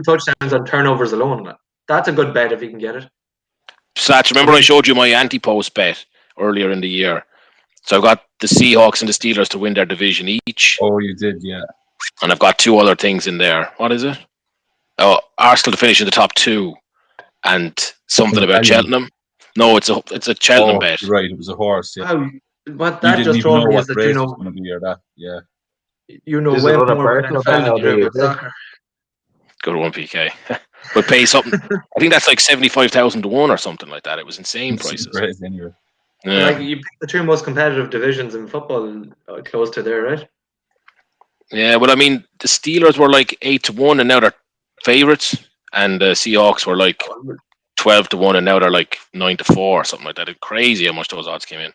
touchdowns on turnovers alone. That's a good bet if you can get it. Sats, remember I showed you my anti-post bet earlier in the year? So I've got the Seahawks and the Steelers to win their division each. Oh, you did, yeah. And I've got 2 other things in there. What is it? Oh, Arsenal to finish in the top 2. And something about Cheltenham. No, it's a Cheltenham bet. Right, it was a horse, yeah. What You that didn't just even told know me what is that race was going to be or that, yeah. You know This is way another more about personal NFL than you do penalty, about is it? soccer. Good one, PK. But pay something. I think that's like 75,000 to 1 or something like that. It was insane It's prices. great anyway. Yeah. Like you pick the 2 most competitive divisions in football close to there, right? Yeah, well, I mean, the Steelers were like 8 to 1, and now they're favourites, and the Seahawks were like 12 to 1, and now they're like 9 to 4 or something like that. It's crazy how much those odds came in.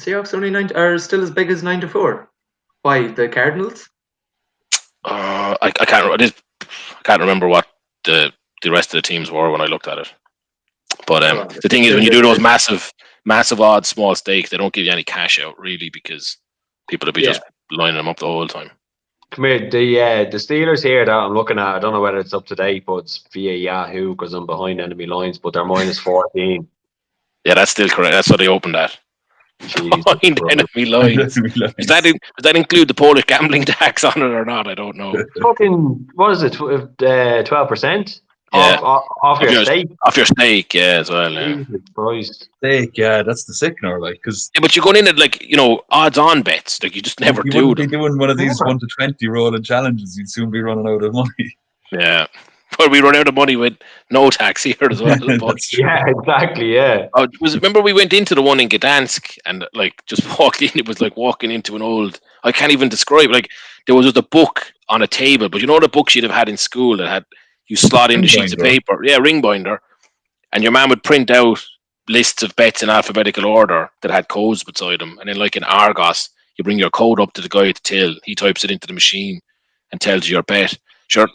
Seahawks only 9 are still as big as 9 to 4. Why the Cardinals? I can't remember what the rest of the teams were when I looked at it. But the thing is, when you do those massive odds, small stakes, they don't give you any cash out really, because people will be just lining them up the whole time. Come here, the Steelers here that I'm looking at, I don't know whether it's up to date, but it's via Yahoo because I'm behind enemy lines, but they're minus 14. Yeah, that's still correct. That's what they opened at. Behind enemy lines. Does that include the Polish gambling tax on it or not? I don't know. Fucking, what is it, 12%? Yeah. Off your stake? Off your stake, yeah, as well. Yeah. Jesus Christ. Stake, yeah, that's the sickener, like, because But you're going in at, like, you know, odds-on bets. Like, you just never you do wouldn't them. be doing one of these 1 to 20 rolling challenges. You'd soon be running out of money. Yeah. But we run out of money with no tax here as well. That's true. Yeah, exactly, yeah. Remember we went into the one in Gdansk and, like, just walked in. It was like walking into an old, I can't even describe, like, there was just a book on a table, but you know the books you'd have had in school that had, you slot in the sheets of paper. Yeah, ring binder. And your man would print out lists of bets in alphabetical order that had codes beside them. And then, like in Argos, you bring your code up to the guy at the till. He types it into the machine and tells you your bet. Sure,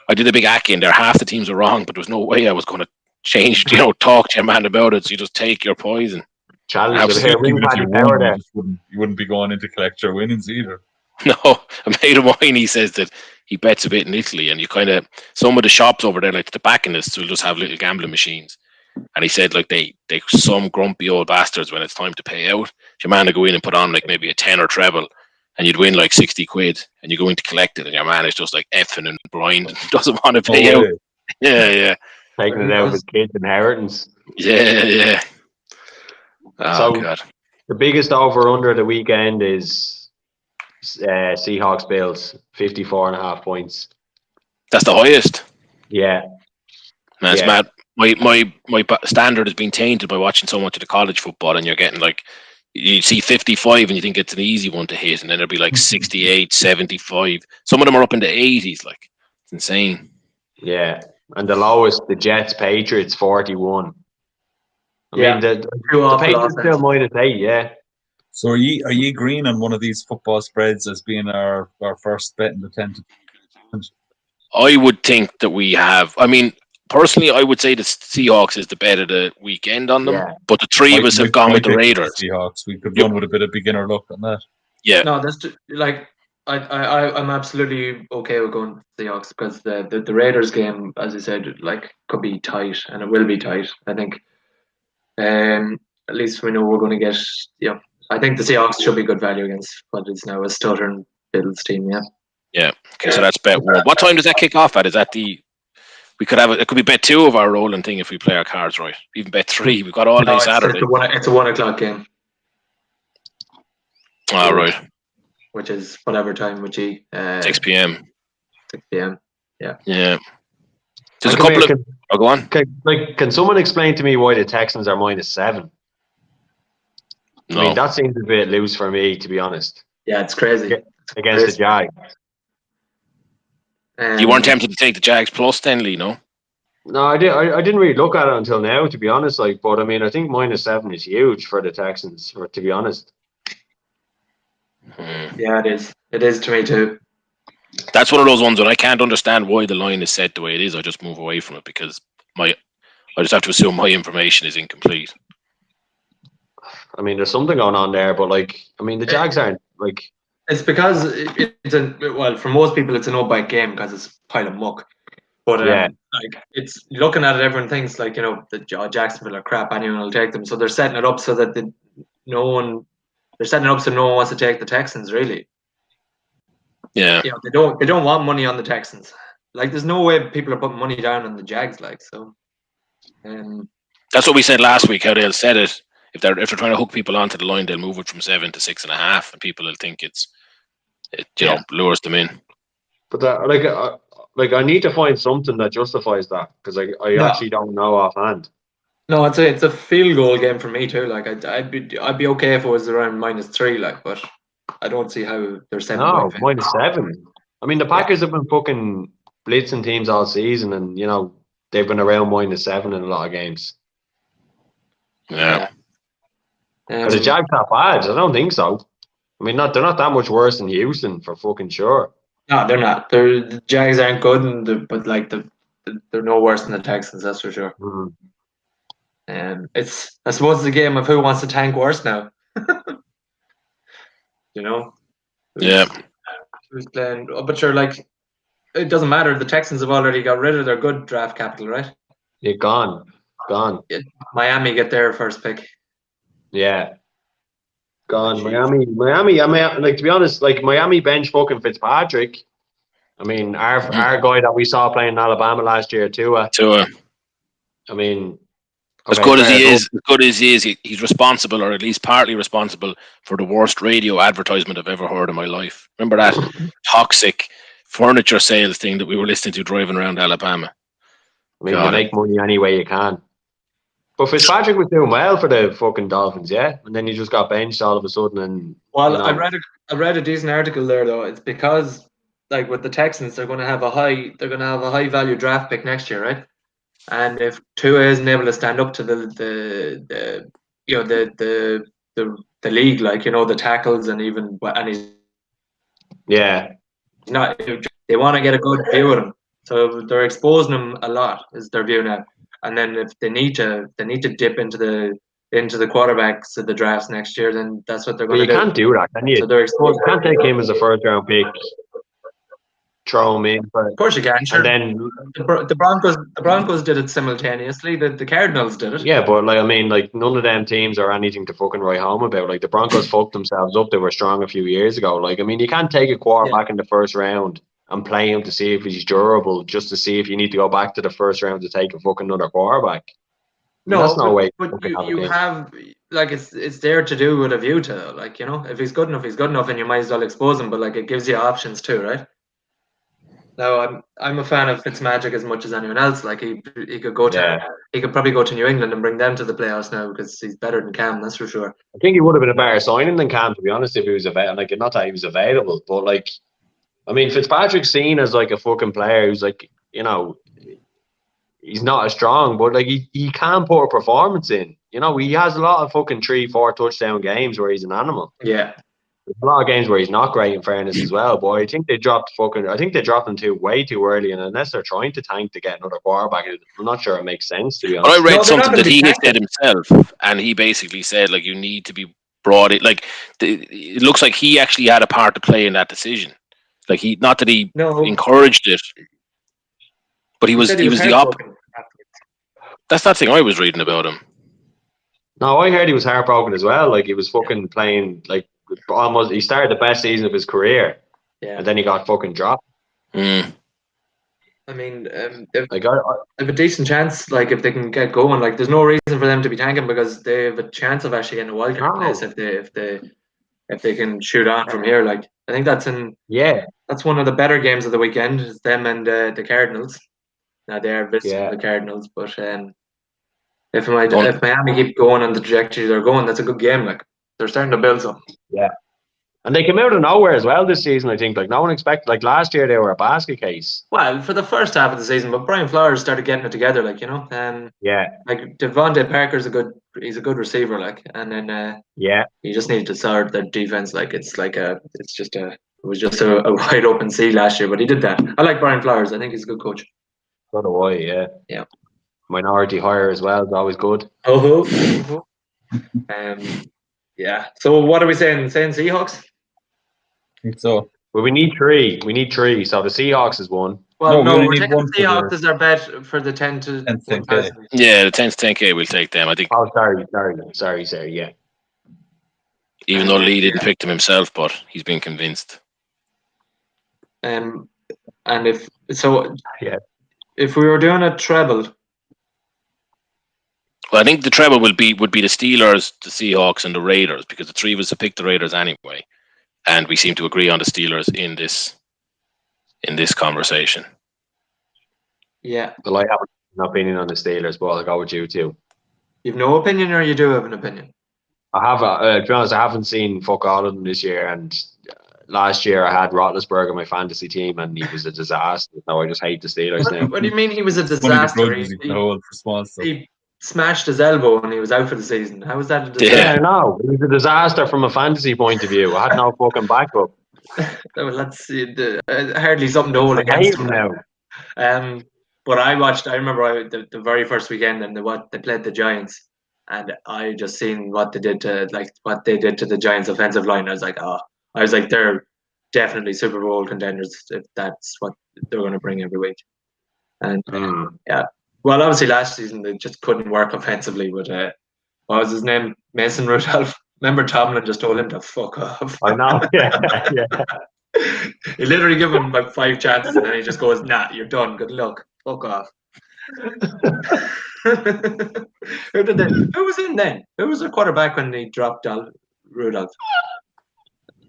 I did a big hack in there. Half the teams were wrong, but there was no way I was going to change, talk to your man about it. So you just take your poison. Challenge Even if you won, you wouldn't be going in to collect your winnings either. No, a mate of mine, he says that he bets a bit in Italy, and you kind of, some of the shops over there, like the tobacconists, will just have little gambling machines. And he said, like, they some grumpy old bastards, when it's time to pay out, your man would go in and put on like maybe a 10 or treble, and you'd win like 60 quid, and you go in to collect it, and your man is just like effing and blind and doesn't want to pay out. Yeah. Taking it out of his kids' inheritance. Yeah. Oh, so God. The biggest over-under of the weekend is Seahawks Bills, 54.5 points. That's the highest. Yeah. That's mad. My standard has been tainted by watching so much of the college football, and you're getting like, you see 55 and you think it's an easy one to hit, and then it'll be like 68, 75. Some of them are up in the 80s. Like, it's insane. Yeah. And the lowest, the Jets Patriots, 41. I mean, the Patriots still -8, yeah. So are you agreeing on one of these football spreads as being our first bet in the 10 to 10? I would think that we have. I mean, personally, I would say the Seahawks is the bet of the weekend on them. Yeah. But the three of us have gone with the Raiders. Seahawks. We could run with a bit of beginner luck on that. Yeah. No, that's just, like, I'm absolutely okay with going with Seahawks, because the Raiders game, as I said, like, could be tight, and it will be tight. I think. At least we know we're going to get. Yeah. I think the Seahawks should be good value against what is now a stuttering Bills team. Yeah. Yeah. Okay, so that's bet one. What time does that kick off at? Is that we could have it could be bet two of our rolling thing if we play our cards right. Even bet three. We've got all day Saturday. It's a 1 o'clock game. All right. Which is whatever time would you? 6 p.m. 6 p.m. Yeah. Yeah. There's a couple of. Oh, go on. Can someone explain to me why the Texans are -7? No. I mean, that seems a bit loose for me, to be honest. Yeah, it's crazy. Against the Jags. You weren't tempted to take the Jags plus then, Lee, no? No, I didn't really look at it until now, to be honest. But I mean, I think -7 is huge for the Texans, to be honest. Yeah, it is. It is to me too. That's one of those ones that I can't understand why the line is set the way it is. I just move away from it because I just have to assume my information is incomplete. I mean, there's something going on there, but the Jags aren't like. It's because for most people it's a no-bite game because it's a pile of muck. But Yeah. like it's looking at it, everyone thinks like the Jacksonville are crap. Anyone will take them, so they're setting it up so that no one. They're setting it up so no one wants to take the Texans. Really, Yeah. they don't want money on the Texans. Like there's no way people are putting money down on the Jags. Like so. That's what we said last week. How they'll set it if they're trying to hook people onto the line, they'll move it from 7 to 6.5, and people will think it lures them in. But like I need to find something that justifies that, because I actually don't know offhand. No, it's a field goal game for me too. Like I'd be okay if it was around -3. Like, but I don't see how they're 7 No, point -7. I mean, the Packers have been fucking blitzing teams all season, and they've been around -7 in a lot of games. Yeah. Are the Jags that bad? I don't think so. I mean, they're not that much worse than Houston, for fucking sure. No, they're not. The Jags aren't good, but like they're no worse than the Texans. That's for sure. Mhm. I suppose it's a game of who wants to tank worse now. Yeah. Who's playing? But sure, like it doesn't matter. The Texans have already got rid of their good draft capital, right? You're gone. Miami get their first pick. Yeah. Gone. Miami. I mean, like, to be honest, like Miami bench fucking Fitzpatrick. I mean, our guy that we saw playing in Alabama last year, Tua. I mean, as good as he is, he's responsible, or at least partly responsible, for the worst radio advertisement I've ever heard in my life. Remember that toxic furniture sales thing that we were listening to driving around Alabama? I mean, you make money any way you can. But Fitzpatrick was doing well for the fucking Dolphins, yeah, and then he just got benched all of a sudden. And I read a decent article there though. It's because like with the Texans, they're going to have a high value draft pick next year, right? And if Tua isn't able to stand up to the league, like the tackles and he's not. They want to get a good view of him, so they're exposing him a lot. Is their view now? And then if they need to dip into the quarterbacks of the drafts next year, then that's what they're going to do. You can't do that, can you? So they're exposed. You can't take him as a first round pick, throw him in. Of course you can. Sure. And then the Broncos did it simultaneously. The Cardinals did it. Yeah, but none of them teams are anything to fucking write home about. Like the Broncos fucked themselves up. They were strong a few years ago. Like, I mean, you can't take a quarterback in the first round and play him to see if he's durable, just to see if you need to go back to the first round to take a fucking another quarterback. That's no way. But you have it's there to do with a view to if he's good enough, and you might as well expose him. But like it gives you options too, right? Now I'm a fan of Fitzmagic as much as anyone else. Like he could go to he could probably go to New England and bring them to the playoffs now because he's better than Cam, that's for sure. I think he would have been a better signing than Cam, to be honest, if he was available. Like, not that he was available, but like, I mean, Fitzpatrick's seen as like a fucking player who's like, he's not as strong, but like he can put a performance in. He has a lot of fucking 3-4 touchdown games where he's an animal. Yeah. There's a lot of games where he's not great, in fairness, as well. But I think they dropped him way too early, and unless they're trying to tank to get another quarterback, I'm not sure it makes sense, to be honest. But I read something that he had said himself, and he basically said like you need to be brought in. Like it looks like he actually had a part to play in that decision. Like he encouraged it, but he was the opposite. That's that thing I was reading about him. No, I heard he was heartbroken as well. Like he was fucking playing like almost. He started the best season of his career, and then he got fucking dropped. Mm. I mean, they have a decent chance. Like if they can get going, like there's no reason for them to be tanking because they have a chance of actually getting a wildcard place if they can shoot on from here. Like I think that's one of the better games of the weekend. It's them and the Cardinals. Now they are visiting the Cardinals, but if Miami keep going on the trajectory they're going, that's a good game. Like they're starting to build something. Yeah. And they came out of nowhere as well this season, I think. Like, no one expected... Like, last year, they were a basket case. Well, for the first half of the season, but Brian Flores started getting it together, like, like, Devontae Parker's he's a good receiver, like, and then... you just need to start the defense, like, it was just a wide open sea last year, but he did that. I like Brian Flores. I think he's a good coach. So do I, yeah. Yeah. Minority hire as well is always good. Yeah. So what are we saying? Saying Seahawks? I think so. Well, we need three. So the Seahawks is one. Well, No, we only we're need taking one the for the Seahawks as our bet for the 10 to 10th 1,000. Yeah, the 10th 10K, we'll take them. I think, Oh, sorry. Yeah. even though Lee didn't Yeah. pick them himself, but he's been convinced. And if so, Yeah. if we were doing a treble, Well, I think the treble would be the Steelers, the Seahawks, and the Raiders, because the three of us have picked the Raiders anyway, and we seem to agree on the Steelers in this conversation. yeah, Well, I have an opinion on the Steelers, but I'll go with you too. you've no opinion, or you do have an opinion? I have, to be honest, I haven't seen fuck all of them this year, and last year I had Roethlisberger on my fantasy team, and he was a disaster. Now I just hate the Steelers now. What do you mean he was a One of the disaster? grudges you can hold for small stuff. He smashed his elbow and he was out for the season. How was that a disaster? Yeah, no, it was a disaster from a fantasy point of view. I had no fucking backup. Well, let's see. Hardly something to hold I hate against him him now. But I remember the very first weekend and they played the Giants, and I just seen what they did to the Giants offensive line. I was like, they're definitely Super Bowl contenders if that's what they're going to bring every week. And yeah, well, obviously last season they just couldn't work offensively. But what was his name? Mason Rudolph. Remember Tomlin just told him to fuck off. I know. Yeah. He literally gave him like 5 chances and then he just goes, "Nah, you're done. Good luck. Fuck off." Who was in then? Who was the quarterback when they dropped Rudolph?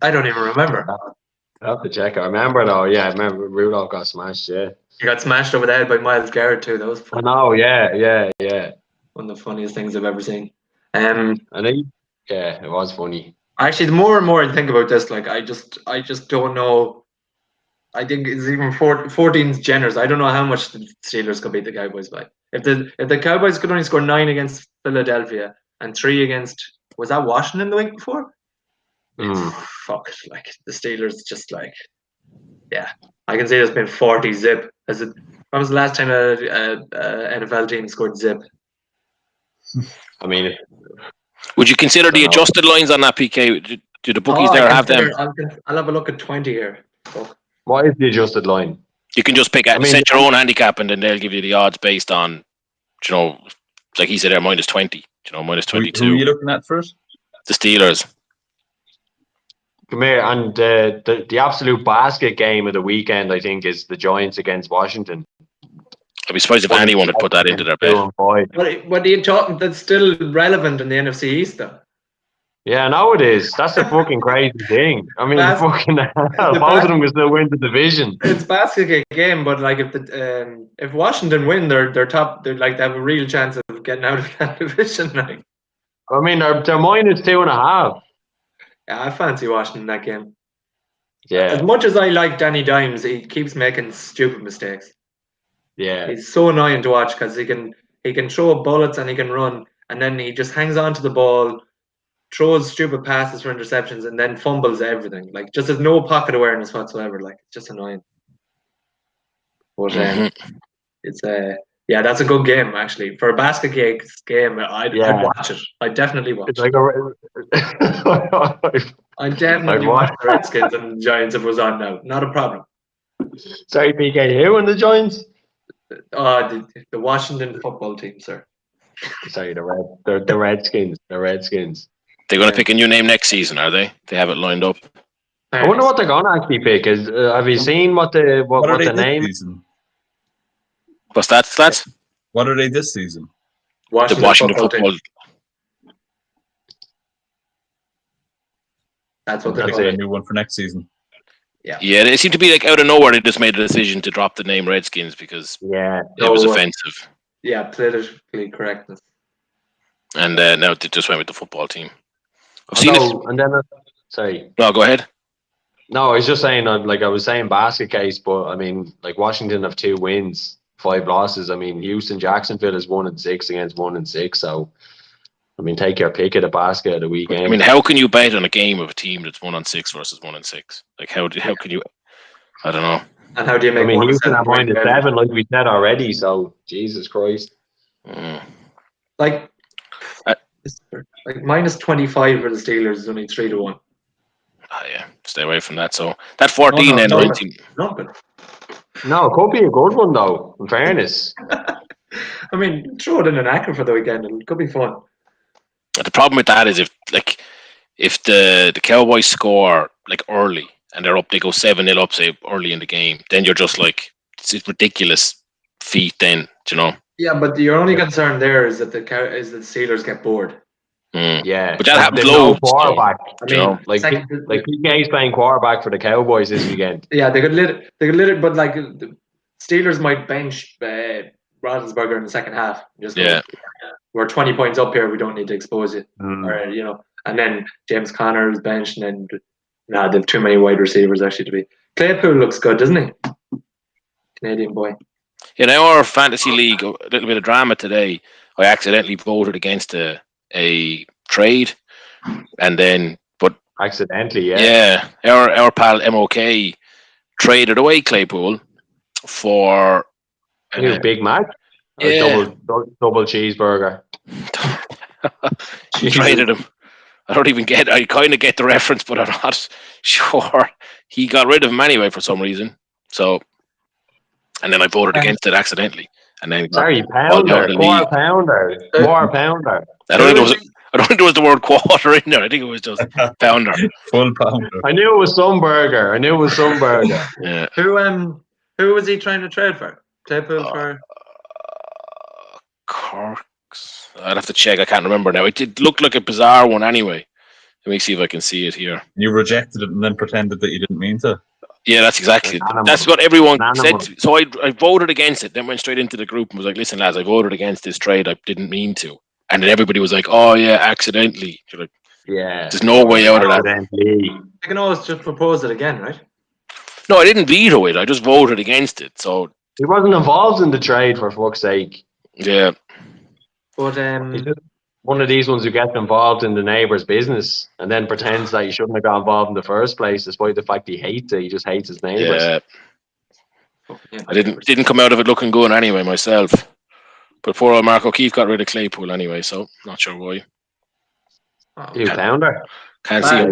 I don't even remember. I have to check. I remember though. Yeah, I remember Rudolph got smashed. Yeah. He got smashed over the head by Myles Garrett too. That was I fun. know. Yeah. One of the funniest things I've ever seen. And it was funny. Actually, the more and more I think about this, like I just don't know. I think it's even 14's generous. I don't know how much the Steelers could beat the Cowboys by. If the Cowboys could only score 9 against Philadelphia and 3 against, was that Washington the week before? Fuck, like the Steelers just like, yeah, I can say there's been 40 zip. When was the last time a NFL team scored zip? I mean, Would you consider the adjusted lines on that, PK? Do the bookies have them? I'll have a look at 20 here. Fuck. what is the adjusted line? You can just set your own handicap, and then they'll give you the odds based on, like he said there, minus 20, minus 22. Who are you looking at first? The Steelers. Come here, and the absolute basket game of the weekend, I think, is the Giants against Washington. I'd be surprised if anyone would put that into their bet. What are you talking? That's still relevant in the NFC East, though. Yeah, no, it is. That's the fucking crazy thing. I mean, fucking hell, both of them can still win the division. It's basket game, but like if Washington win, they're top. They have a real chance of getting out of that division. Like, I mean, they're minus 2.5. yeah, I fancy Washington in that game. Yeah, As much as I like Danny Dimes, he keeps making stupid mistakes. yeah. He's so annoying to watch because he can throw bullets and he can run, and then he just hangs on to the ball, throws stupid passes for interceptions, and then fumbles everything. Like, just has no pocket awareness whatsoever. Like, it's just annoying. But it's that's a good game actually for a basket game. I'd watch it. I'd definitely watch. It's like I'd definitely watch the Redskins and the Giants if it was on now. Not a problem. Sorry, PK, who in the Giants? The Washington football team, sir. Sorry, the Redskins. The Redskins. They're going to pick a new name next season, are they? They have it lined up. I wonder what they're going to actually pick. Have you seen what the name? Season? What's that? What are they this season? The Washington football. That's what they're calling a new one for next season. Yeah, they seem to be like out of nowhere. They just made a decision to drop the name Redskins because it was offensive. Yeah, politically correctness. And now they just went with the football team. I've seen it. And then, sorry. No, go ahead. No, I was just saying, I was saying basket case, but I mean, like Washington have 2 wins, 5 losses. I mean, Houston, Jacksonville is 1-6 against 1-6. So, I mean, take your pick of the basket of the weekend. I mean, how can you bet on a game of a team that's 1-6 versus 1-6? Like, how can you? I don't know. And how do you make? I mean, Houston have -7, like we said already. So, Jesus Christ. Like minus 25 for the Steelers is only 3-1. Oh, yeah, stay away from that. So that 14 and 19. Nothing. No, it could be a good one though. In fairness, I mean, throw it in an acre for the weekend. It could be fun. The problem with that is if the Cowboys score like early and they're up, they go 7-0 up, say early in the game, then you're just like it's a ridiculous feat. Then do you know? Yeah, but your only concern there is that the Steelers get bored. yeah. But that happens There's no loads. quarterback. I You know? mean, Like PK's playing quarterback for the Cowboys this weekend. yeah, they could lit it, but like the Steelers might bench Roethlisberger in the second half. Just go, we're 20 points up here. We don't need to expose it, or and then James Conner is benched, and then they have too many wide receivers actually to be. Claypool looks good, doesn't he? Canadian boy. In our fantasy league, a little bit of drama today. I accidentally voted against a trade, and then Accidentally, yeah, our pal MOK traded away Claypool for Big Mac. Yeah. Double cheeseburger. He traded him. I kind of get the reference, but I'm not sure. He got rid of him anyway for some reason. So, and then I voted against it accidentally. And then pounder. I don't think there was the word quarter in there. I think it was just pounder. Full pounder. I knew it was some burger. Yeah. Who was he trying to trade for? Claypool for Corks. I'd have to check. I can't remember now. It did look like a bizarre one anyway. Let me see if I can see it here. You rejected it and then pretended that you didn't mean to. Yeah, that's exactly. That's what everyone said. So I voted against it. Then went straight into the group and was like, "Listen, lads, I voted against this trade. I didn't mean to." And then everybody was like, "Oh yeah, accidentally." You're like, yeah. There's no way out of that. You can always just propose it again, right? No, I didn't veto it. I just voted against it. So he wasn't involved in the trade, for fuck's sake. Yeah. But he's just one of these ones who gets involved in the neighbour's business and then pretends that he shouldn't have got involved in the first place, despite the fact he hates it. He just hates his neighbours. Yeah. I didn't come out of it looking good anyway myself. But poor old Mark O'Keefe got rid of Claypool anyway, so not sure why. Pounder. Can't see him.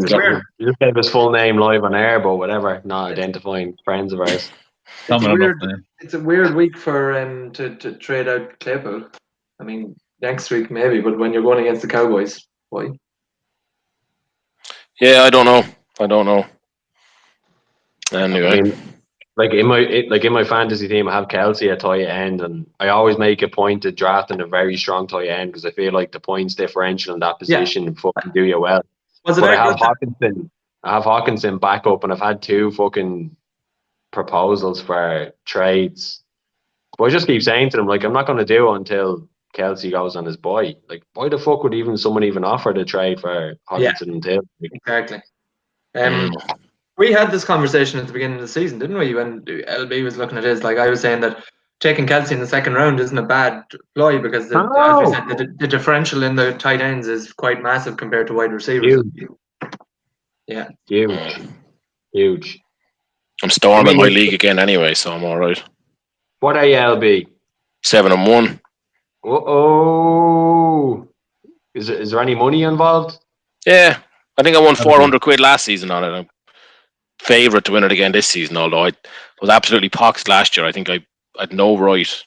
You just gave his full name live on air, but whatever. Not identifying friends of ours. It's a weird week for to trade out Claypool. I mean, next week maybe, but when you're going against the Cowboys, why? Yeah, I don't know. Anyway, I mean, in my fantasy team, I have Kelsey at tight end, and I always make a point to drafting a very strong tight end because I feel like the points differential in that position fucking do you well. But I have Hawkinson back up, and I've had 2 fucking proposals for trades. But I just keep saying to them, like, I'm not going to do it until Kelsey goes on his boy. Like, why the fuck would someone even offer the trade for Hawkinson until? Exactly. We had this conversation at the beginning of the season, didn't we? When LB was looking at his, like I was saying that taking Kelsey in the second round isn't a bad ploy because as we said, the differential in the tight ends is quite massive compared to wide receivers. Huge. I'm storming my league again anyway, so I'm all right. What are you, LB? 7-1. Oh, is there any money involved? Yeah, I think I won 400 quid last season on it. I'm favourite to win it again this season, although I was absolutely poxed last year. I think I had no right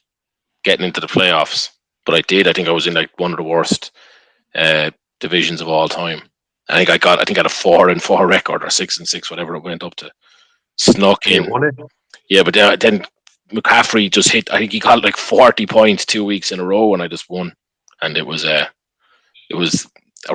getting into the playoffs, but I did. I think I was in like one of the worst divisions of all time. I think I had a 4-4 record or 6-6, whatever it went up to. Snuck in. Won it? Yeah, but then McCaffrey just hit. I think he got like 40 points 2 weeks in a row, and I just won. And it was a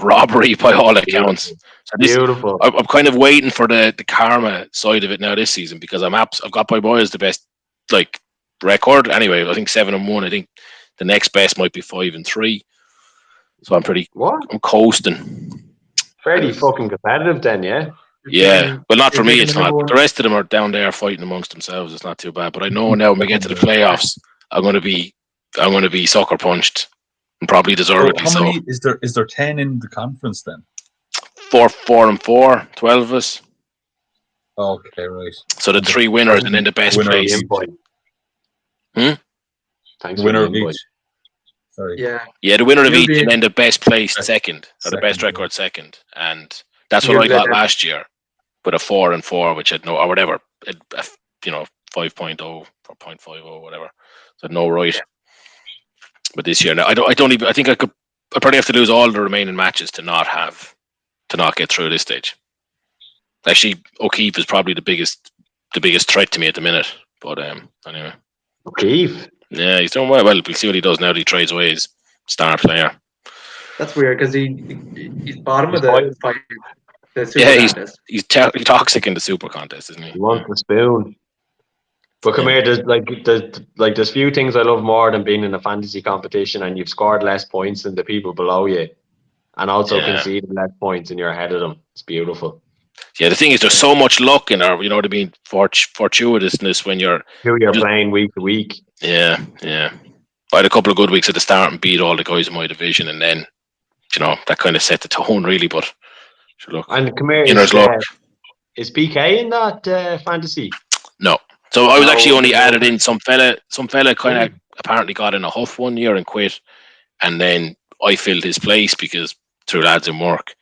robbery by all accounts. Beautiful. I'm kind of waiting for the karma side of it now this season because I've got my boy as the best like record. Anyway, I think 7-1. I think the next best might be 5-3. So I'm coasting. Fairly fucking competitive then, yeah. Yeah, well, not for me. It's not. The rest of them are down there fighting amongst themselves. It's not too bad. But I know now when we get to the playoffs, I'm going to be sucker punched, and probably deservedly so. How many is there 10 in the conference then? 4-4, 12 of us. Okay, right. So the 3 winners and then the best place. Thanks. Winner of each. Sorry. Yeah, the winner of each and then the best place second, or the best record second, and that's what I got last year. With a 4-4, which had or whatever, 5 5.0 or 0.50 or whatever. So no right. But this year, I don't even. I think I probably have to lose all the remaining matches to not get through this stage. Actually, O'Keefe is probably the biggest threat to me at the minute. But anyway, O'Keefe. Yeah, he's doing well. Well, we'll see what he does now that he trades away his star player. That's weird because he's bottom of the fight. The super contest. He's toxic in the super contest, isn't he? He wants the spoon. But come here, there's few things I love more than being in a fantasy competition and you've scored less points than the people below you, and also conceded less points and you're ahead of them. It's beautiful. Yeah, the thing is, there's so much luck in our, you know what I mean, fortuitousness when you're playing week to week. Yeah. I had a couple of good weeks at the start and beat all the guys in my division, and then, that kind of set the tone really. But look, and come here, is PK in that fantasy? No. So I was actually only added in. Some fella kind of apparently got in a huff one year and quit, and then I filled his place because through lads in work,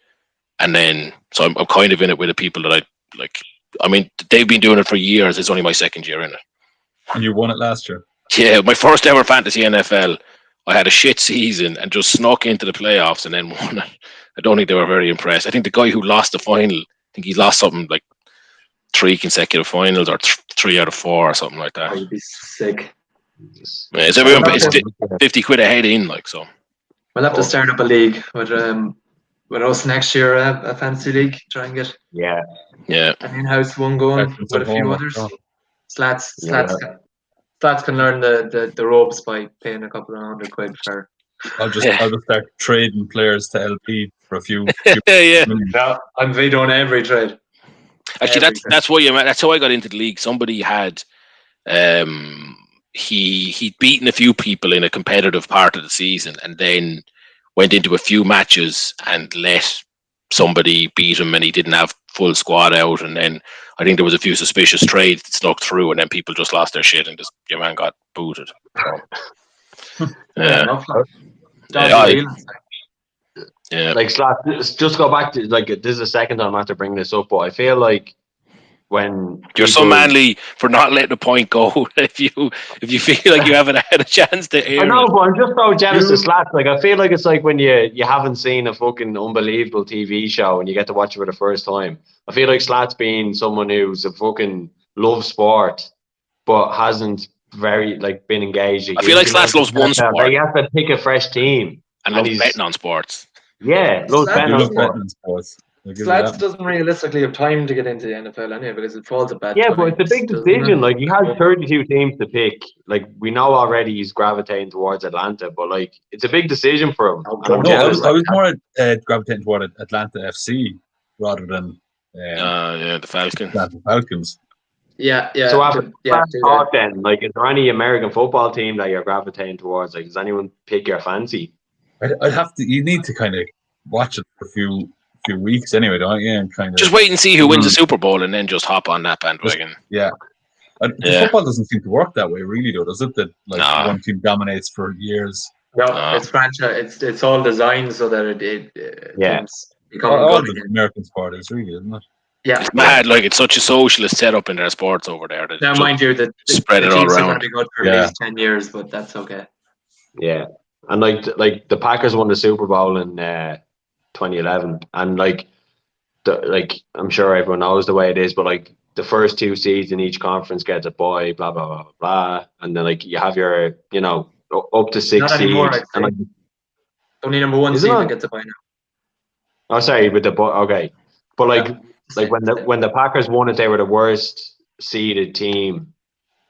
and then so I'm kind of in it with the people that I like. I mean, they've been doing it for years. It's only my second year in it. And you won it last year. Yeah, my first ever fantasy NFL. I had a shit season and just snuck into the playoffs and then won it. I don't think they were very impressed. I think the guy who lost the final, I think he lost something like 3 consecutive finals or 3 out of 4 or something like that. I'd be sick. Yeah, so it's 50 quid a head in, like, so. We'll have to start up a league with us next year, a fantasy league. Try and get an in-house one going with a few others. Slats can learn the ropes by paying a couple of £100 for. I'll just start trading players to LP for a few. Yeah. I'm vetoing every trade. Actually, that's why that's how I got into the league. Somebody had he'd beaten a few people in a competitive part of the season, and then went into a few matches and let somebody beat him, and he didn't have full squad out. And then I think there was a few suspicious trades that snuck through, and then people just lost their shit and just your man got booted. So, like just go back to like this is the second time after bringing this up, but I feel like when you're so manly for not letting a point go, if you feel like you haven't had a chance to air I know, but I'm just so jealous of Slats. Like I feel like it's like when you haven't seen a fucking unbelievable TV show and you get to watch it for the first time. I feel like Slats being someone who's a fucking loves sport but hasn't been engaged. I feel like Slats loves one sport. He has to pick a fresh team and loves betting on sports. Yeah, loves betting on sports. Slats doesn't realistically have time to get into the NFL anyway because it falls at bad time. But it's a big decision. Like he has 32 teams to pick. Like we know already he's gravitating towards Atlanta, but like it's a big decision for him. I was more gravitating toward Atlanta FC rather than the Falcons. The Falcons. Yeah. So after then, like, is there any American football team that you're gravitating towards? Like, does anyone pick your fancy? I'd have to. You need to kind of watch it for a few weeks anyway, don't you? And kind of just wait and see who wins the Super Bowl, and then just hop on that bandwagon. Football doesn't seem to work that way, really, though, does it? That one team dominates for years. No, it's franchise. It's all designed so that it all the American sport is really, isn't it? Yeah, it's mad. Like it's such a socialist setup in their sports over there. Now, mind you, that spread it all around. Going to be good for at least 10 years, but that's okay. Yeah, and like the Packers won the Super Bowl in 2011, and I'm sure everyone knows the way it is, but like the first 2 seeds in each conference gets a bye, blah blah blah blah, and then like you have your up to 6 seeds. Only number 1 seed that gets a bye now. Oh, sorry, with the okay, but when the Packers won it, they were the worst seeded team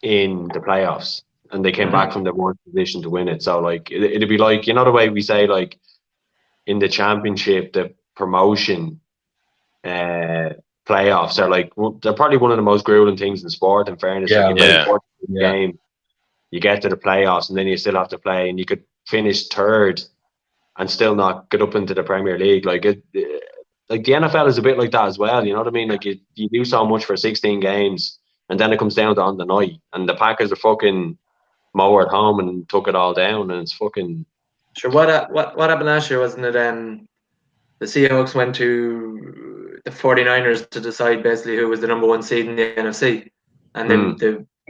in the playoffs, and they came back from the worst position to win it. So like it'd be like the way we say like in the championship, the promotion playoffs are like they're probably one of the most grueling things in sport. In fairness, game, you get to the playoffs and then you still have to play, and you could finish third and still not get up into the Premier League. Like the NFL is a bit like that as well. You know what I mean? Like you do so much for 16 games, and then it comes down to on the night, and the Packers are fucking mowered home and took it all down, and it's fucking. Sure. What happened last year? Wasn't it? The Seahawks went to the 49ers to decide basically who was the number 1 seed in the NFC, and then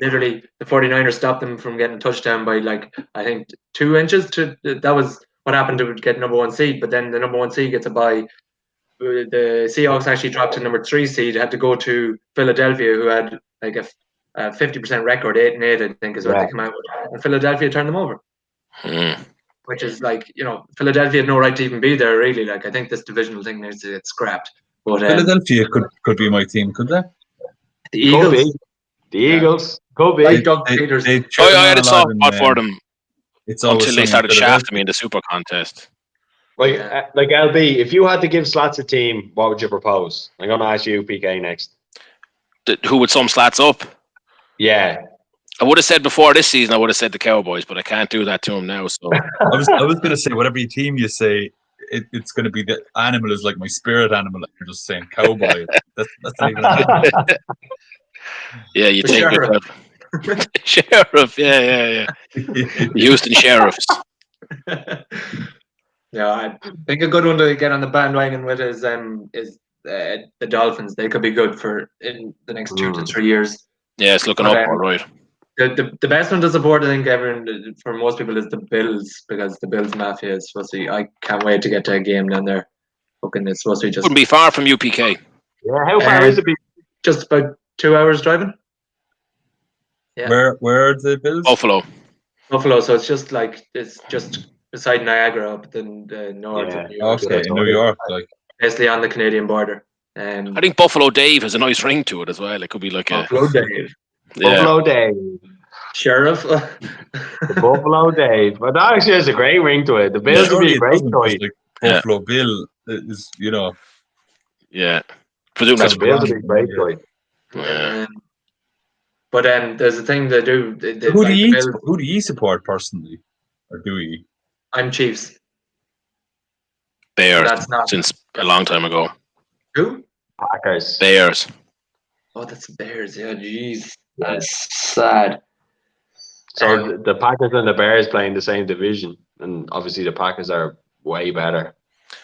literally the 49ers stopped them from getting a touchdown by like I think 2 inches. That was what happened to get number 1 seed. But then the number 1 seed gets a bye. The Seahawks actually dropped to number 3 seed. Had to go to Philadelphia, who had like a 50% record, 8-8, I think is what they come out with, and Philadelphia turned them over. Which is like, Philadelphia had no right to even be there, really. Like, I think this divisional thing needs to get scrapped. But Philadelphia could be my team, could they? The Eagles. The Eagles. Could be. Like Doug Peters. I had a soft spot for them until they started shafting me in the Super Contest. Like LB, if you had to give Slats a team, what would you propose? I'm going to ask you, PK, next. Who would sum Slats up? Yeah. I would have said before this season, I would have said the Cowboys, but I can't do that to him now. So I was going to say, whatever team you say, it's going to be the animal is like my spirit animal. You're just saying Cowboy. That's not even an animal. Yeah, you The take Sheriff. Sheriff. Yeah. The Houston Sheriffs. Yeah, I think a good one to get on the bandwagon with is the Dolphins. They could be good for in the next 2 to 3 years. Yeah, it's looking up all right. The best one to support, I think, for most people, is the Bills, because the Bills Mafia is supposed to be. I can't wait to get to a game down there. Fucking, it's supposed to be just. Wouldn't be far from UPK. Yeah, how far is it? Just about 2 hours driving. Yeah. Where are the Bills? Buffalo. So it's just beside Niagara, up in the north of New York. Okay, in New York, like basically on the Canadian border. I think Buffalo Dave has a nice ring to it as well. It could be like Buffalo Dave. Yeah. Buffalo Dave. Sheriff. The Buffalo Dave. But that actually has a great ring to it. The Bills would be a great choice. Like Buffalo Bill is, Yeah. Presume that's the Bills would be a great choice. Yeah. But there's a thing they do. Who do you support personally? Or do you? I'm Chiefs. Bears. That's not since a long time ago. Who? Packers. Bears. Oh, that's Bears. Yeah, jeez. That's sad. So the Packers and the Bears play in the same division, and obviously the Packers are way better.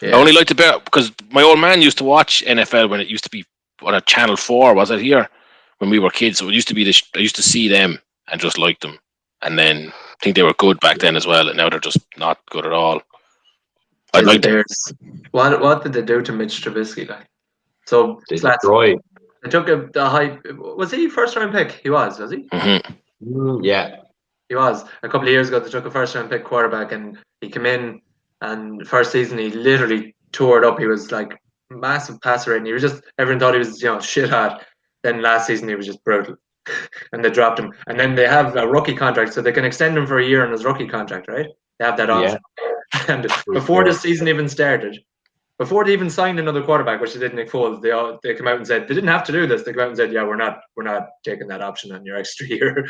Yeah. I only like the Bears because my old man used to watch NFL when it used to be on a Channel 4, was it here? When we were kids. So it used to be I used to see them and just liked them. And then I think they were good back then as well, and now they're just not good at all. I'd like Bears. What did they do to Mitch Trubisky? Like, so They destroyed. They took the high. Was he first round pick? He was he? Mm-hmm. Yeah. He was. A couple of years ago, they took a first round pick quarterback, and he came in, and first season he literally tore it up. He was like massive passer rate, and he was just, everyone thought he was shit hot. Then last season he was just brutal, and they dropped him. And then they have a rookie contract, so they can extend him for a year on his rookie contract, right? They have that option. Yeah. And before the season even started, before they even signed another quarterback, which they did Nick Foles, they come out and said they didn't have to do this. They come out and said, "Yeah, we're not taking that option on your extra year.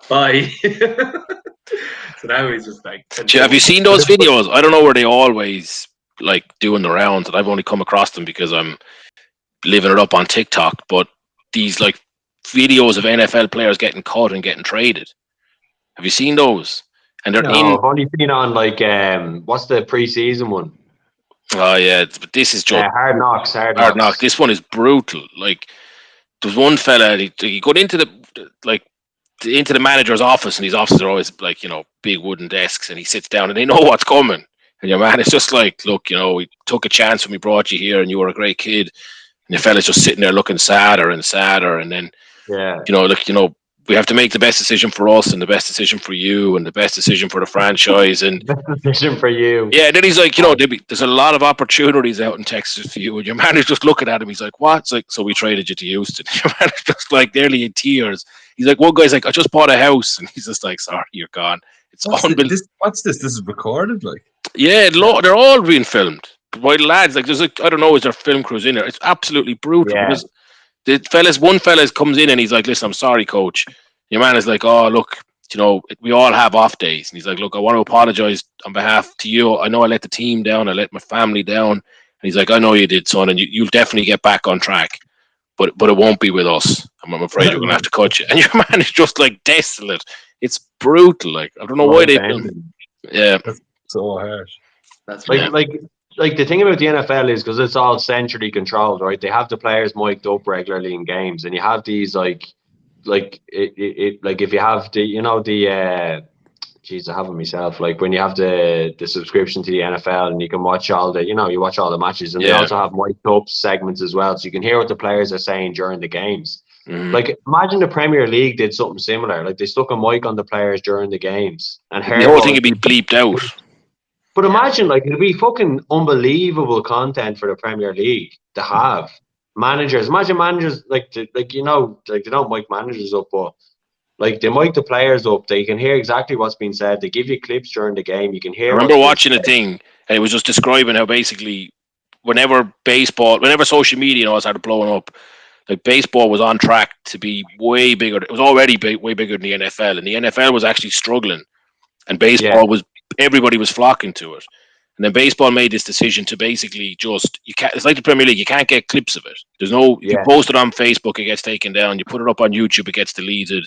Bye." So now he's just like. Have you seen those videos? I don't know where they always like doing the rounds, and I've only come across them because I'm living it up on TikTok. But these like videos of NFL players getting cut and getting traded. Have you seen those? And they're I've only seen on like what's the preseason one? Oh yeah, but this is just Hard Knocks. This one is brutal. Like there's one fella, he got into the manager's office, and his offices are always like big wooden desks, and he sits down and they know what's coming. And your man is just like, look, we took a chance when we brought you here, and you were a great kid. And the fella's just sitting there looking sadder and sadder, and then we have to make the best decision for us, and the best decision for you, and the best decision for the franchise, and best decision for you. Yeah, and then he's like, there's a lot of opportunities out in Texas for you, and your man is just looking at him. He's like, what? It's like, so we traded you to Houston. Your man is just like nearly in tears. He's like, one guy's like, I just bought a house, and he's just like, sorry, you're gone. It's unbelievable. What's this? This is recorded, like. Yeah, they're all being filmed by the lads. Like, there's I don't know, is there film crews in there? It's absolutely brutal. Yeah. Because one fella comes in and he's like, listen, I'm sorry, coach. Your man is like, oh, look, we all have off days. And he's like, look, I want to apologize on behalf to you. I know I let the team down. I let my family down. And he's like, I know you did, son, and you'll definitely get back on track. But it won't be with us. I'm afraid we're going to have to cut you. And your man is just like desolate. It's brutal. Like, I don't know why they do. Yeah. That's so harsh. That's like the thing about the NFL is because it's all centrally controlled, right? They have the players mic'd up regularly in games, and you have these like like it like if you have the geez, I have it myself. Like when you have the subscription to the NFL and you can watch all the you watch all the matches, and they also have mic'd up segments as well, so you can hear what the players are saying during the games. Like imagine the Premier League did something similar. Like they stuck a mic on the players during the games and heard the whole thing would be bleeped out. But imagine, like, it'd be fucking unbelievable content for the Premier League to have managers. Imagine managers like they don't mic managers up, but like they mic the players up. They can hear exactly what's being said. They give you clips during the game. You can hear. I remember watching a thing, and it was just describing how basically, whenever social media started blowing up, like baseball was on track to be way bigger. It was already way bigger than the NFL, and the NFL was actually struggling, and baseball was. Everybody was flocking to it, and then baseball made this decision to basically it's like the Premier League. You can't get clips of it. There's no. If you post it on Facebook, it gets taken down. You put it up on YouTube, it gets deleted.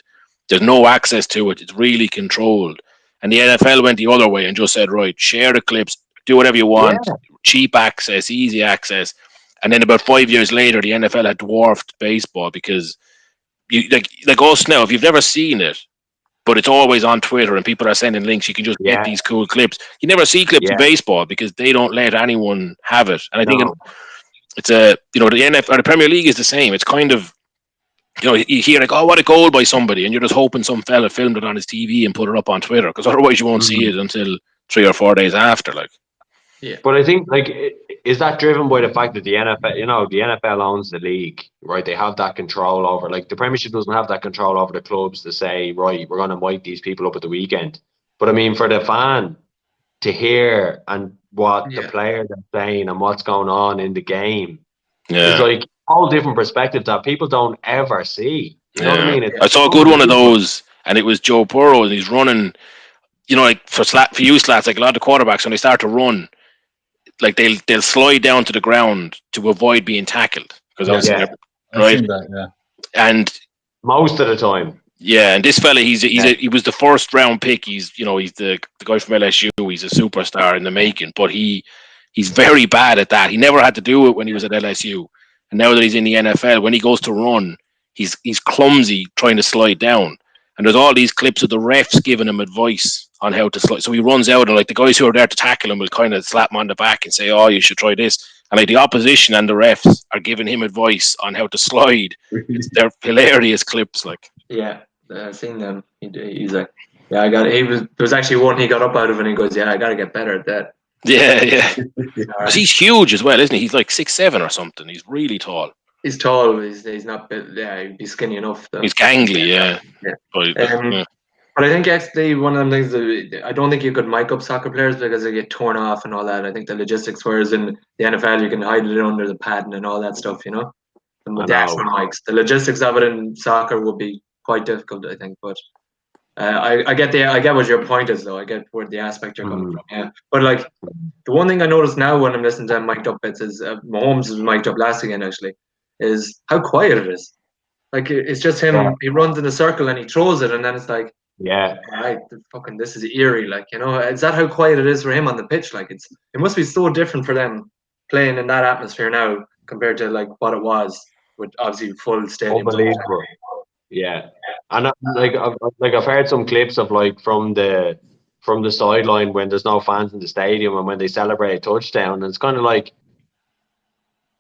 There's no access to it. It's really controlled. And the NFL went the other way and just said, right, share the clips, do whatever you want, cheap access, easy access. And then about 5 years later, the NFL had dwarfed baseball because you like us now. If you've never seen it, but it's always on Twitter and people are sending links, you can just get these cool clips. You never see clips of baseball because they don't let anyone have it. And I think it's the NFL or the Premier League is the same. It's kind of, you hear like, oh, what a goal by somebody, and you're just hoping some fella filmed it on his TV and put it up on Twitter, because otherwise you won't see it until 3 or 4 days after. Like, but I think is that driven by the fact that the NFL, the NFL owns the league, right? They have that control over. Like the Premiership doesn't have that control over the clubs to say, right, we're going to mic these people up at the weekend. But I mean, for the fan to hear and what the players are saying and what's going on in the game, it's like a whole different perspective that people don't ever see. You know what I mean? I saw a good one of those, and it was Joe Burrow, and he's running. Like for you slats, like a lot of quarterbacks when they start to run, like they'll slide down to the ground to avoid being tackled because right. And most of the time, and this fella, he was the first round pick. He's the guy from LSU. He's a superstar in the making, but he's very bad at that. He never had to do it when he was at LSU, and now that he's in the NFL, when he goes to run, he's clumsy trying to slide down. And there's all these clips of the refs giving him advice on how to slide. So he runs out, and like the guys who are there to tackle him will kind of slap him on the back and say, "Oh, you should try this." And like the opposition and the refs are giving him advice on how to slide. They're hilarious clips, like. Yeah, I've seen them. He's like, there was actually one he got up out of, and he goes, "Yeah, I got to get better at that." Yeah. Because he's huge as well, isn't he? He's like 6'7" or something. He's really tall. He's tall. He's not bit. Yeah, he'd be skinny enough though. He's gangly, yeah. But I think actually one of them things that I don't think you could mic up soccer players because they get torn off and all that. I think the logistics, whereas in the NFL you can hide it under the padding and all that stuff, And with the actual mics, the logistics of it in soccer would be quite difficult, I think. But I get what your point is though. I get where the aspect you're coming from. Yeah. But like the one thing I notice now when I'm listening to mic'd up bits is Mahomes was mic'd up last again actually. Is how quiet it is. Like it's just him. Yeah. He runs in a circle and he throws it, and then it's like, right, fucking, this is eerie. Like is that how quiet it is for him on the pitch? Like it must be so different for them playing in that atmosphere now compared to like what it was with obviously full stadium. Unbelievable. Yeah, and I've heard some clips of like from the sideline when there's no fans in the stadium and when they celebrate a touchdown, and it's kind of like.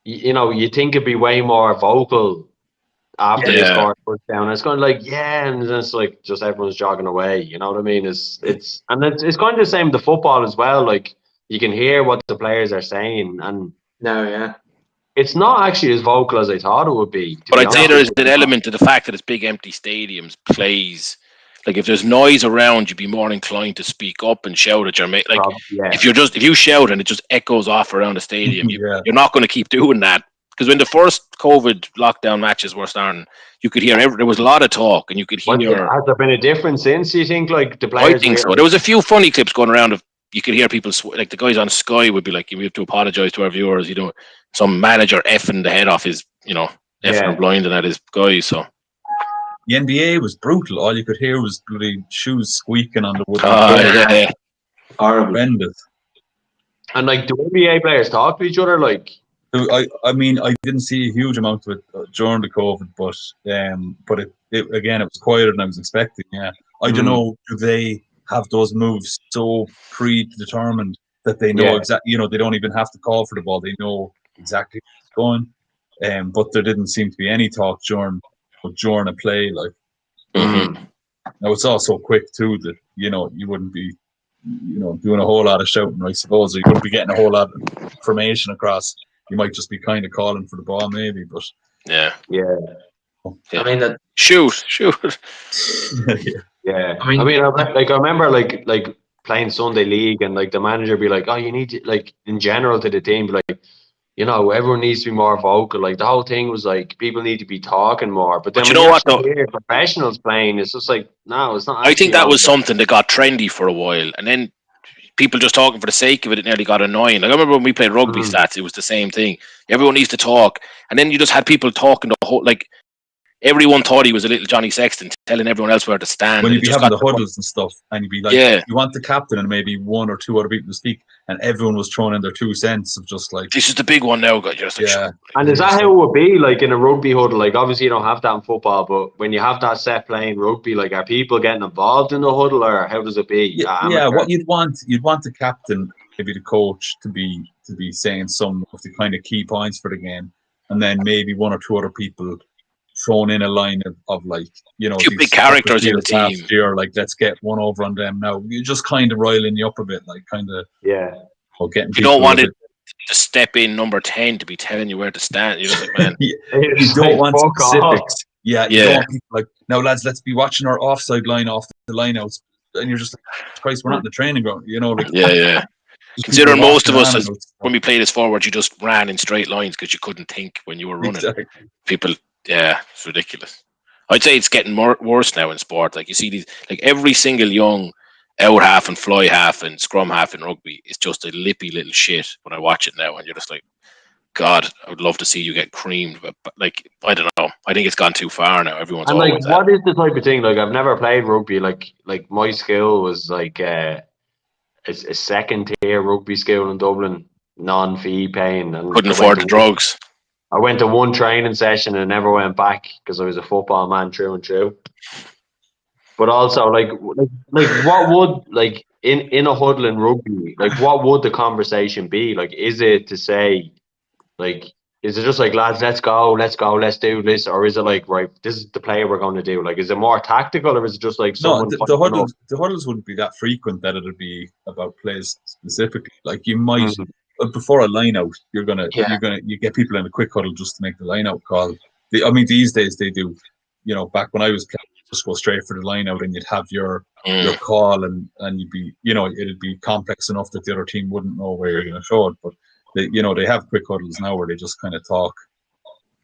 You think it'd be way more vocal after they score a touchdown. It's kind of like, and then it's like just everyone's jogging away. You know what I mean? It's kind of the same with the football as well. Like you can hear what the players are saying, and it's not actually as vocal as I thought it would be. But I'd say there's an element to the fact that it's big empty stadiums, plays. Like if there's noise around, you'd be more inclined to speak up and shout at your mate. Like if you shout and it just echoes off around the stadium, you're not going to keep doing that. Because when the first COVID lockdown matches were starting, you could hear there was a lot of talk, and you could hear. Has there been a difference since? You think like the players? I think so. There was a few funny clips going around of you could hear people like the guys on Sky would be like, "We have to apologise to our viewers." Some manager effing the head off his, effing and blinding at his guys. So. The NBA was brutal. All you could hear was bloody shoes squeaking on the wood. Horrendous. And like, do NBA players talk to each other? Like, I mean, I didn't see a huge amount of it during the COVID, but it was quieter than I was expecting. Yeah, I don't know. Do they have those moves so predetermined that they know exactly? You know, they don't even have to call for the ball; they know exactly what's going. But there didn't seem to be any talk during a play. Like, now it's all so quick too that you wouldn't be doing a whole lot of shouting, I suppose, or you wouldn't be getting a whole lot of information across. You might just be kind of calling for the ball, maybe. But yeah. I mean that shoot. Yeah. I mean, I remember like playing Sunday League, and like the manager be like, "Oh, you need to, like, in general to the team, be like, everyone needs to be more vocal." Like the whole thing was like people need to be talking more. But then But when you know what, though? hear professionals playing, it's just like, no, it's not. I think that was something that got trendy for a while, and then people just talking for the sake of it nearly got annoying. Like I remember when we played rugby stats, it was the same thing. Everyone needs to talk, and then you just had people talking the whole, like, everyone thought he was a little Johnny Sexton telling everyone else where to stand. When you'd be having the huddles and stuff, and you'd be like, you want the captain and maybe one or two other people to speak, and everyone was throwing in their 2 cents of just like, this is the big one now, guys. Yeah. And is that how it would be, like, in a rugby huddle? Like, obviously you don't have that in football, but when you have that set playing rugby, like, are people getting involved in the huddle, or how does it be? Yeah, what you'd want the captain, maybe the coach, to be saying some of the kind of key points for the game, and then maybe one or two other people thrown in a line of like, few big characters in the team. Last year, like, let's get one over on them now. You're just kind of riling you up a bit, like, kind of. Yeah. Getting you don't want it to step in number 10 to be telling you where to stand. You're just like, man. You don't want specifics. Yeah, you don't want people like, now lads, let's be watching our offside line off the lineouts, and you're just like, Christ, we're not in the training ground, like. Yeah. Considering most of us, when we played as forward, you just ran in straight lines because you couldn't think when you were running. Exactly. People, it's ridiculous. I'd say it's getting worse now in sport. Like, you see these, like, every single young out half and fly half and scrum half in rugby is just a lippy little shit when I watch it now, and you're just like, God, I would love to see you get creamed, but like, I don't know. I think it's gone too far now. Everyone's and like, always what is the type of thing? Like, I've never played rugby. Like my skill was like a second tier rugby school in Dublin, non-fee paying, and couldn't afford the drugs. I went to one training session and never went back because I was a football man through and through. But also, like what would, like, in a huddle in rugby, like, what would the conversation be? Like, is it to say, like, is it just like, lads, let's go, let's do this, or is it like, right, this is the play we're going to do? Like, is it more tactical, or is it just like someone? No, the huddles wouldn't be that frequent that it'd be about plays specifically. Like, you might before a line out, you get people in a quick huddle just to make the line out call. I mean, these days they do. Back when I was playing, just go straight for the line out, and you'd have your call, and you'd be, it'd be complex enough that the other team wouldn't know where you're going to throw it. But they have quick huddles now where they just kind of talk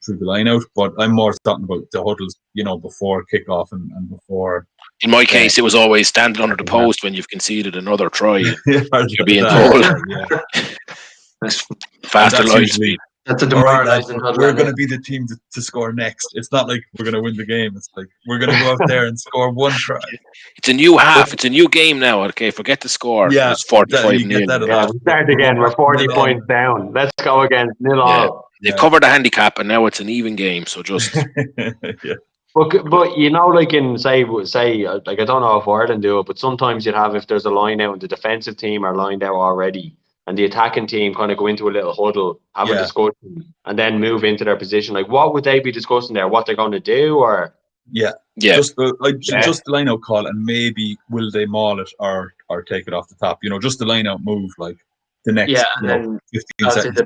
through the line out. But I'm more talking about the huddles, before kickoff and before. In my case, it was always standing under the post when you've conceded another try. You're being told. Faster line speed. That's a demoralizing. We're going to be the team to score next. It's not like we're going to win the game. It's like we're going to go out there and score one try. It's a new half. It's a new game now. Okay, forget the score. Yeah, it's 45 nil. We start again. We're 40 points down. Let's go again. Nil all. They've covered the handicap, and now it's an even game. So just. But like in say like, I don't know if Ireland do it, but sometimes you'd have, if there's a line out and the defensive team are lined out already, and the attacking team kind of go into a little huddle, have a discussion, and then move into their position. Like, what would they be discussing there? What they're going to do, or just the line out call, and maybe will they maul it or take it off the top? Just the line out move, like the next 15 seconds.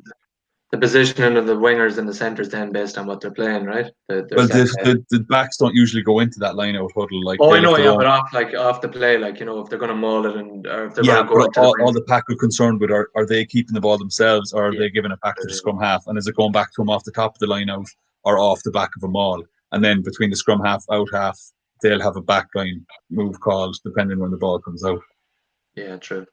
The positioning of the wingers and the centres then based on what they're playing, right? The backs don't usually go into that line out huddle. Like, I know, but off the play, like, if they're going to maul it, or if they're going to go all the pack are concerned with are they keeping the ball themselves, or are they giving it back to the scrum half, and is it going back to them off the top of the line out or off the back of a maul? And then between the scrum half, out half, they'll have a back line move called depending when the ball comes out. Yeah, true.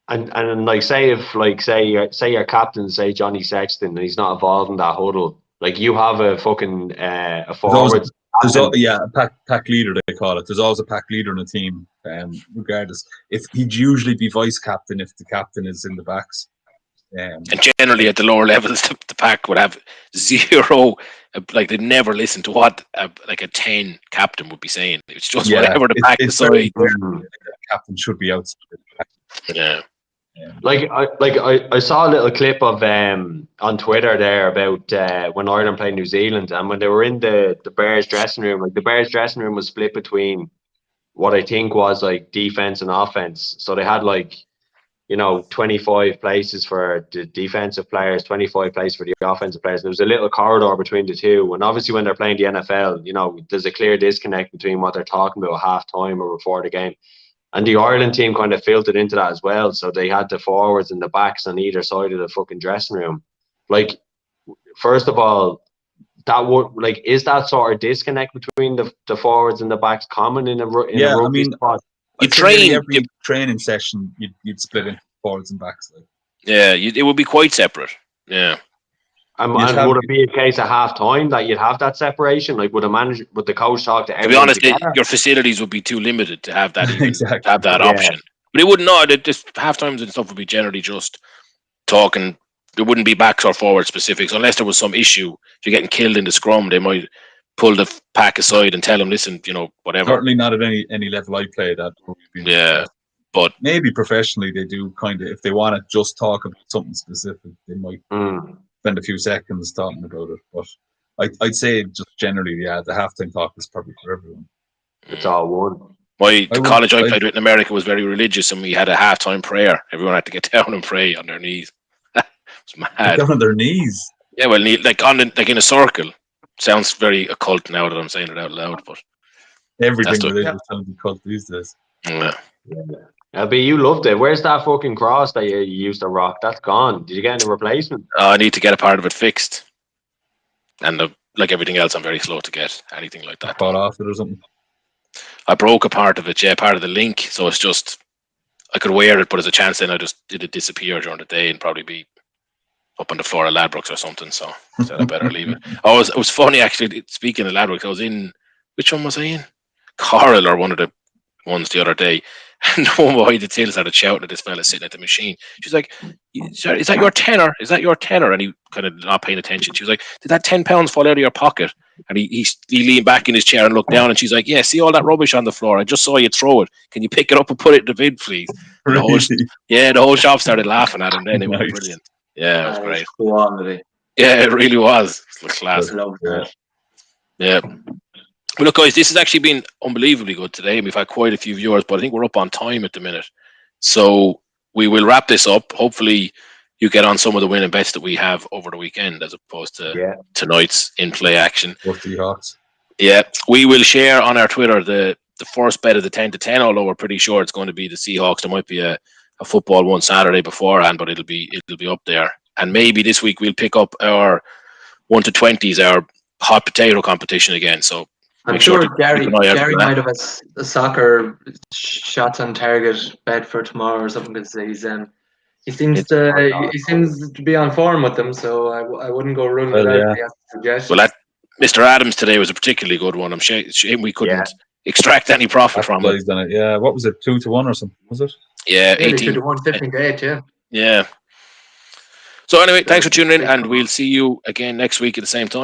And like, say your captain, say Johnny Sexton, and he's not involved in that huddle, like, you have a fucking a forward. A pack leader, they call it. There's always a pack leader in a team, regardless. If he'd usually be vice captain if the captain is in the backs. And generally at the lower levels, the pack would have zero, like they'd never listen to what like a 10 captain would be saying. It's just whatever the pack decides. The captain should be outside. Yeah. Like I saw a little clip of on Twitter there about when Ireland played New Zealand, and when they were in the Bears dressing room, like the Bears dressing room was split between what I think was like defense and offense. So they had like, 25 places for the defensive players, 25 places for the offensive players. And there was a little corridor between the two. And obviously when they're playing the NFL, there's a clear disconnect between what they're talking about at half time or before the game. And the Ireland team kind of filtered into that as well. So they had the forwards and the backs on either side of the fucking dressing room. Like, first of all, is that sort of disconnect between the forwards and the backs common in a rugby spot? You train every training session. You'd split into forwards and backs. Like. Yeah, it would be quite separate. Yeah. And would it be a case of half time that you'd have that separation? Like, would the coach talk to everyone? To be honest, your facilities would be too limited to have that exactly. to have that option. But it would not. Just half times and stuff would be generally just talking. There wouldn't be backs or forward specifics unless there was some issue. If you're getting killed in the scrum, they might pull the pack aside and tell them, listen, whatever. Certainly not at any level I played at. Yeah, but maybe professionally they do kind of, if they want to just talk about something specific, they might spend a few seconds talking about it. But I'd say just generally, the halftime talk is probably for everyone. It's all one. The college I played with in America was very religious, and we had a halftime prayer. Everyone had to get down and pray on their knees. It's mad. Down on their knees? Yeah, well, like in a circle. Sounds very occult now that I'm saying it out loud, but everything religious sounds occult these days. Yeah. LB, you loved it. Where's that fucking cross that you used to rock? That's gone. Did you get any replacement? I need to get a part of it fixed, and like everything else, I'm very slow to get anything like that. Fall off it or something. I broke a part of it, part of the link, so it's just I could wear it, but there's a chance then I just did it disappear during the day and probably be up on the floor of Ladbrokes or something, so I said I better leave it. It was funny actually, speaking of Ladbrokes, I was in, which one was I in? Coral or one of the ones the other day, and the one behind the till started shouting at this fella sitting at the machine. She's like, sorry, is that your tenner? Is that your tenner? And he kind of not paying attention. She was like, did that £10 fall out of your pocket? And he leaned back in his chair and looked down, and she's like, yeah, see all that rubbish on the floor? I just saw you throw it. Can you pick it up and put it in the bin, please? Really? The whole shop started laughing at him then. It was brilliant. Yeah, it was great. Quality. Yeah, it really was. It's class. Yeah. Well, look, guys, this has actually been unbelievably good today. We've had quite a few viewers, but I think we're up on time at the minute. So we will wrap this up. Hopefully you get on some of the winning bets that we have over the weekend as opposed to tonight's in-play action. Yeah, we will share on our Twitter the first bet of the 10-10, although we're pretty sure it's going to be the Seahawks. There might be a football one Saturday beforehand, but it'll be up there. And maybe this week we'll pick up our 1-20s, our hot potato competition again. So I'm sure Gary might have a soccer shots on target bet for tomorrow or something, because he seems to be on form with them. So I wouldn't go ruling it out. Yeah. Well, Mr. Adams today was a particularly good one. I'm shame we couldn't extract any profit from it. Yeah, what was it, 2-1 or something? Was it? Yeah, 18 to 1, 15-8. Yeah. Yeah. So anyway, thanks for tuning in, and we'll see you again next week at the same time.